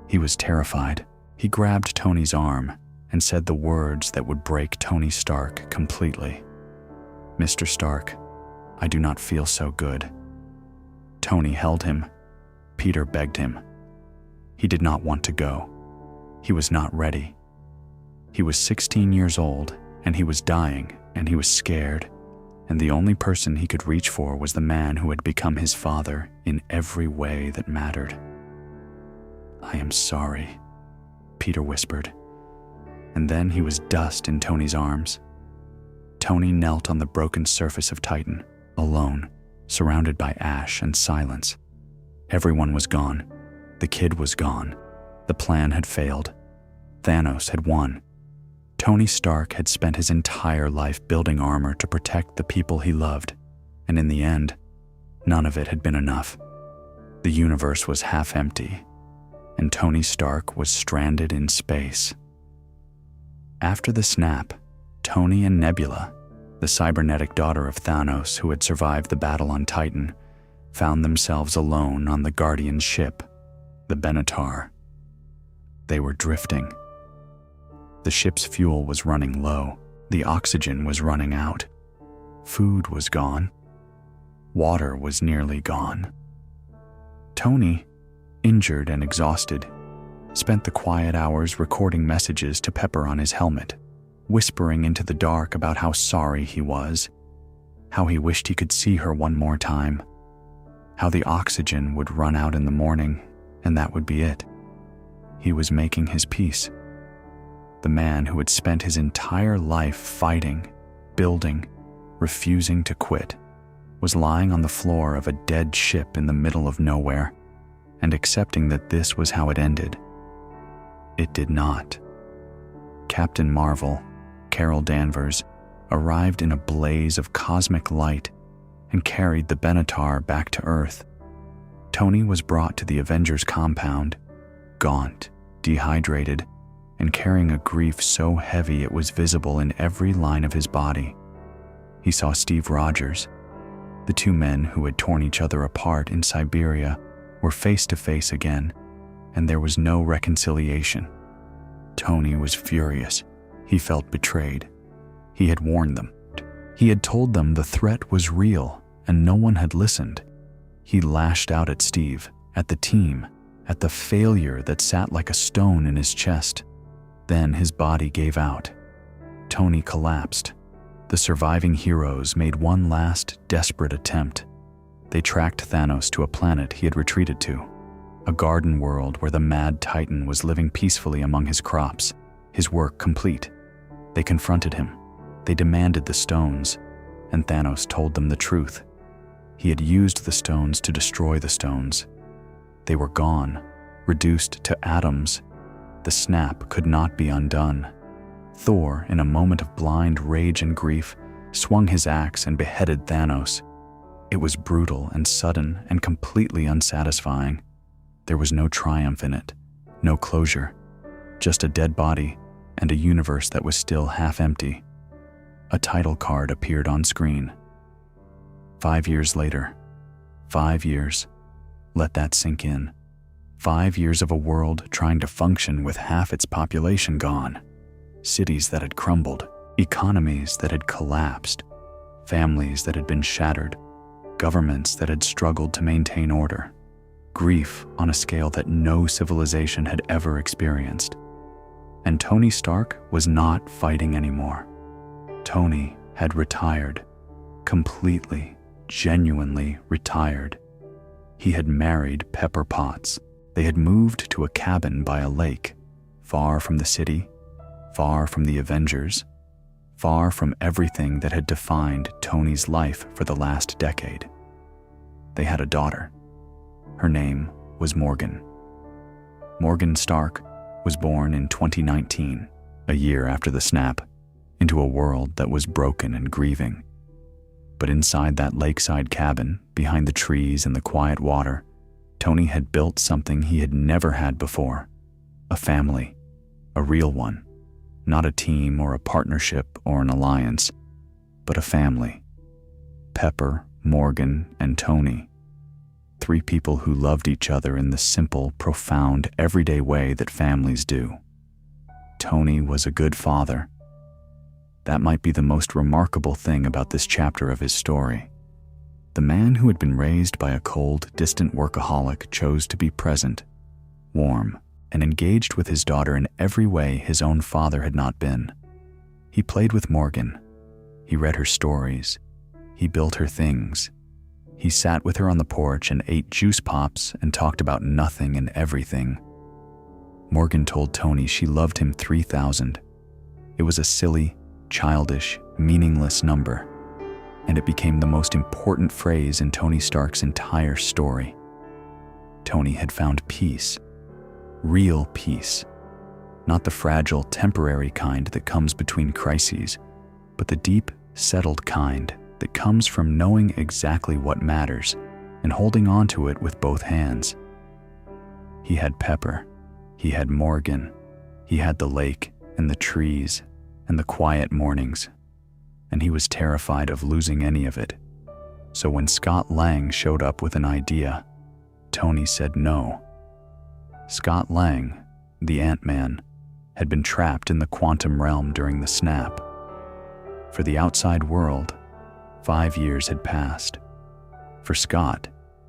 He was terrified. He grabbed Tony's arm and said the words that would break Tony Stark completely. "Mr. Stark, I do not feel so good." Tony held him. Peter begged him. He did not want to go. He was not ready. He was 16 years old, and he was dying, and he was scared, and the only person he could reach for was the man who had become his father in every way that mattered. "I am sorry," Peter whispered, and then he was dust in Tony's arms. Tony knelt on the broken surface of Titan, alone, surrounded by ash and silence. Everyone was gone. The kid was gone. The plan had failed. Thanos had won. Tony Stark had spent his entire life building armor to protect the people he loved, and in the end, none of it had been enough. The universe was half empty, and Tony Stark was stranded in space. After the snap, Tony and Nebula, the cybernetic daughter of Thanos who had survived the battle on Titan, found themselves alone on the Guardian's ship, the Benatar. They were drifting. The ship's fuel was running low. The oxygen was running out. Food was gone. Water was nearly gone. Tony, injured and exhausted, spent the quiet hours recording messages to Pepper on his helmet, whispering into the dark about how sorry he was, how he wished he could see her one more time, how the oxygen would run out in the morning, and that would be it. He was making his peace. The man who had spent his entire life fighting, building, refusing to quit, was lying on the floor of a dead ship in the middle of nowhere, and accepting that this was how it ended. It did not. Captain Marvel, Carol Danvers, arrived in a blaze of cosmic light and carried the Benatar back to Earth. Tony was brought to the Avengers compound, gaunt, dehydrated, and carrying a grief so heavy it was visible in every line of his body. He saw Steve Rogers. The two men who had torn each other apart in Siberia were face to face again, and there was no reconciliation. Tony was furious. He felt betrayed. He had warned them. He had told them the threat was real, and no one had listened. He lashed out at Steve, at the team, at the failure that sat like a stone in his chest. Then his body gave out. Tony collapsed. The surviving heroes made one last, desperate attempt. They tracked Thanos to a planet he had retreated to, a garden world where the mad Titan was living peacefully among his crops, his work complete. They confronted him. They demanded the stones, and Thanos told them the truth. He had used the stones to destroy the stones. They were gone, reduced to atoms. The snap could not be undone. Thor, in a moment of blind rage and grief, swung his axe and beheaded Thanos. It was brutal and sudden and completely unsatisfying. There was no triumph in it, no closure, just a dead body and a universe that was still half empty. A title card appeared on screen. 5 years later. 5 years. Let that sink in. 5 years of a world trying to function with half its population gone. Cities that had crumbled, economies that had collapsed, families that had been shattered, governments that had struggled to maintain order. grief on a scale that no civilization had ever experienced. And Tony Stark was not fighting anymore. Tony had retired, completely, genuinely retired. He had married Pepper Potts. They had moved to a cabin by a lake, far from the city, far from the Avengers, far from everything that had defined Tony's life for the last decade. They had a daughter. Her name was Morgan. Morgan Stark was born in 2019, a year after the snap, into a world that was broken and grieving. But inside that lakeside cabin, behind the trees and the quiet water, Tony had built something he had never had before. A family, a real one. Not a team or a partnership or an alliance, but a family. Pepper, Morgan, and Tony. 3 people who loved each other in the simple, profound, everyday way that families do. Tony was a good father. That might be the most remarkable thing about this chapter of his story. The man who had been raised by a cold, distant workaholic chose to be present, warm, and engaged with his daughter in every way his own father had not been. He played with Morgan. He read her stories. He built her things. He sat with her on the porch and ate juice pops and talked about nothing and everything. Morgan told Tony she loved him 3,000. It was a silly, childish, meaningless number, and it became the most important phrase in Tony Stark's entire story. Tony had found peace. Real peace. Not the fragile, temporary kind that comes between crises, but the deep, settled kind that comes from knowing exactly what matters and holding on to it with both hands. He had Pepper. He had Morgan. He had the lake and the trees and the quiet mornings, and he was terrified of losing any of it. So when Scott Lang showed up with an idea, Tony said no. Scott Lang, the Ant-Man, had been trapped in the quantum realm during the snap. For the outside world, 5 years had passed. For Scott,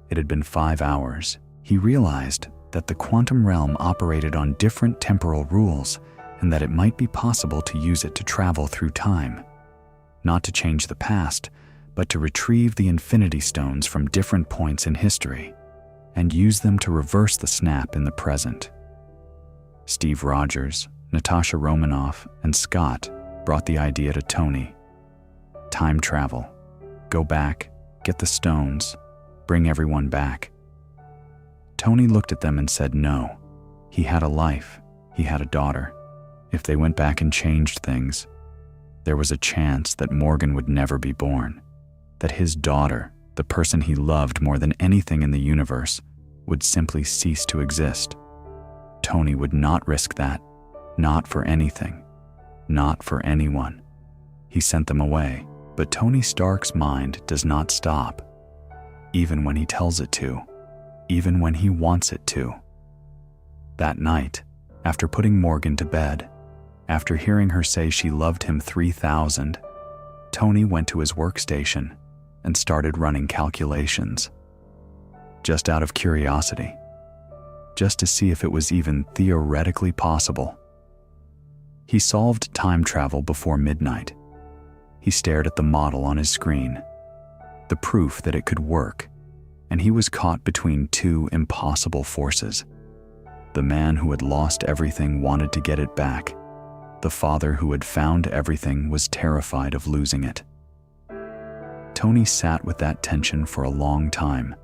it had been 5 hours. He realized that the quantum realm operated on different temporal rules and that it might be possible to use it to travel through time. Not to change the past, but to retrieve the Infinity Stones from different points in history and use them to reverse the snap in the present. Steve Rogers, Natasha Romanoff, and Scott brought the idea to Tony. Time travel. Go back, get the stones, bring everyone back. Tony looked at them and said no. He had a life. He had a daughter. If they went back and changed things, there was a chance that Morgan would never be born, that his daughter, the person he loved more than anything in the universe, would simply cease to exist. Tony would not risk that, not for anything, not for anyone. He sent them away, but Tony Stark's mind does not stop, even when he tells it to, even when he wants it to. That night, after putting Morgan to bed, after hearing her say she loved him 3,000, Tony went to his workstation and started running calculations. Just out of curiosity, just to see if it was even theoretically possible. He solved time travel before midnight. He stared at the model on his screen, the proof that it could work, and he was caught between 2 impossible forces. The man who had lost everything wanted to get it back. The father who had found everything was terrified of losing it. Tony sat with that tension for a long time,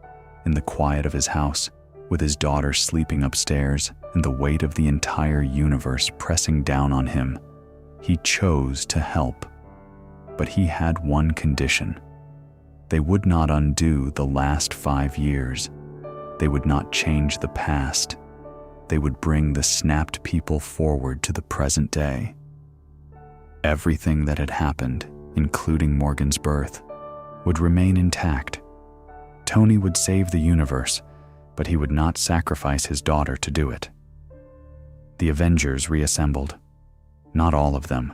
in the quiet of his house, with his daughter sleeping upstairs and the weight of the entire universe pressing down on him. He chose to help, but he had one condition. They would not undo the last 5 years. They would not change the past. They would bring the snapped people forward to the present day. Everything that had happened, including Morgan's birth, would remain intact. Tony would save the universe, but he would not sacrifice his daughter to do it. The Avengers reassembled. Not all of them.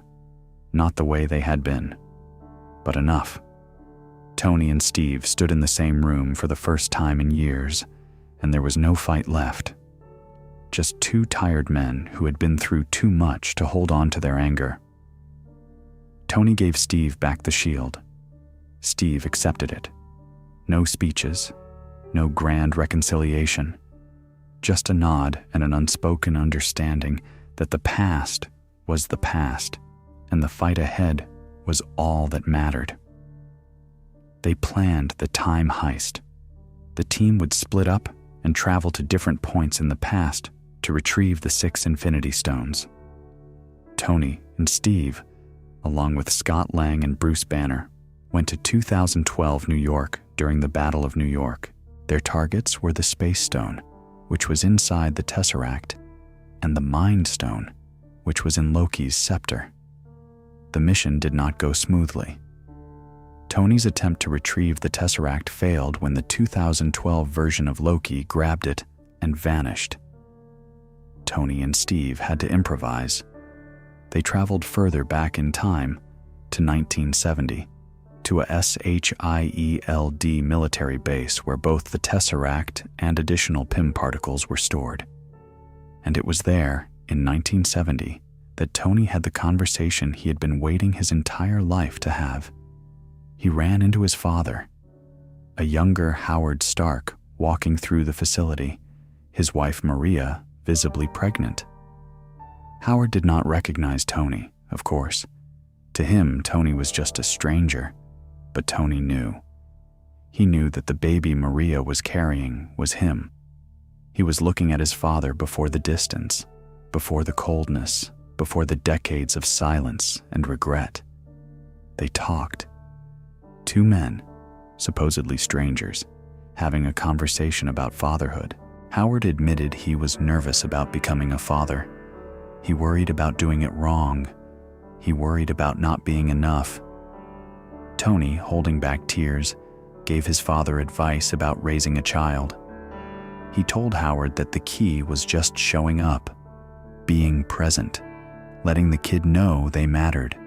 Not the way they had been. But enough. Tony and Steve stood in the same room for the first time in years, and there was no fight left. Just two tired men who had been through too much to hold on to their anger. Tony gave Steve back the shield. Steve accepted it. No speeches, no grand reconciliation, just a nod and an unspoken understanding that the past was the past and the fight ahead was all that mattered. They planned the time heist. The team would split up and travel to different points in the past to retrieve the 6 Infinity Stones. Tony and Steve, along with Scott Lang and Bruce Banner, went to 2012 New York during the Battle of New York. Their targets were the Space Stone, which was inside the Tesseract, and the Mind Stone, which was in Loki's scepter. The mission did not go smoothly. Tony's attempt to retrieve the Tesseract failed when the 2012 version of Loki grabbed it and vanished. Tony and Steve had to improvise. They traveled further back in time to 1970, to a SHIELD military base where both the Tesseract and additional PIM particles were stored. And it was there, in 1970, that Tony had the conversation he had been waiting his entire life to have. He ran into his father, a younger Howard Stark walking through the facility, his wife Maria visibly pregnant. Howard did not recognize Tony, of course. To him, Tony was just a stranger, but Tony knew. He knew that the baby Maria was carrying was him. He was looking at his father before the distance, before the coldness, before the decades of silence and regret. They talked. Two men, supposedly strangers, having a conversation about fatherhood. Howard admitted he was nervous about becoming a father. He worried about doing it wrong. He worried about not being enough. Tony, holding back tears, gave his father advice about raising a child. He told Howard that the key was just showing up, being present, letting the kid know they mattered.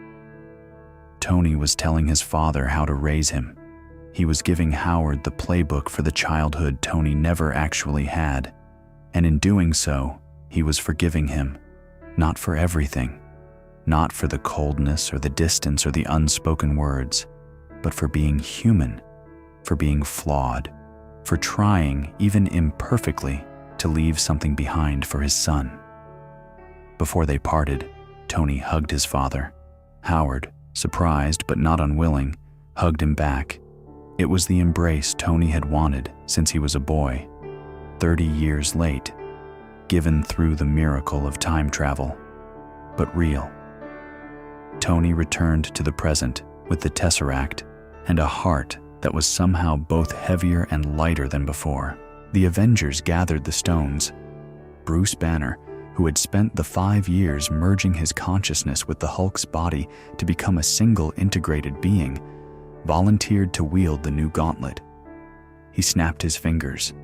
Tony was telling his father how to raise him. He was giving Howard the playbook for the childhood Tony never actually had, and in doing so, he was forgiving him, not for everything, not for the coldness or the distance or the unspoken words, but for being human, for being flawed, for trying, even imperfectly, to leave something behind for his son. Before they parted, Tony hugged his father. Howard, surprised but not unwilling, hugged him back. It was the embrace Tony had wanted since he was a boy, 30 years late, given through the miracle of time travel, but real. Tony returned to the present with the Tesseract and a heart that was somehow both heavier and lighter than before. The Avengers gathered the stones. Bruce Banner, who had spent the 5 years merging his consciousness with the Hulk's body to become a single integrated being, volunteered to wield the new gauntlet. He snapped his fingers.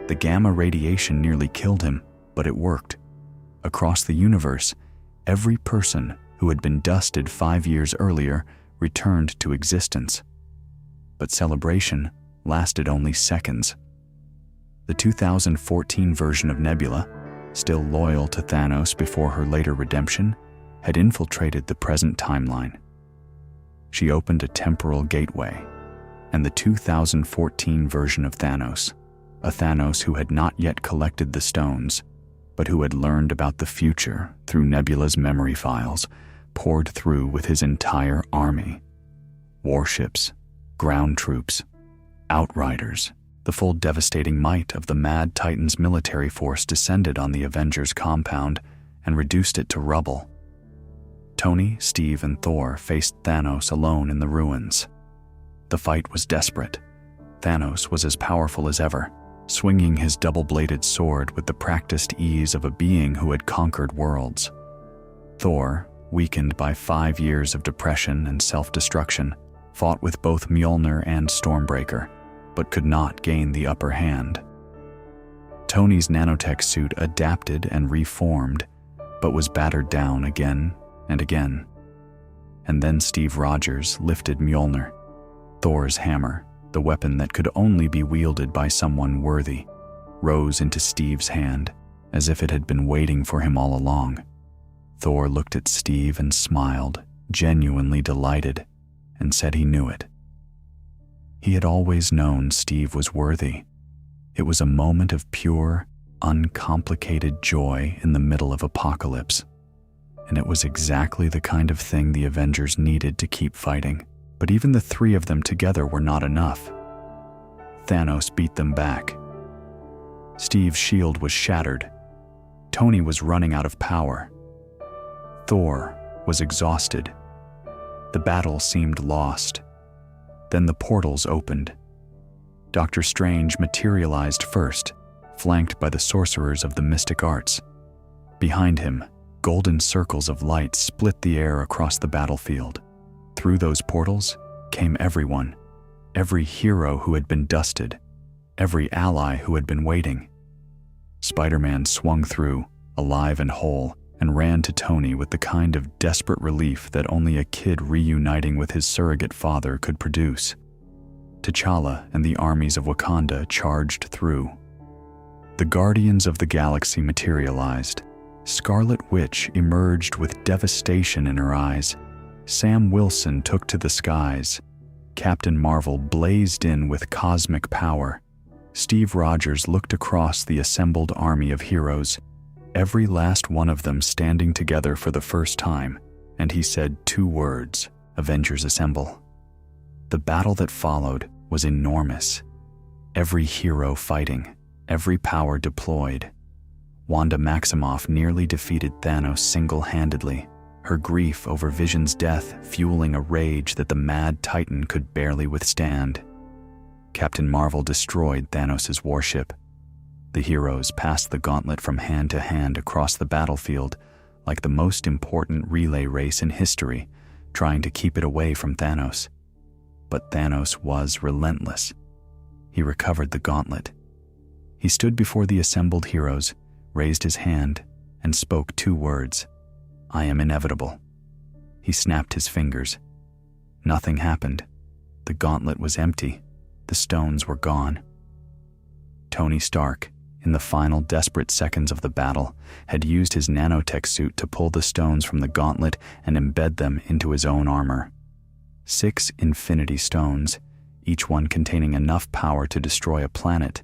The gamma radiation nearly killed him, but it worked. Across the universe, every person who had been dusted 5 years earlier returned to existence. But celebration lasted only seconds. The 2014 version of Nebula, still loyal to Thanos before her later redemption, had infiltrated the present timeline. She opened a temporal gateway, and the 2014 version of Thanos, a Thanos who had not yet collected the stones, but who had learned about the future through Nebula's memory files, poured through with his entire army. Warships, ground troops, outriders, the full devastating might of the Mad Titan's military force descended on the Avengers compound and reduced it to rubble. Tony, Steve, and Thor faced Thanos alone in the ruins. The fight was desperate. Thanos was as powerful as ever, swinging his double-bladed sword with the practiced ease of a being who had conquered worlds. Thor, weakened by 5 years of depression and self-destruction, fought with both Mjolnir and Stormbreaker, but could not gain the upper hand. Tony's nanotech suit adapted and reformed, but was battered down again and again. And then Steve Rogers lifted Mjolnir, Thor's hammer, the weapon that could only be wielded by someone worthy. rose into Steve's hand, as if it had been waiting for him all along. Thor looked at Steve and smiled, genuinely delighted, and said he knew it. He had always known Steve was worthy. It was a moment of pure, uncomplicated joy in the middle of apocalypse. And it was exactly the kind of thing the Avengers needed to keep fighting. But even the three of them together were not enough. Thanos beat them back. Steve's shield was shattered. Tony was running out of power. Thor was exhausted. The battle seemed lost. Then the portals opened. Doctor Strange materialized first, flanked by the sorcerers of the mystic arts. Behind him, golden circles of light split the air across the battlefield. Through those portals came everyone, every hero who had been dusted, every ally who had been waiting. Spider-Man swung through, alive and whole, and ran to Tony with the kind of desperate relief that only a kid reuniting with his surrogate father could produce. T'Challa and the armies of Wakanda charged through. The Guardians of the Galaxy materialized. Scarlet Witch emerged with devastation in her eyes. Sam Wilson took to the skies. Captain Marvel blazed in with cosmic power. Steve Rogers looked across the assembled army of heroes, every last one of them standing together for the first time, and he said two words: Avengers Assemble. The battle that followed was enormous. Every hero fighting, every power deployed. Wanda Maximoff nearly defeated Thanos single-handedly, her grief over Vision's death fueling a rage that the mad Titan could barely withstand. Captain Marvel destroyed Thanos' warship. The heroes passed the gauntlet from hand to hand across the battlefield like the most important relay race in history, trying to keep it away from Thanos. But Thanos was relentless. He recovered the gauntlet. He stood before the assembled heroes, raised his hand, and spoke two words: I am inevitable. He snapped his fingers. Nothing happened. The gauntlet was empty. The stones were gone. Tony Stark, in the final desperate seconds of the battle, had used his nanotech suit to pull the stones from the gauntlet and embed them into his own armor. 6 Infinity Stones, each one containing enough power to destroy a planet,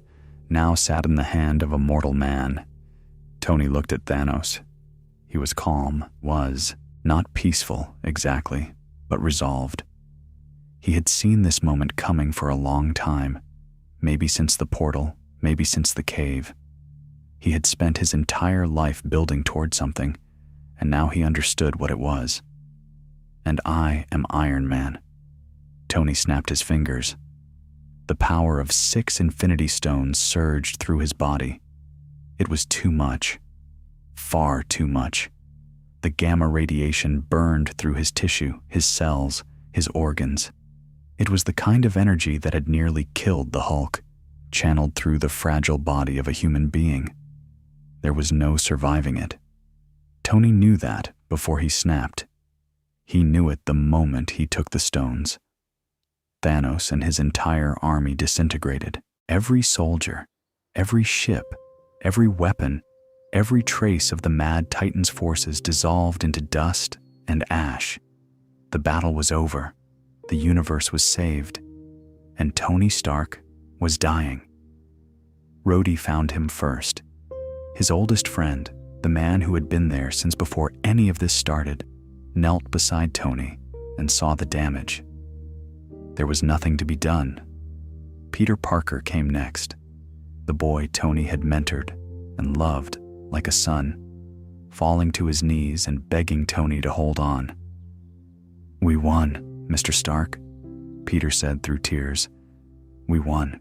now sat in the hand of a mortal man. Tony looked at Thanos. He was calm, not peaceful exactly, but resolved. He had seen this moment coming for a long time, maybe since the portal, maybe since the cave. He had spent his entire life building toward something, and now he understood what it was. And I am Iron Man. Tony snapped his fingers. The power of 6 Infinity Stones surged through his body. It was too much. Far too much. The gamma radiation burned through his tissue, his cells, his organs. It was the kind of energy that had nearly killed the Hulk, channeled through the fragile body of a human being. There was no surviving it. Tony knew that before he snapped. He knew it the moment he took the stones. Thanos and his entire army disintegrated. Every soldier, every ship, every weapon, every trace of the mad Titan's forces dissolved into dust and ash. The battle was over. The universe was saved. And Tony Stark was dying. Rhodey found him first. His oldest friend, the man who had been there since before any of this started, knelt beside Tony and saw the damage. There was nothing to be done. Peter Parker came next, the boy Tony had mentored and loved like a son, falling to his knees and begging Tony to hold on. "We won, Mr. Stark," Peter said through tears. "We won.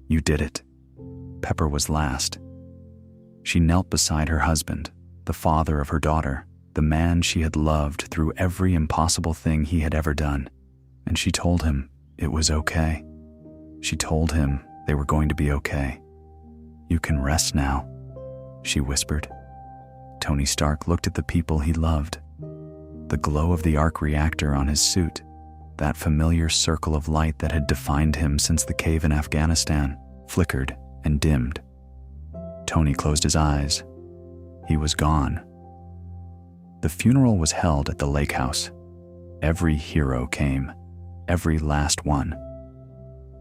You did it." Pepper was last. She knelt beside her husband, the father of her daughter, the man she had loved through every impossible thing he had ever done, and she told him it was okay. She told him they were going to be okay. "You can rest now," she whispered. Tony Stark looked at the people he loved. The glow of the arc reactor on his suit, that familiar circle of light that had defined him since the cave in Afghanistan, flickered and dimmed, Tony closed his eyes. He was gone. The funeral was held at the lake house. Every hero came, every last one.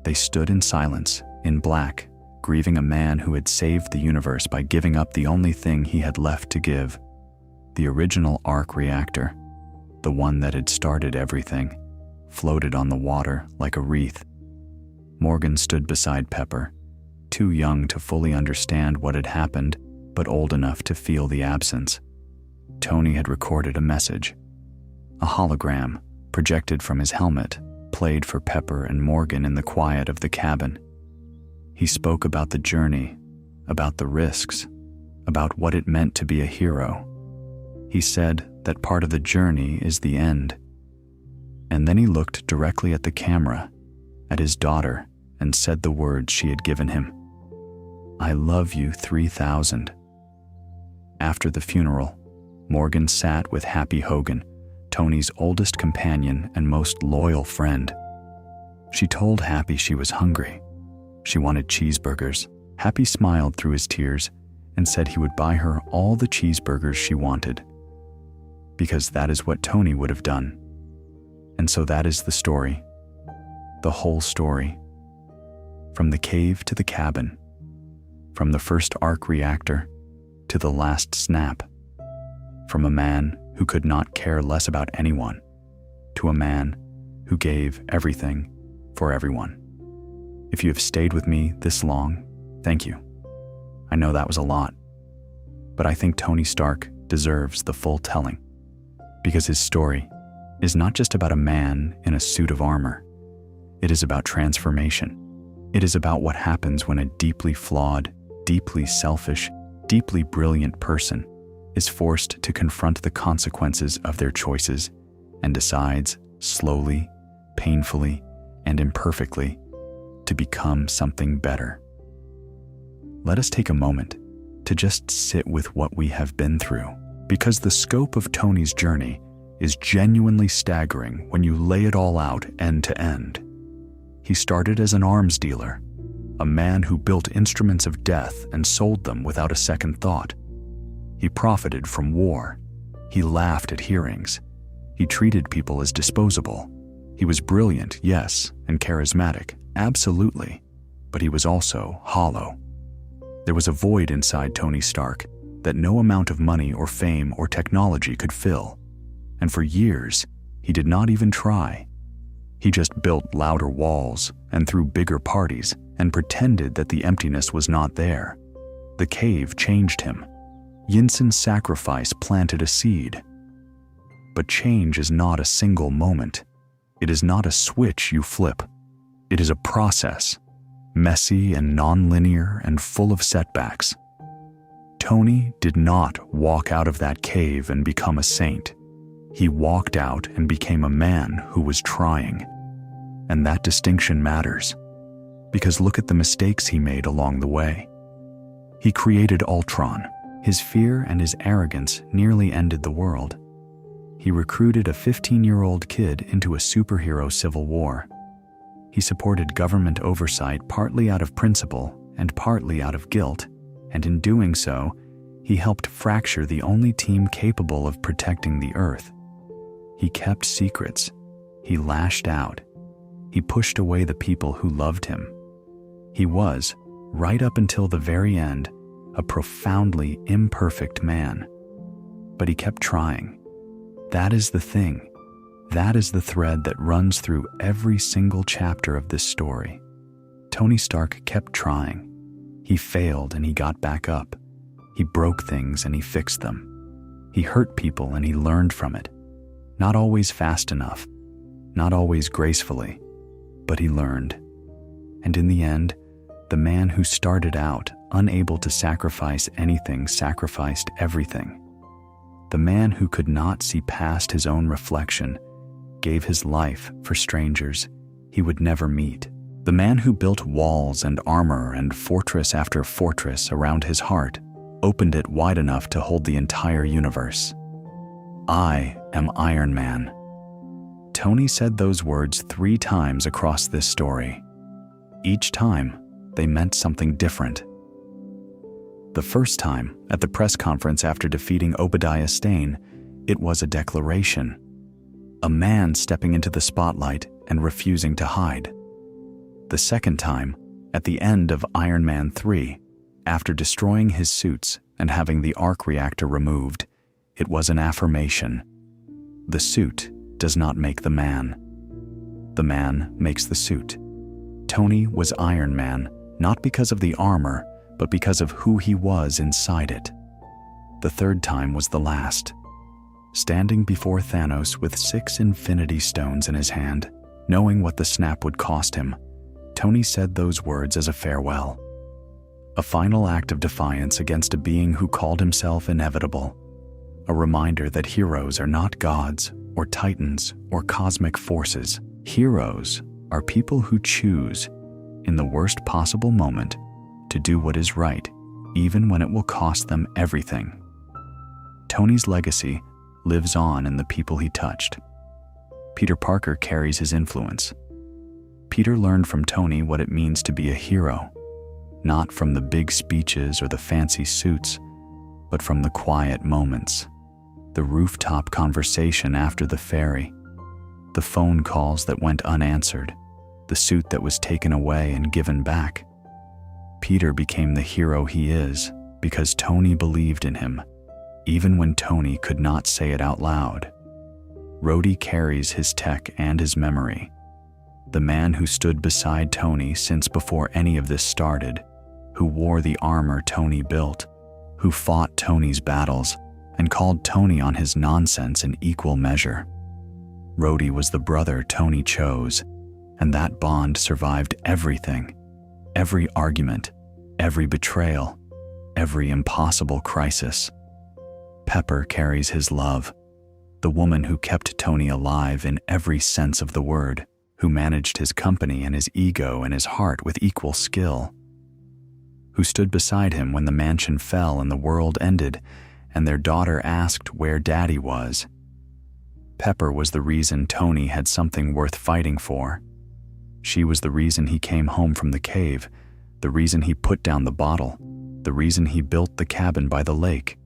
They stood in silence, in black, grieving a man who had saved the universe by giving up the only thing he had left to give, the original arc reactor, the one that had started everything, floated on the water like a wreath. Morgan stood beside Pepper, too young to fully understand what had happened, but old enough to feel the absence. Tony had recorded a message. A hologram, projected from his helmet, played for Pepper and Morgan in the quiet of the cabin. He spoke about the journey, about the risks, about what it meant to be a hero. He said that part of the journey is the end. And then he looked directly at the camera, at his daughter, and said the words she had given him. "I love you 3000. After the funeral, Morgan sat with Happy Hogan, Tony's oldest companion and most loyal friend. She told Happy she was hungry. She wanted cheeseburgers. Happy smiled through his tears and said he would buy her all the cheeseburgers she wanted, because that is what Tony would have done. And so that is the story. The whole story. From the cave to the cabin. From the first arc reactor to the last snap. From a man who could not care less about anyone to a man who gave everything for everyone. If you have stayed with me this long, thank you. I know that was a lot, but I think Tony Stark deserves the full telling, because his story is not just about a man in a suit of armor. It is about transformation. It is about what happens when a deeply flawed, deeply selfish, deeply brilliant person is forced to confront the consequences of their choices and decides, slowly, painfully, and imperfectly, to become something better. Let us take a moment to just sit with what we have been through, because the scope of Tony's journey is genuinely staggering when you lay it all out end to end. He started as an arms dealer, a man who built instruments of death and sold them without a second thought. He profited from war. He laughed at hearings. He treated people as disposable. He was brilliant, yes, and charismatic, absolutely, but he was also hollow. There was a void inside Tony Stark that no amount of money or fame or technology could fill. And for years, he did not even try. He just built louder walls and threw bigger parties and pretended that the emptiness was not there. The cave changed him. Yinsen's sacrifice planted a seed. But change is not a single moment. It is not a switch you flip. It is a process, messy and non-linear and full of setbacks. Tony did not walk out of that cave and become a saint. He walked out and became a man who was trying. And that distinction matters, because look at the mistakes he made along the way. He created Ultron. His fear and his arrogance nearly ended the world. He recruited a 15-year-old kid into a superhero civil war. He supported government oversight partly out of principle and partly out of guilt, and in doing so, he helped fracture the only team capable of protecting the Earth. He kept secrets. He lashed out. He pushed away the people who loved him. He was, right up until the very end, a profoundly imperfect man. But he kept trying. That is the thing. That is the thread that runs through every single chapter of this story. Tony Stark kept trying. He failed and he got back up. He broke things and he fixed them. He hurt people and he learned from it. Not always fast enough, not always gracefully, but he learned. And in the end, the man who started out unable to sacrifice anything sacrificed everything. The man who could not see past his own reflection gave his life for strangers he would never meet. The man who built walls and armor and fortress after fortress around his heart opened it wide enough to hold the entire universe. I am Iron Man. Tony said those words 3 times across this story. Each time, they meant something different. The first time, at the press conference after defeating Obadiah Stane, it was a declaration. A man stepping into the spotlight and refusing to hide. The second time, at the end of Iron Man 3, after destroying his suits and having the arc reactor removed, it was an affirmation. The suit does not make the man. The man makes the suit. Tony was Iron Man, not because of the armor, but because of who he was inside it. The third time was the last. Standing before Thanos with 6 Infinity Stones in his hand, knowing what the snap would cost him, Tony said those words as a farewell. A final act of defiance against a being who called himself inevitable. A reminder that heroes are not gods or titans or cosmic forces. Heroes are people who choose, in the worst possible moment, to do what is right, even when it will cost them everything. Tony's legacy lives on in the people he touched. Peter Parker carries his influence. Peter learned from Tony what it means to be a hero, not from the big speeches or the fancy suits, but from the quiet moments, the rooftop conversation after the ferry, the phone calls that went unanswered, the suit that was taken away and given back. Peter became the hero he is because Tony believed in him, even when Tony could not say it out loud. Rhodey carries his tech and his memory. The man who stood beside Tony since before any of this started, who wore the armor Tony built, who fought Tony's battles and called Tony on his nonsense in equal measure. Rhodey was the brother Tony chose, and that bond survived everything, every argument, every betrayal, every impossible crisis. Pepper carries his love, the woman who kept Tony alive in every sense of the word, who managed his company and his ego and his heart with equal skill, who stood beside him when the mansion fell and the world ended, and their daughter asked where Daddy was. Pepper was the reason Tony had something worth fighting for. She was the reason he came home from the cave, the reason he put down the bottle, the reason he built the cabin by the lake.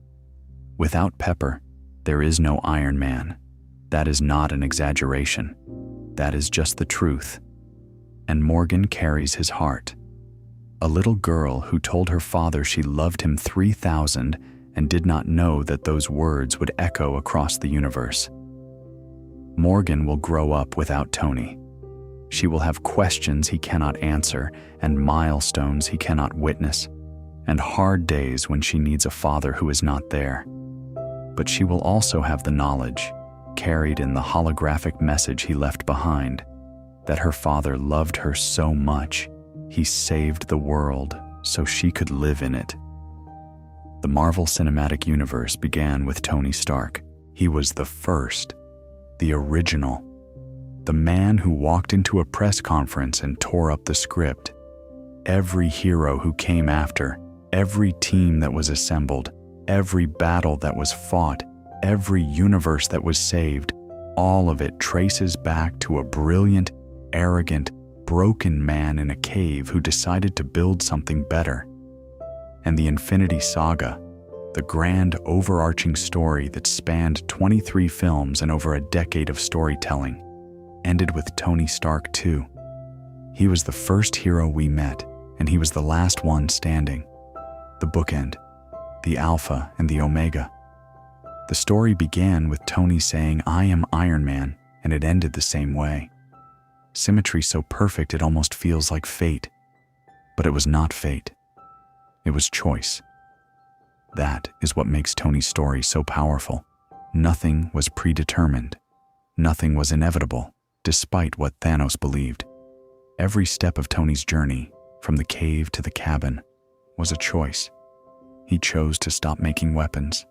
Without Pepper, there is no Iron Man. That is not an exaggeration. That is just the truth. And Morgan carries his heart. A little girl who told her father she loved him 3,000 and did not know that those words would echo across the universe. Morgan will grow up without Tony. She will have questions he cannot answer and milestones he cannot witness, and hard days when she needs a father who is not there. But she will also have the knowledge, carried in the holographic message he left behind, that her father loved her so much, he saved the world so she could live in it. The Marvel Cinematic Universe began with Tony Stark. He was the first, the original, the man who walked into a press conference and tore up the script. Every hero who came after, every team that was assembled, every battle that was fought, every universe that was saved, all of it traces back to a brilliant, arrogant, broken man in a cave who decided to build something better. And the Infinity Saga, the grand overarching story that spanned 23 films and over a decade of storytelling, ended with Tony Stark too. He was the first hero we met, and he was the last one standing. The bookend, the Alpha and the Omega. The story began with Tony saying, "I am Iron Man," and it ended the same way. Symmetry so perfect it almost feels like fate. But it was not fate. It was choice. That is what makes Tony's story so powerful. Nothing was predetermined. Nothing was inevitable, despite what Thanos believed. Every step of Tony's journey, from the cave to the cabin, was a choice. He chose to stop making weapons.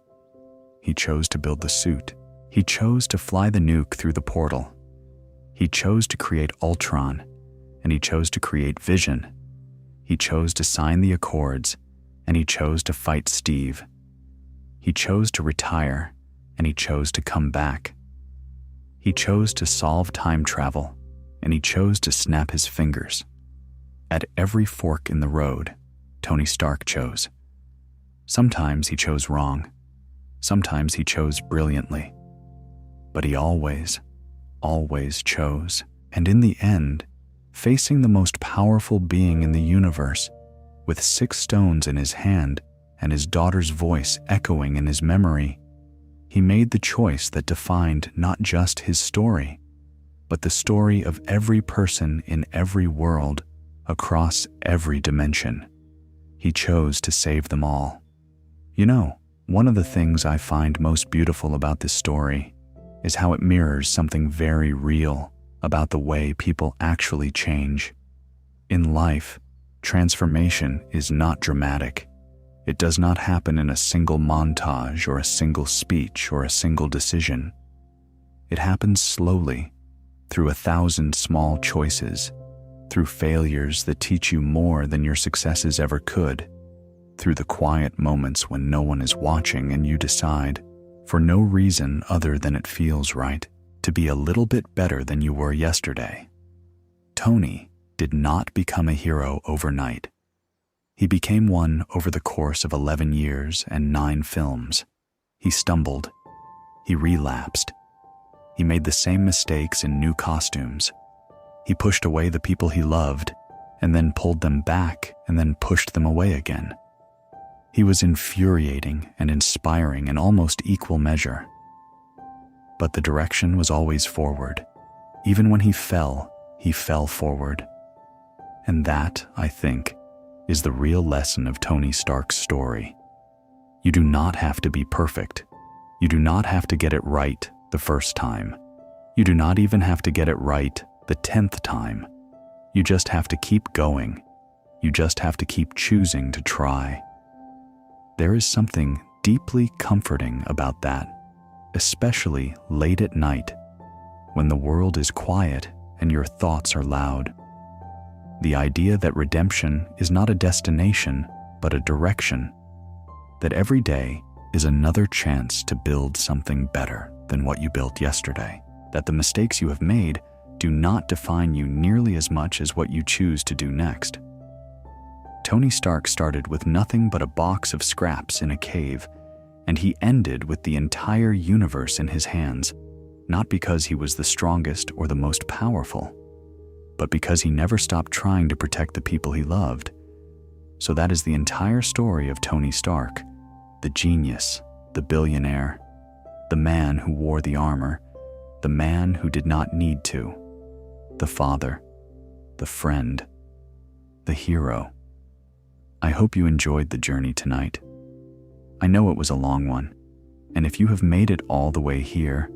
He chose to build the suit. He chose to fly the nuke through the portal. He chose to create Ultron, and he chose to create Vision. He chose to sign the Accords, and he chose to fight Steve. He chose to retire, and he chose to come back. He chose to solve time travel, and he chose to snap his fingers. At every fork in the road, Tony Stark chose. Sometimes he chose wrong. Sometimes he chose brilliantly. But he always chose. And in the end, facing the most powerful being in the universe, with 6 stones in his hand and his daughter's voice echoing in his memory, he made the choice that defined not just his story, but the story of every person in every world across every dimension. He chose to save them all. You know, one of the things I find most beautiful about this story is how it mirrors something very real about the way people actually change. In life, transformation is not dramatic. It does not happen in a single montage or a single speech or a single decision. It happens slowly, through 1,000 small choices, through failures that teach you more than your successes ever could, through the quiet moments when no one is watching and you decide, for no reason other than it feels right, to be a little bit better than you were yesterday. Tony did not become a hero overnight. He became one over the course of 11 years and 9 films. He stumbled. He relapsed. He made the same mistakes in new costumes. He pushed away the people he loved, and then pulled them back, and then pushed them away again. He was infuriating and inspiring in almost equal measure. But the direction was always forward. Even when he fell forward. And that, I think, is the real lesson of Tony Stark's story. You do not have to be perfect. You do not have to get it right the first time. You do not even have to get it right the 10th time. You just have to keep going. You just have to keep choosing to try. There is something deeply comforting about that, especially late at night, when the world is quiet and your thoughts are loud. The idea that redemption is not a destination, but a direction. That every day is another chance to build something better than what you built yesterday. That the mistakes you have made do not define you nearly as much as what you choose to do next. Tony Stark started with nothing but a box of scraps in a cave, and he ended with the entire universe in his hands, not because he was the strongest or the most powerful, but because he never stopped trying to protect the people he loved. So that is the entire story of Tony Stark, the genius, the billionaire, the man who wore the armor, the man who did not need to, the father, the friend, the hero. I hope you enjoyed the journey tonight. I know it was a long one, and if you have made it all the way here,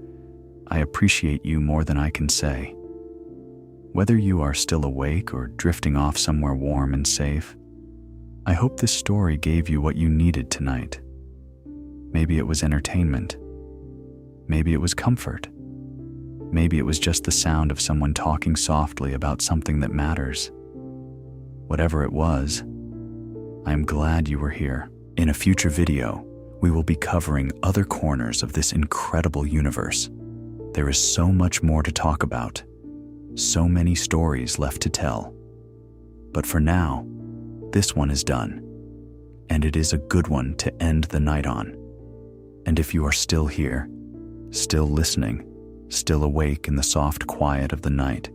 I appreciate you more than I can say. Whether you are still awake or drifting off somewhere warm and safe, I hope this story gave you what you needed tonight. Maybe it was entertainment. Maybe it was comfort. Maybe it was just the sound of someone talking softly about something that matters. Whatever it was, I am glad you were here. In a future video, we will be covering other corners of this incredible universe. There is so much more to talk about, so many stories left to tell. But for now, this one is done, and it is a good one to end the night on. And if you are still here, still listening, still awake in the soft quiet of the night,